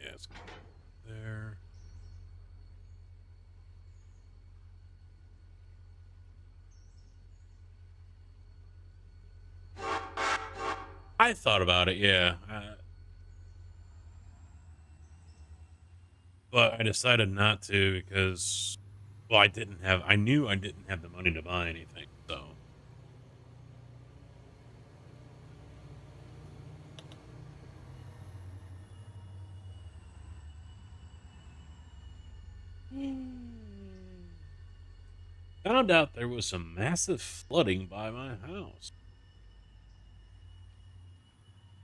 Yeah, it's there. I thought about it, yeah. But I decided not to because, well, I knew I didn't have the money to buy anything, so. Found out there was some massive flooding by my house.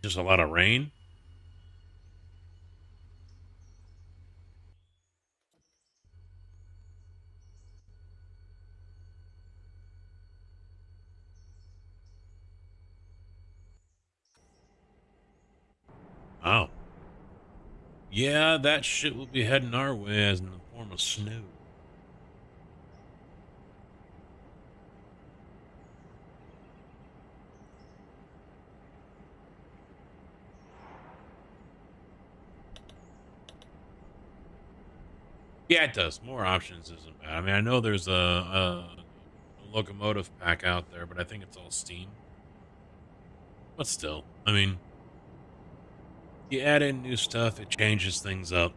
Just a lot of rain. Oh. Yeah, that shit will be heading our way as in the form of snow. Yeah, it does. More options isn't bad. I mean, I know there's a locomotive pack out there, but I think it's all steam. But still, I mean, you add in new stuff, it changes things up.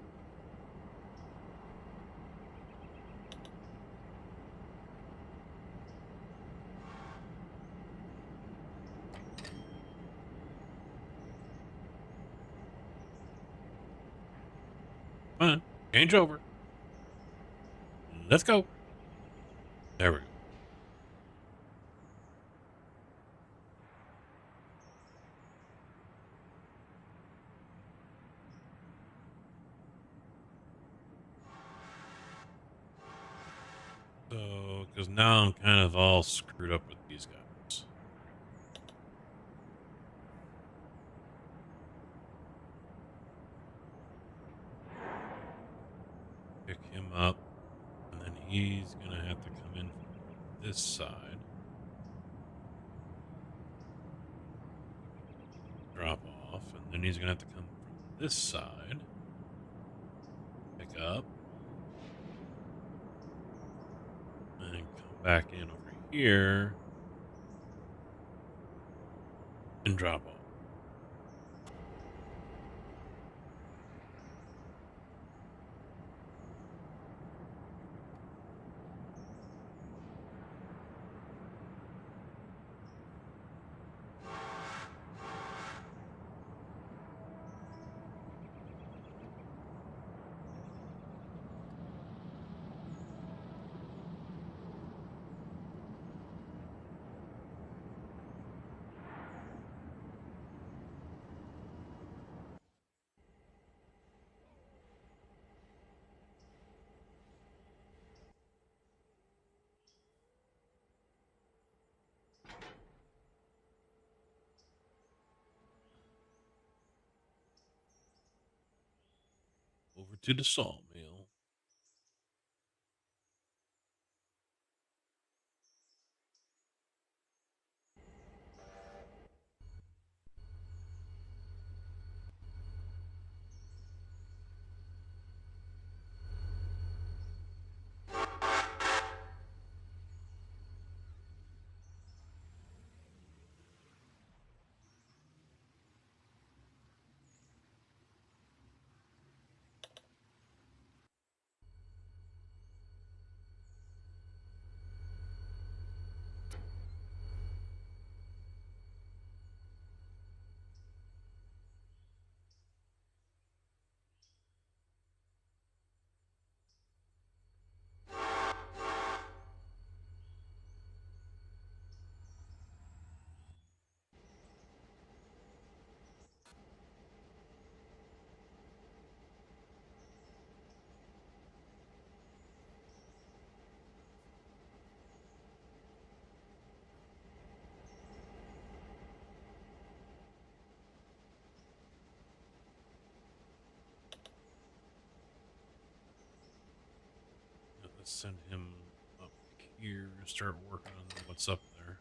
Come on, change over. Let's go. There we go. So, because now I'm kind of all screwed up with these guys. Pick him up, and then he's gonna have to come in from this side. Drop off, and then he's gonna have to come from this side. Pick up. And come back in over here. And drop off. Over to the sawmill. send him up here, start working on what's up there.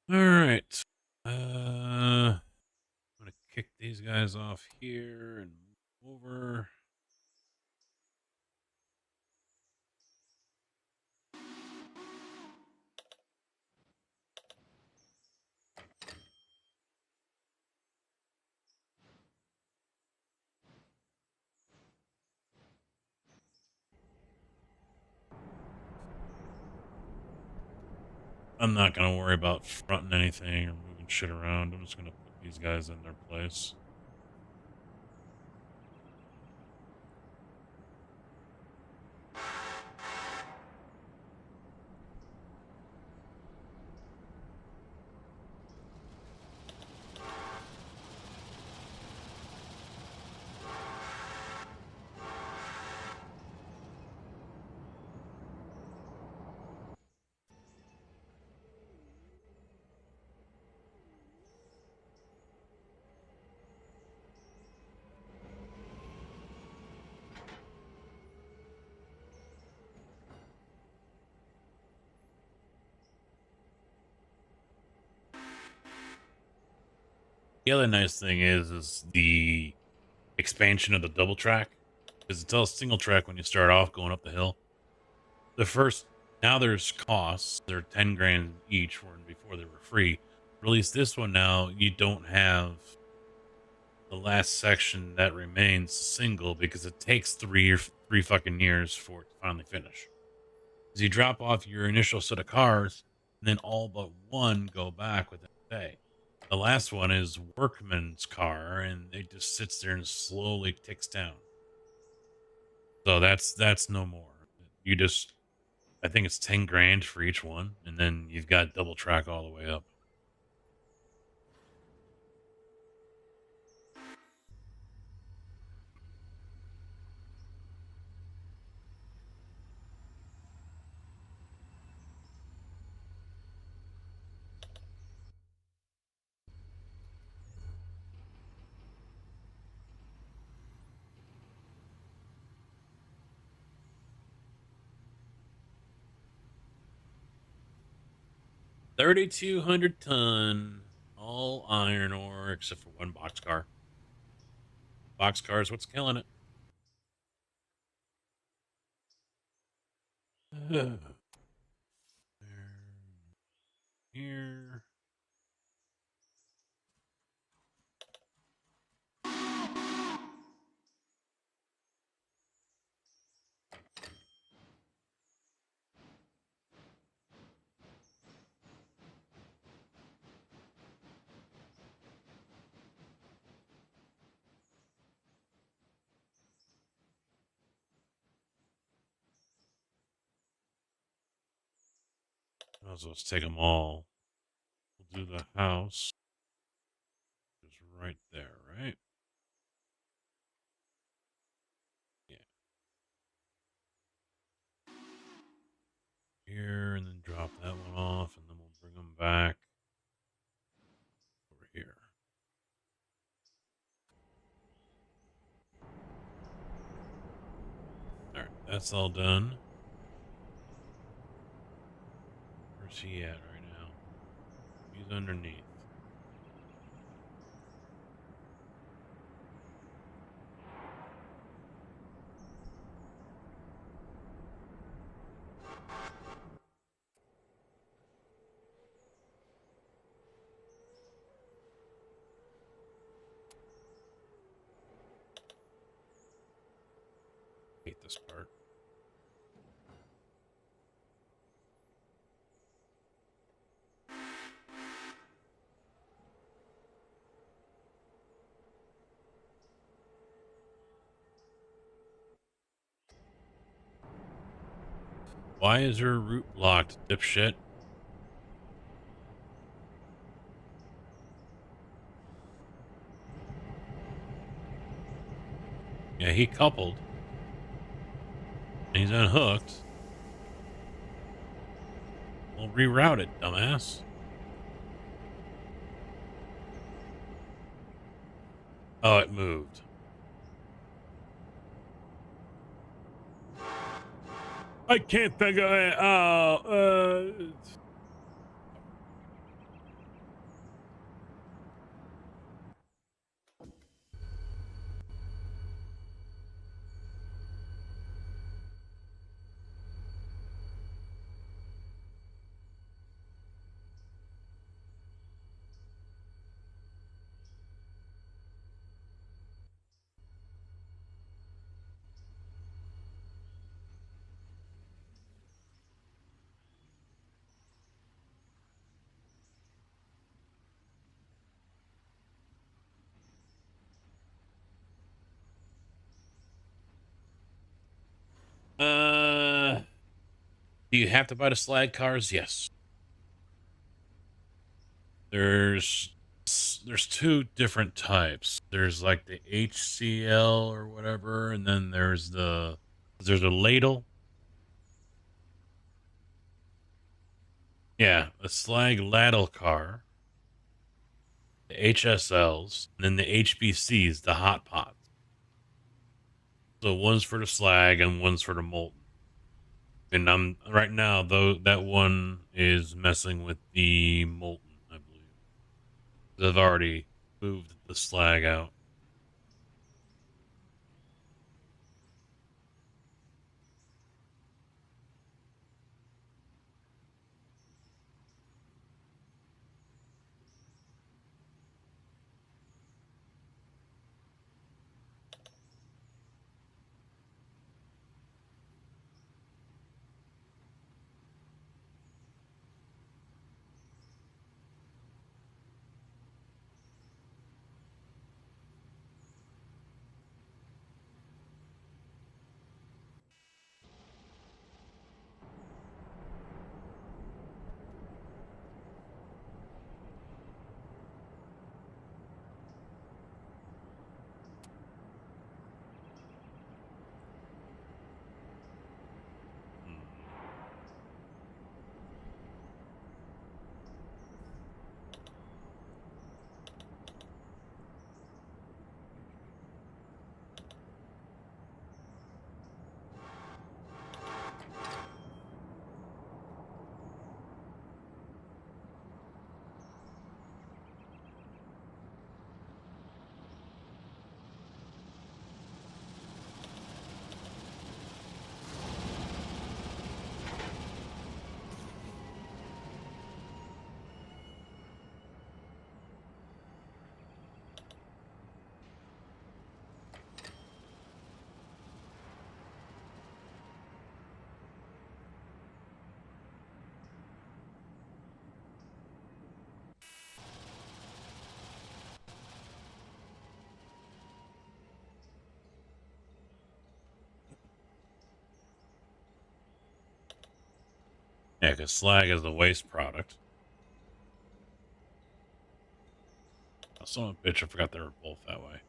All right. I'm gonna kick these guys off here and move over. I'm not gonna worry about fronting anything or moving shit around. I'm just gonna put these guys in their place. The other nice thing is the expansion of the double track, because it's all single track when you start off going up the hill. The first, now there's costs. They're 10 grand each, where before they were free. Release this one now, you don't have the last section that remains single because it takes three fucking years for it to finally finish. Because you drop off your initial set of cars, and then all but one go back within a day. The last one is Workman's car, and it just sits there and slowly ticks down. So that's no more. You just, I think it's 10 grand for each one, and then you've got double track all the way up. $3,200 ton, all iron ore except for one boxcar. Boxcar is what's killing it. There, here. So let's take them all. We'll do the house. Just right there, right? Yeah. Here, and then drop that one off, and then we'll bring them back over here. All right, that's all done. Where's he at right now? He's underneath. Hate this part. Why is her route blocked, dipshit? Yeah, he coupled. He's unhooked. We'll reroute it, dumbass. Oh, it moved. I can't think of it. Oh, do you have to buy the slag cars? Yes. There's two different types. There's like the HCL or whatever, and then there's a ladle. Yeah, a slag ladle car, the HSLs, and then the HBCs, the hot pots. So one's for the slag and one's for the molten. And I'm right now though that one is messing with the molten, I believe. I've already moved the slag out. Yeah, because slag is a waste product. Oh, son of a bitch, I forgot they were both that way.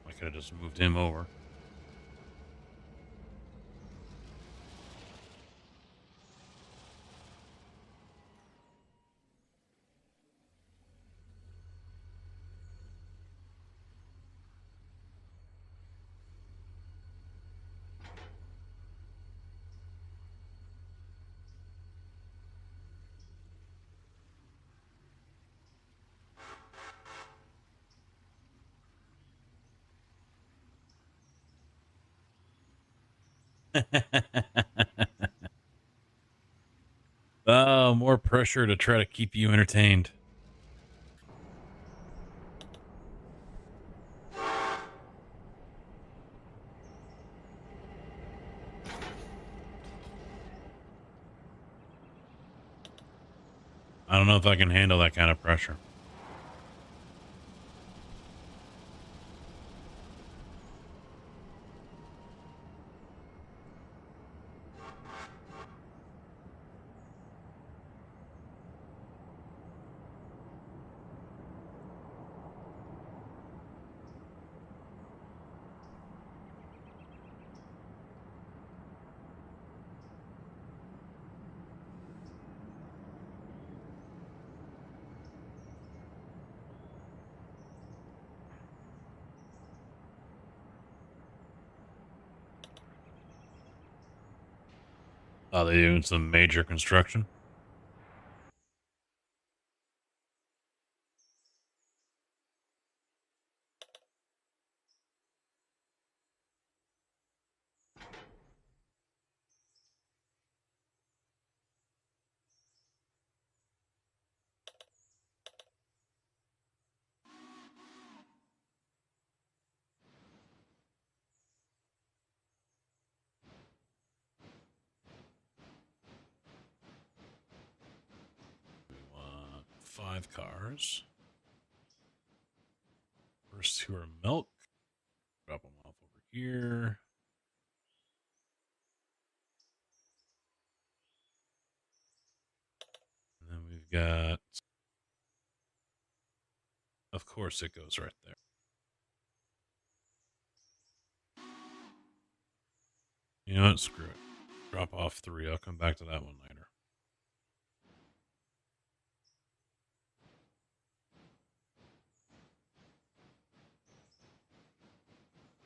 I could have just moved him over. Oh, more pressure to try to keep you entertained. I don't know if I can handle that kind of pressure. Are they doing some major construction? We want 5 cars. First 2 are milk. Drop them off over here. And then we've got, of course, it goes right there. You know what? Screw it. Drop off 3. I'll come back to that one later.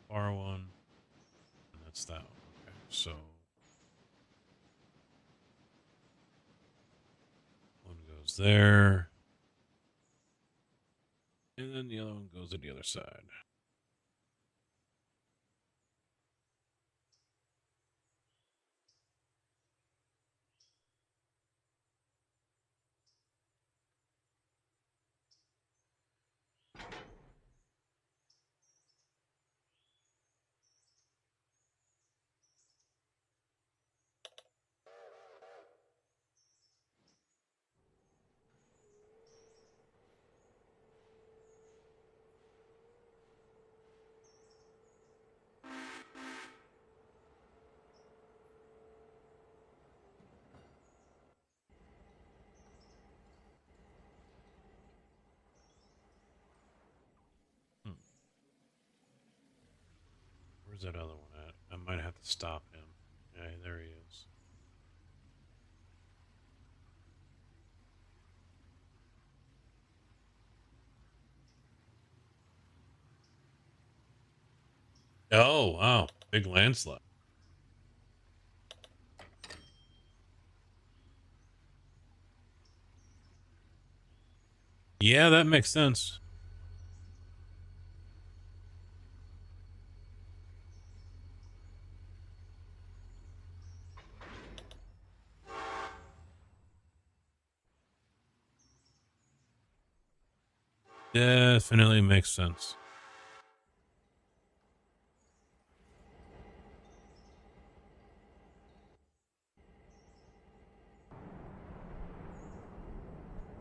Bar one. And that's that one. Okay, so one goes there. And then the other one goes to the other side. Hmm. Where's that other one at? I might have to stop him. Yeah, there he is. Oh, wow. Big landslide. Yeah, that makes sense. Definitely makes sense.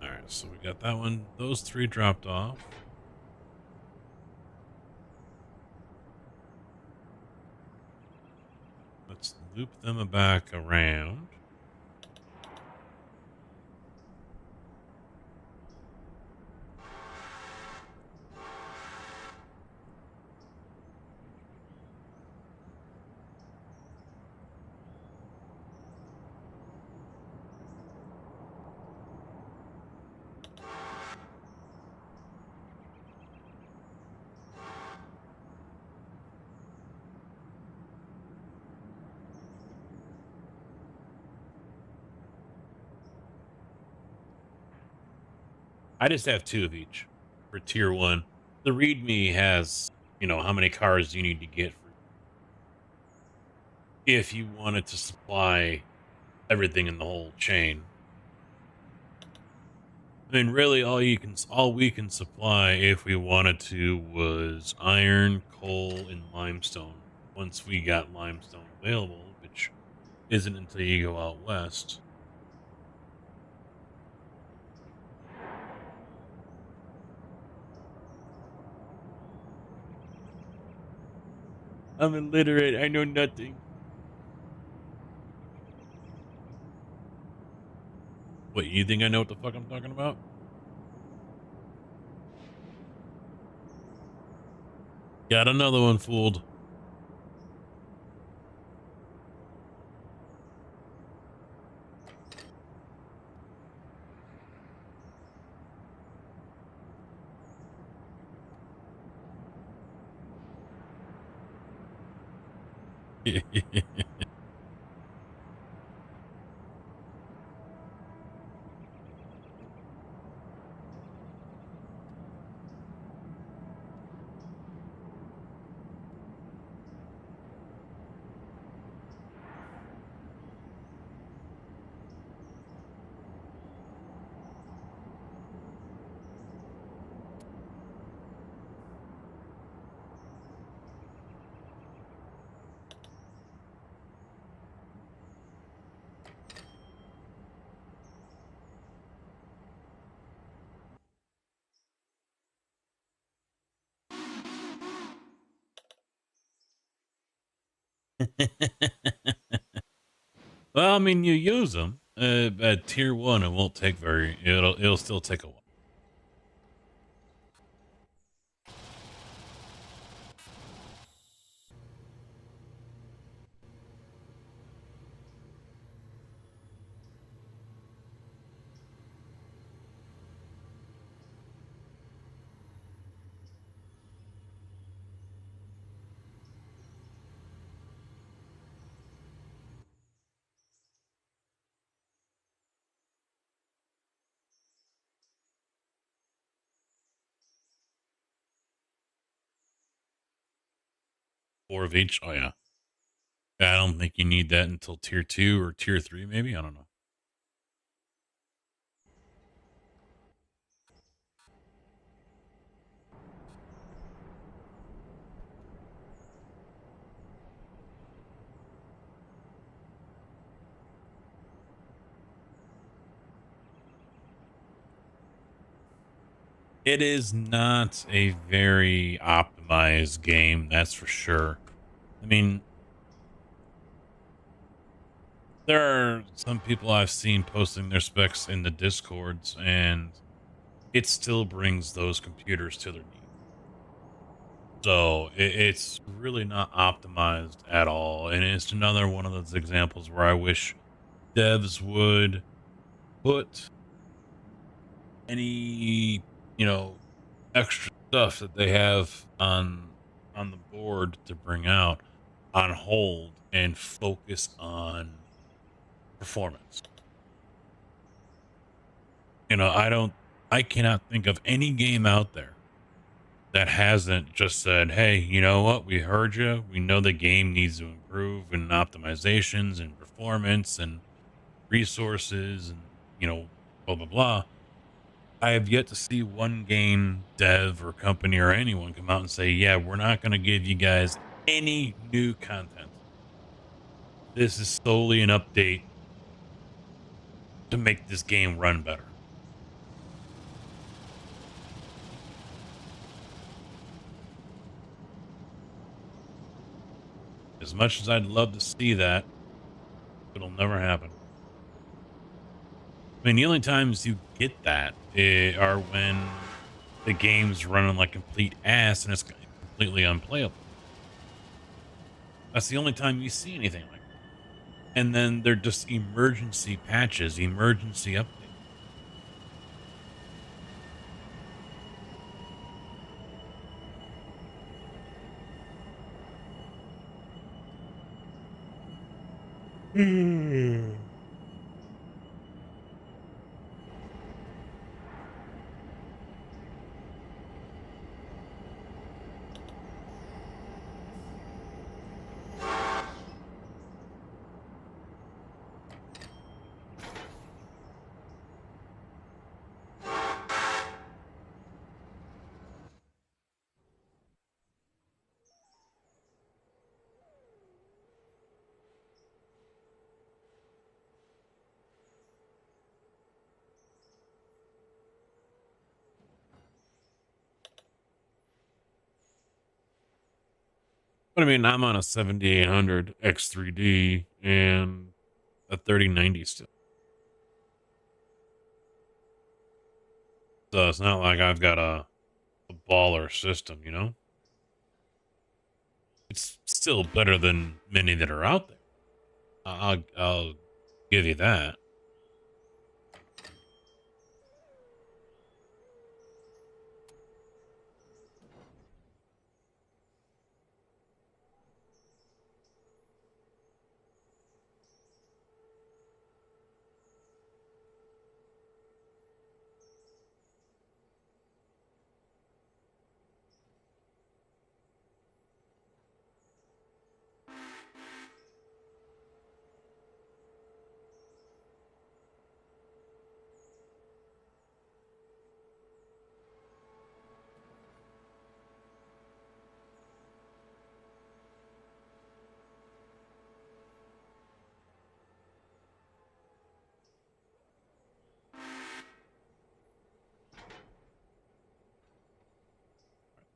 All right, so we got that one. Those 3 dropped off. Let's loop them back around. I just have 2 of each for tier 1. The README has, how many cars you need to get for if you wanted to supply everything in the whole chain. I mean, really, all we can supply if we wanted to was iron, coal, and limestone. Once we got limestone available, which isn't until you go out west. I'm illiterate. I know nothing. What, you think I know what the fuck I'm talking about? Got another one fooled. Well, I mean, you use them at tier 1. It won't take very. It'll still take a while. Four of each. Oh yeah. I don't think you need that until tier 2 or tier 3, maybe. I don't know. It is not a very optimized game, that's for sure. I mean, there are some people I've seen posting their specs in the discords, and it still brings those computers to their knees. So it's really not optimized at all. And it's another one of those examples where I wish devs would put any, extra stuff that they have on the board to bring out on hold and focus on performance. I cannot think of any game out there that hasn't just said, hey, you know what? We heard you. We know the game needs to improve in optimizations and performance and resources and, blah, blah, blah. I have yet to see one game dev or company or anyone come out and say, yeah, we're not going to give you guys any new content. This is solely an update to make this game run better. As much as I'd love to see that, it'll never happen. I mean, the only times you get that are when the game's running like complete ass and it's completely unplayable. That's the only time you see anything like that. And then they're just emergency patches, emergency updates. But I mean, I'm on a 7800 X3D and a 3090 still. So it's not like I've got a baller system, It's still better than many that are out there. I'll give you that.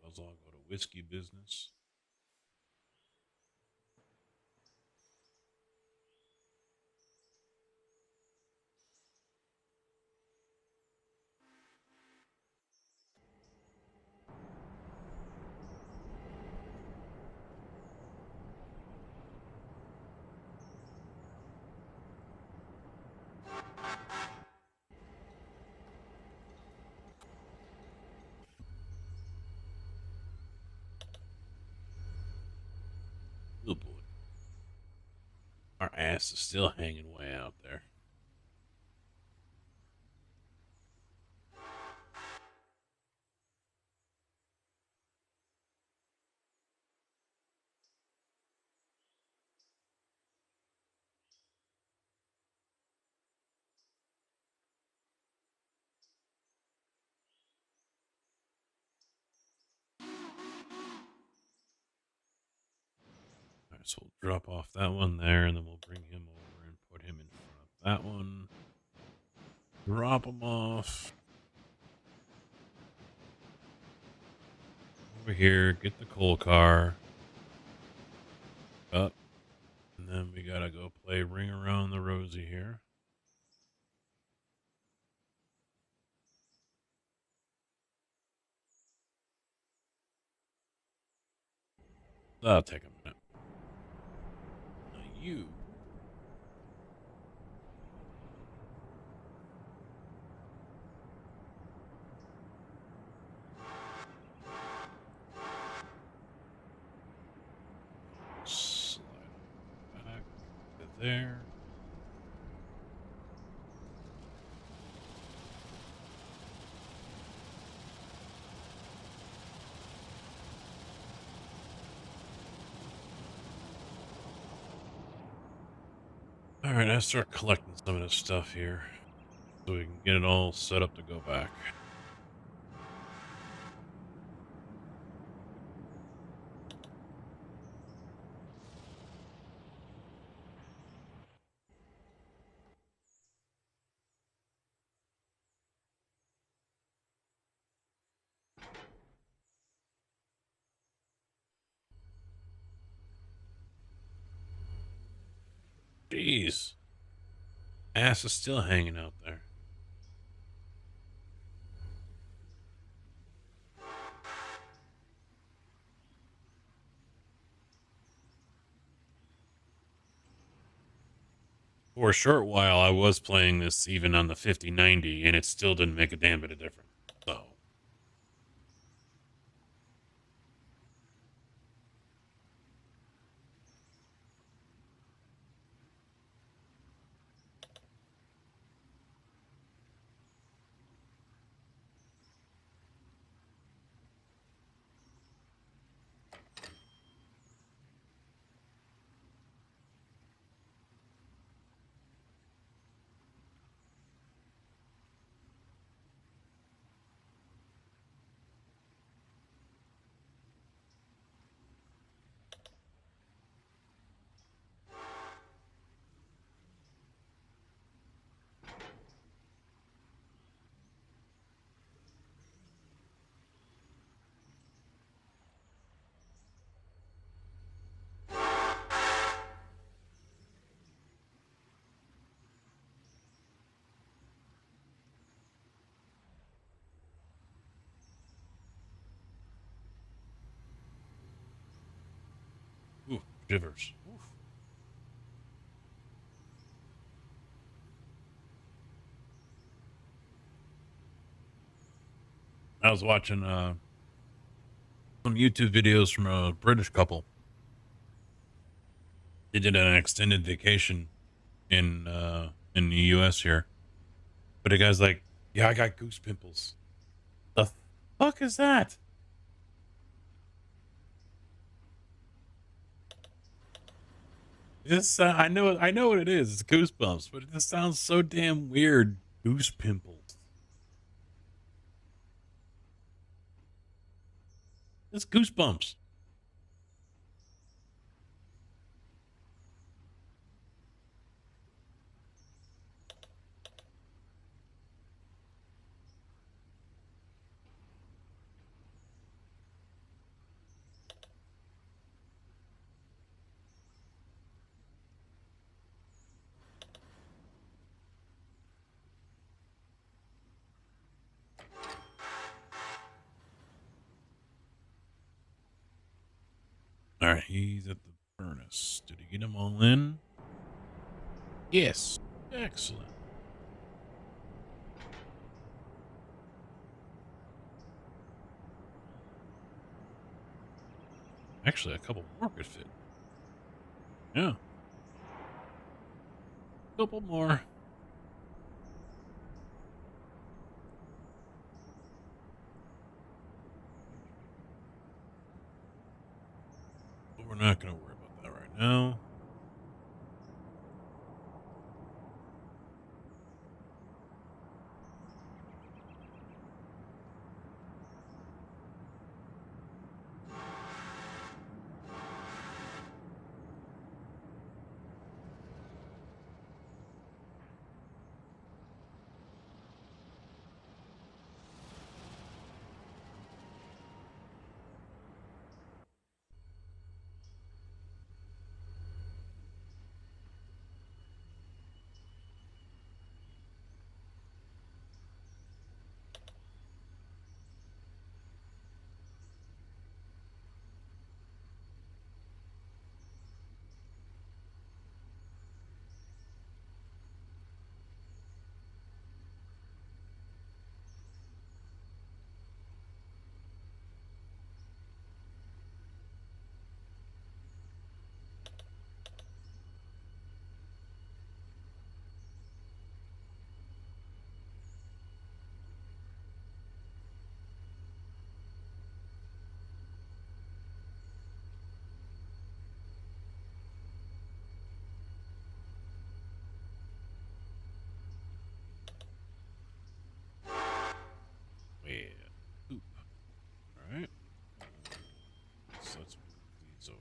Those all go to whiskey business. Ass is still hanging way out there. All right, so we'll drop off that one there, and then we'll bring him over and put him in front of that one. Drop him off. Over here, get the coal car. Up. And then we gotta go play Ring Around the Rosie here. That'll take a minute. Now you. Slide back to there. All right, I start collecting some of this stuff here so we can get it all set up to go back. Jeez. Ass is still hanging out there. For a short while, I was playing this even on the 5090, and it still didn't make a damn bit of difference. So. Ooh, shivers. Oof. I was watching some YouTube videos from a British couple. They did an extended vacation in the US here. But the guy's like, yeah, I got goose pimples. The fuck is that? This I know what it is. It's goosebumps, but it just sounds so damn weird. Goose pimples. It's goosebumps. All right, he's at the furnace. Did he get them all in? Yes. Excellent. Actually, a couple more could fit. Yeah. Couple more. But we're not going to worry about that right now. Yeah. Poop. All right. So let's move these over.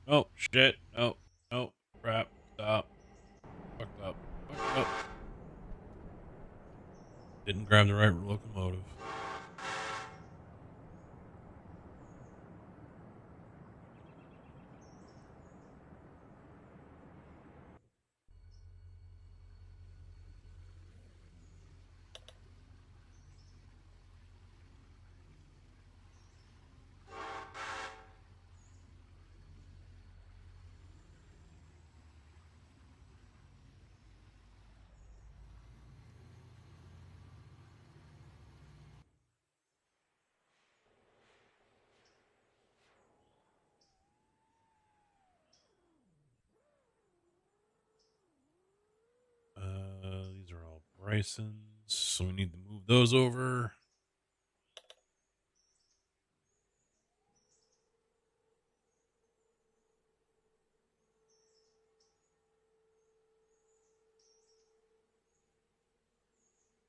Yeah. Oh, shit. Oh, oh, crap. Stop. Fucked up. Fucked up. Didn't grab the right locomotive. These are all Bryson's, so we need to move those over.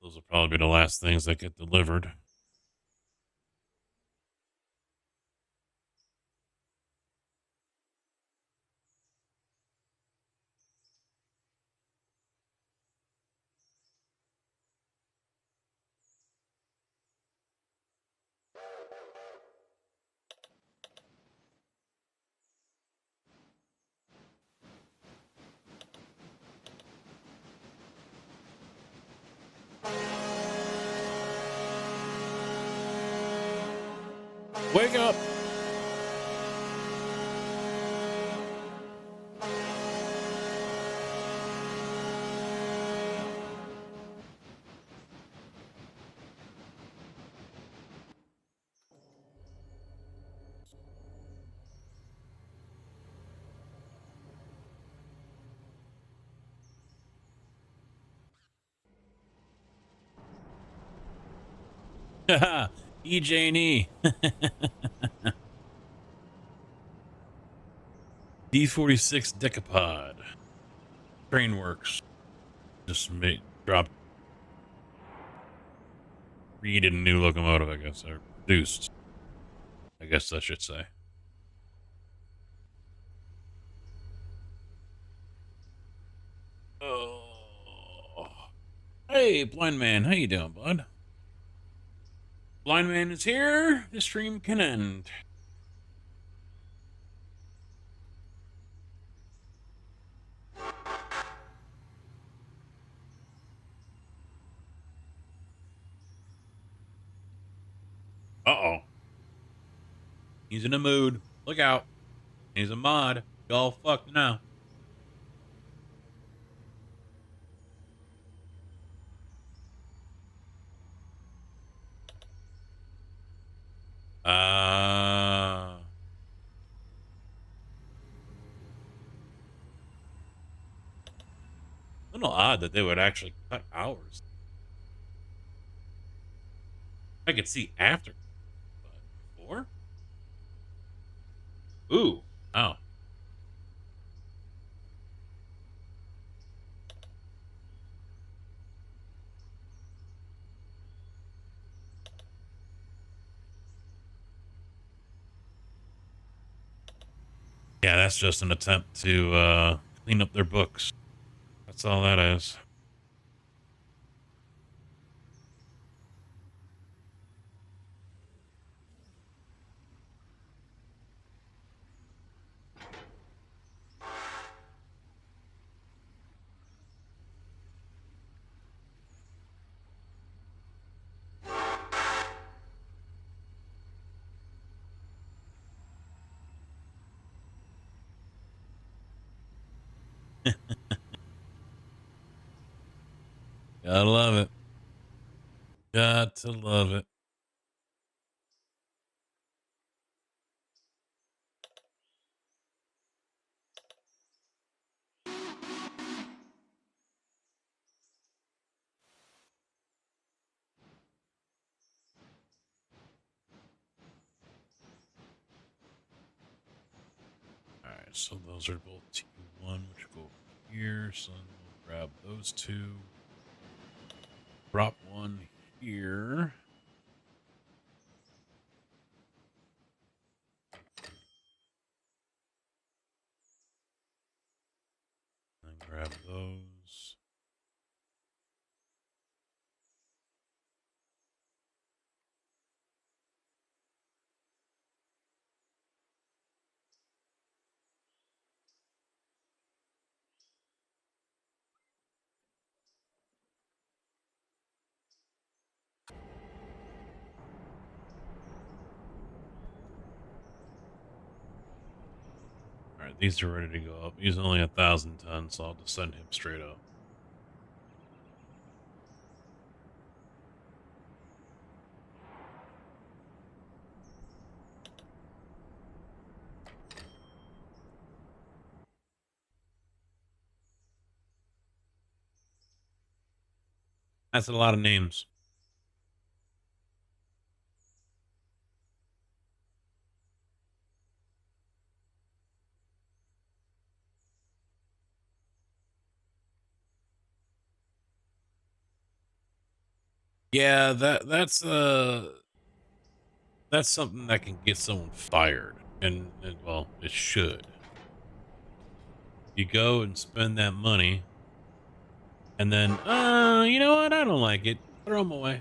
Those will probably be the last things that get delivered. Wake up! Haha, EJ&E. D46 Decapod. Trainworks. Just dropped. Created a new locomotive, I guess, or produced. I guess I should say. Oh. Hey, blind man, how you doing, bud? Blind man is here. The stream can end. Uh-oh. He's in a mood. Look out. He's a mod. Y'all fucked now. Uh... odd that they would actually cut hours. I could see after, but before? Ooh, oh. Yeah, that's just an attempt to clean up their books. That's all that is. Gotta love it. Got to love it. All right, so those are both T1, which go over here. So then we'll grab those two. Drop one here. And grab those. All right, these are ready to go up. He's only 1,000 tons, so I'll just send him straight up. That's a lot of names. Yeah, that's something that can get someone fired, and well, it should. You go and spend that money, and then, you know what? I don't like it. Throw them away.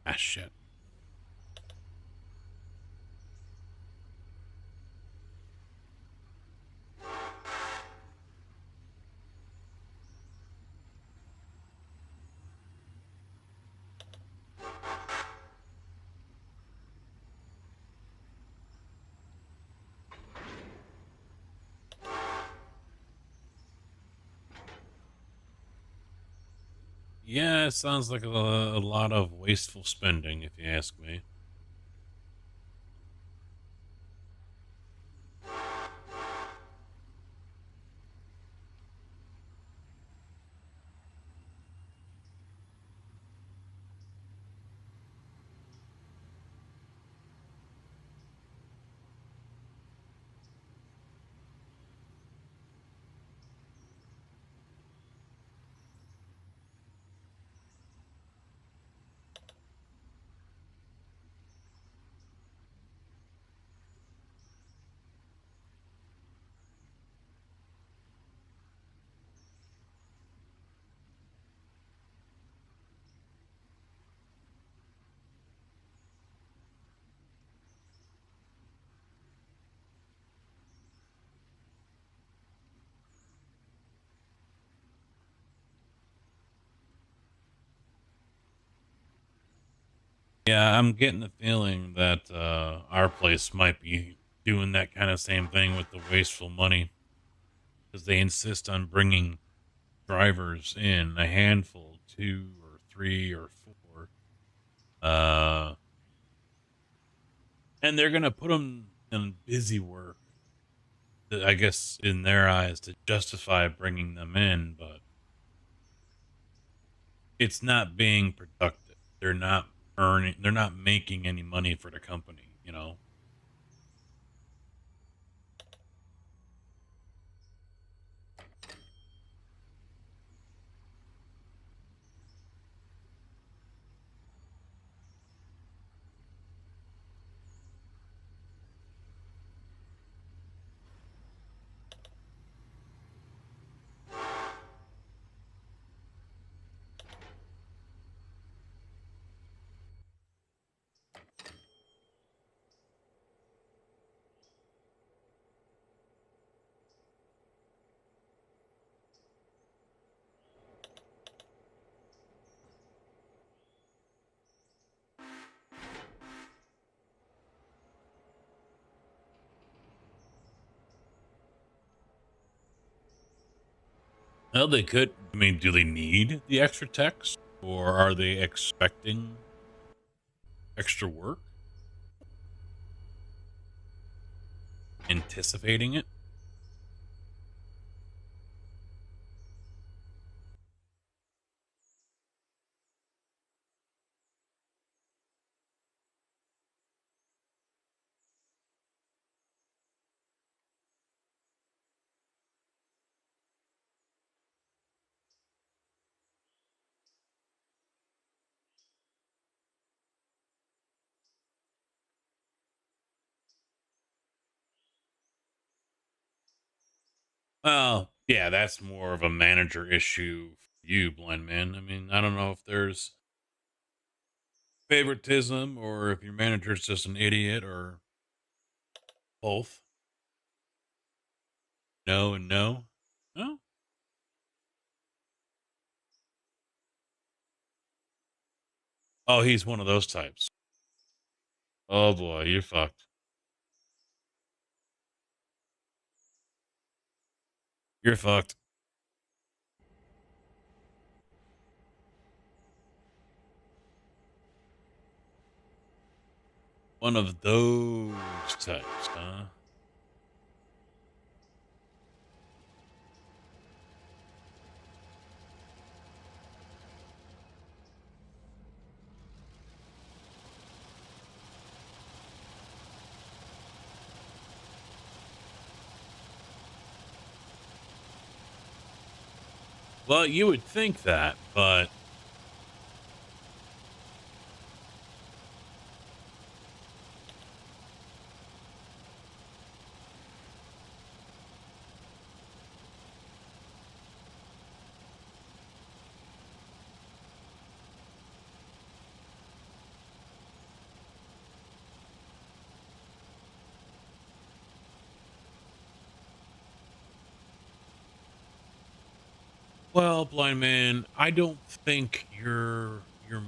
Ah, shit. Yeah, it sounds like a lot of wasteful spending, if you ask me. Yeah, I'm getting the feeling that our place might be doing that kind of same thing with the wasteful money because they insist on bringing drivers in a handful, two or three or four, uh, and they're gonna put them in busy work. I guess in their eyes to justify bringing them in, but it's not being productive. They're not earning. They're not making any money for the company. You know. Well, they could. I mean, do they need the extra text, or are they expecting extra work, anticipating it? Well, yeah, that's more of a manager issue for you, blind man. I mean, I don't know if there's favoritism or if your manager's just an idiot or both. No and no. No. Oh, he's one of those types. Oh boy, you're fucked. You're fucked. One of those types, huh? Well, you would think that, but well, blind man, I don't think your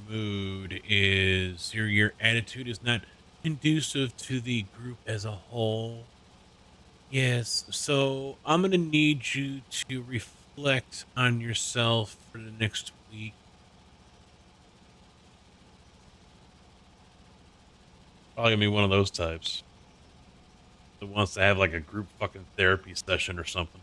mood is your attitude is not conducive to the group as a whole. Yes, so I'm gonna need you to reflect on yourself for the next week. Probably gonna be one of those types that wants to have like a group fucking therapy session or something.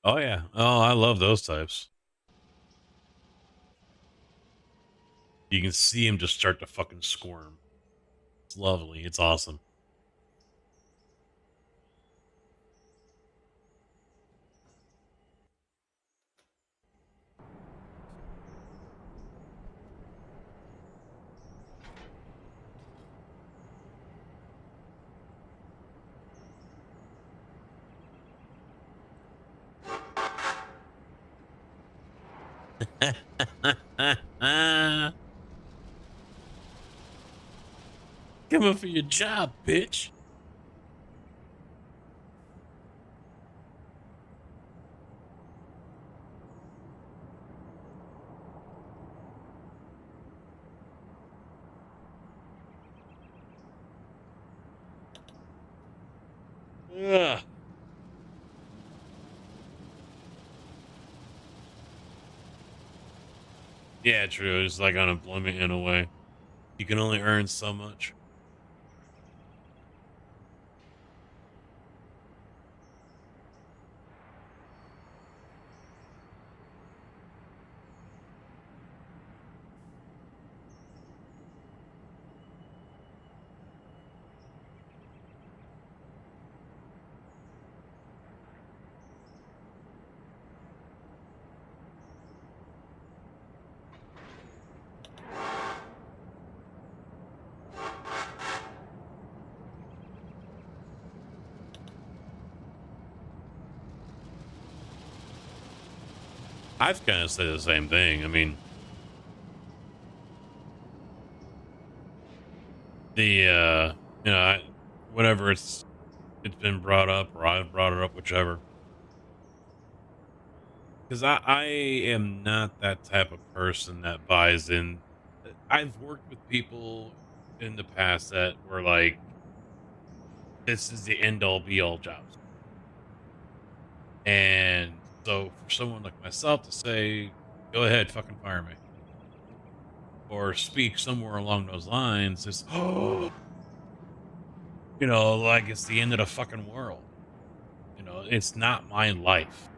Oh yeah. Oh, I love those types. You can see him just start to fucking squirm. It's lovely. It's awesome. Coming for your job, bitch. Ugh. Yeah, true. It's like unemployment in a way. You can only earn so much. I've kind of said the same thing. I mean, the whenever it's been brought up or I've brought it up, whichever. Because I am not that type of person that buys in. I've worked with people in the past that were like, this is the end all be all jobs. And so for someone like myself to say, go ahead, fucking fire me, or speak somewhere along those lines is, oh, like it's the end of the fucking world. It's not my life.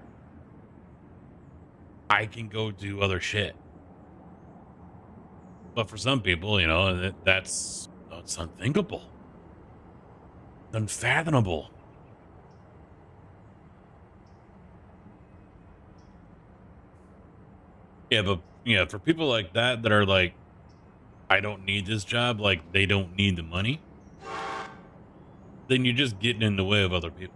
I can go do other shit. But for some people, that's it's unthinkable, unfathomable. Yeah, but yeah, for people like that are like, I don't need this job, like they don't need the money, then you're just getting in the way of other people.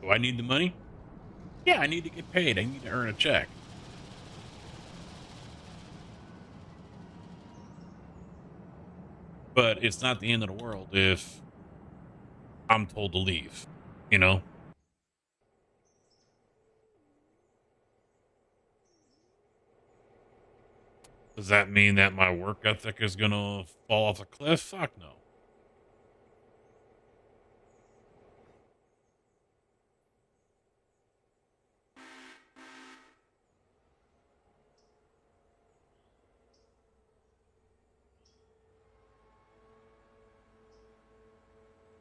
Do I need the money? Yeah, I need to get paid. I need to earn a check. But it's not the end of the world if I'm told to leave, you know? Does that mean that my work ethic is going to fall off a cliff? Fuck no.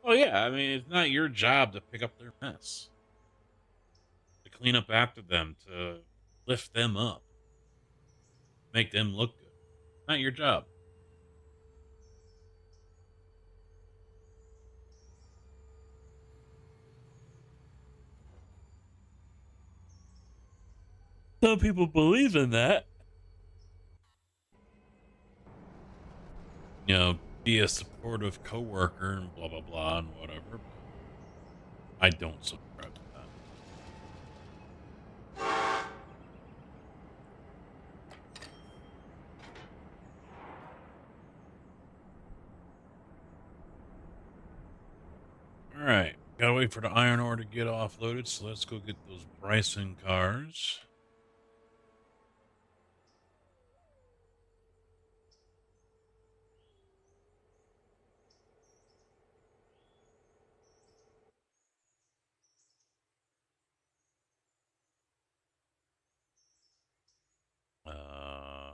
Oh, yeah. I mean, it's not your job to pick up their mess, to clean up after them, to lift them up, make them look good. Not your job. Some people believe in that. Be a supportive coworker and blah blah blah and whatever. But I don't subscribe to that. All right, gotta wait for the iron ore to get offloaded, so let's go get those Bryson cars.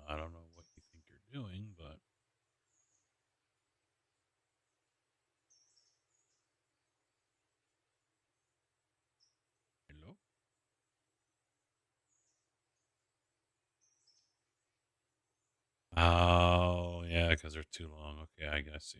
I don't know what you think you're doing, but hello. Oh yeah, because they're too long. Okay, I guess see.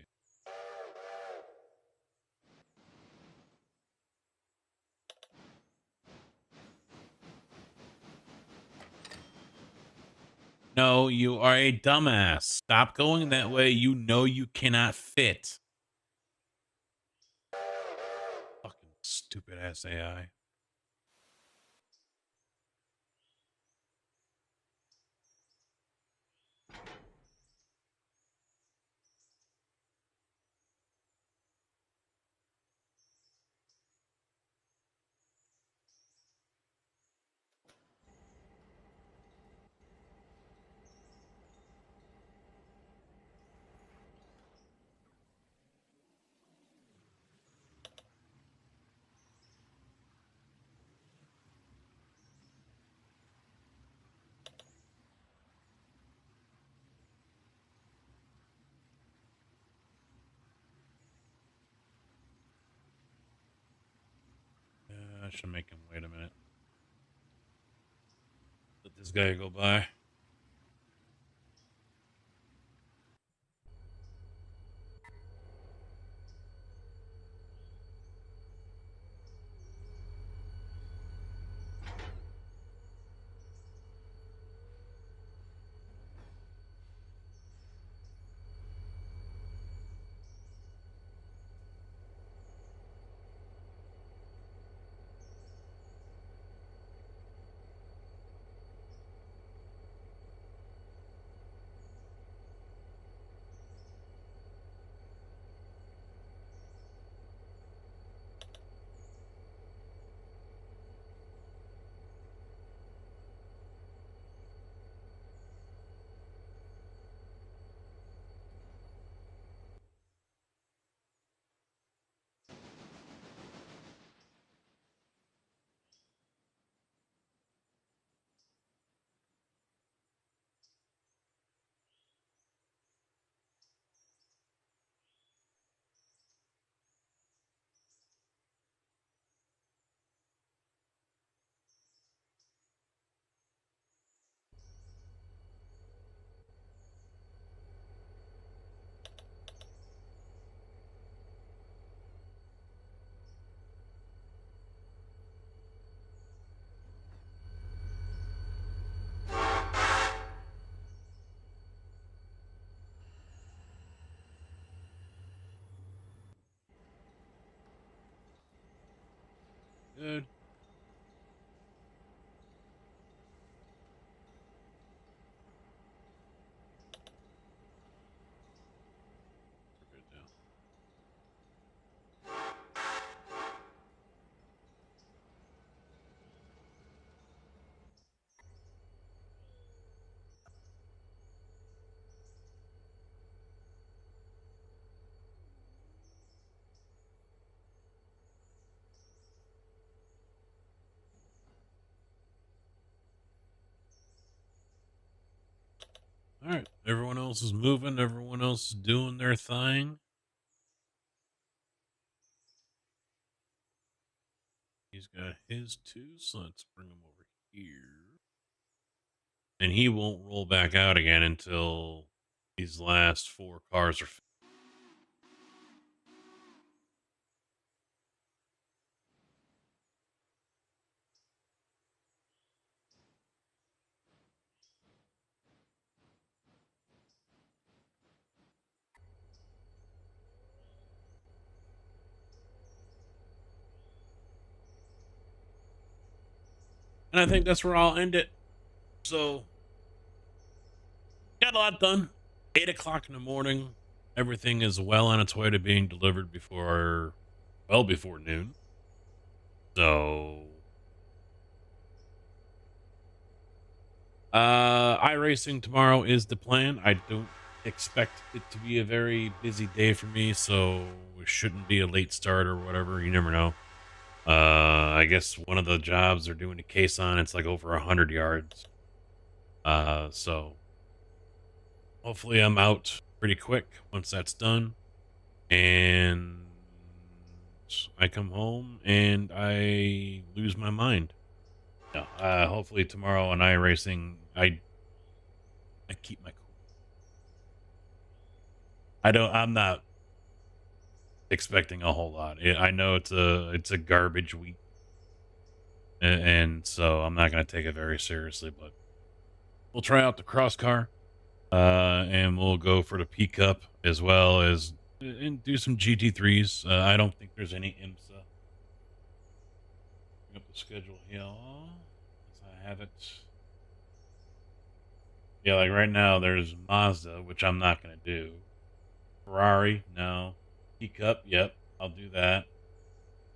No, you are a dumbass. Stop going that way. You know you cannot fit. Fucking stupid ass AI. should make him wait a minute. Let this guy go by. Good. We're good now. All right. Everyone else is moving. Everyone else is doing their thing. He's got his two, so let's bring him over here. And he won't roll back out again until these last 4 cars are. And I think that's where I'll end it. So, got a lot done. 8 o'clock in the morning. Everything is well on its way to being delivered well before noon. So, iRacing tomorrow is the plan. I don't expect it to be a very busy day for me, so it shouldn't be a late start or whatever. You never know. I guess one of the jobs they're doing a case on, it's like over 100 yards. So hopefully I'm out pretty quick once that's done, and I come home and I lose my mind. Yeah, hopefully tomorrow on iRacing, I keep my cool. I'm not expecting a whole lot. I know it's a garbage week, and so I'm not going to take it very seriously, but we'll try out the cross car, and we'll go for the P Cup as well as and do some GT3s. I don't think there's any IMSA. Bring up the schedule here. As I have it. Yeah, like right now there's Mazda, which I'm not going to do. Ferrari, no. P Cup, yep, I'll do that.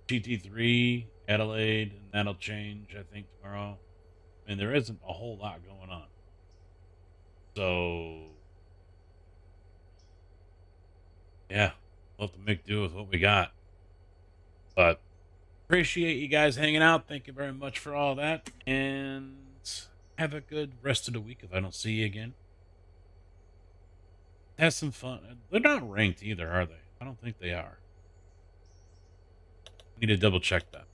GT3, Adelaide, and that'll change, I think, tomorrow. And there isn't a whole lot going on. So, yeah, we'll have to make do with what we got. But appreciate you guys hanging out. Thank you very much for all that. And have a good rest of the week if I don't see you again. Have some fun. They're not ranked either, are they? I don't think they are. Need to double check that.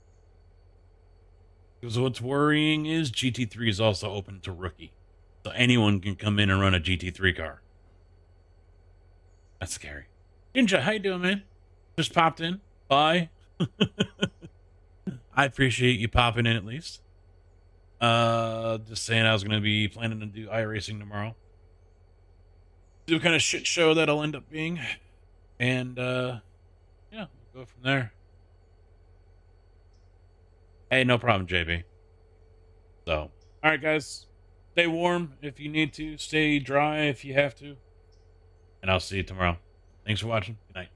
Because what's worrying is GT3 is also open to rookie. So anyone can come in and run a GT3 car. That's scary. Ninja, how you doing, man? Just popped in. Bye. I appreciate you popping in at least. Just saying I was going to be planning to do iRacing tomorrow. See what kind of shit show that'll end up being. And, yeah, we'll go from there. Hey, no problem, JB. So, all right, guys. Stay warm if you need to. Stay dry if you have to. And I'll see you tomorrow. Thanks for watching. Good night.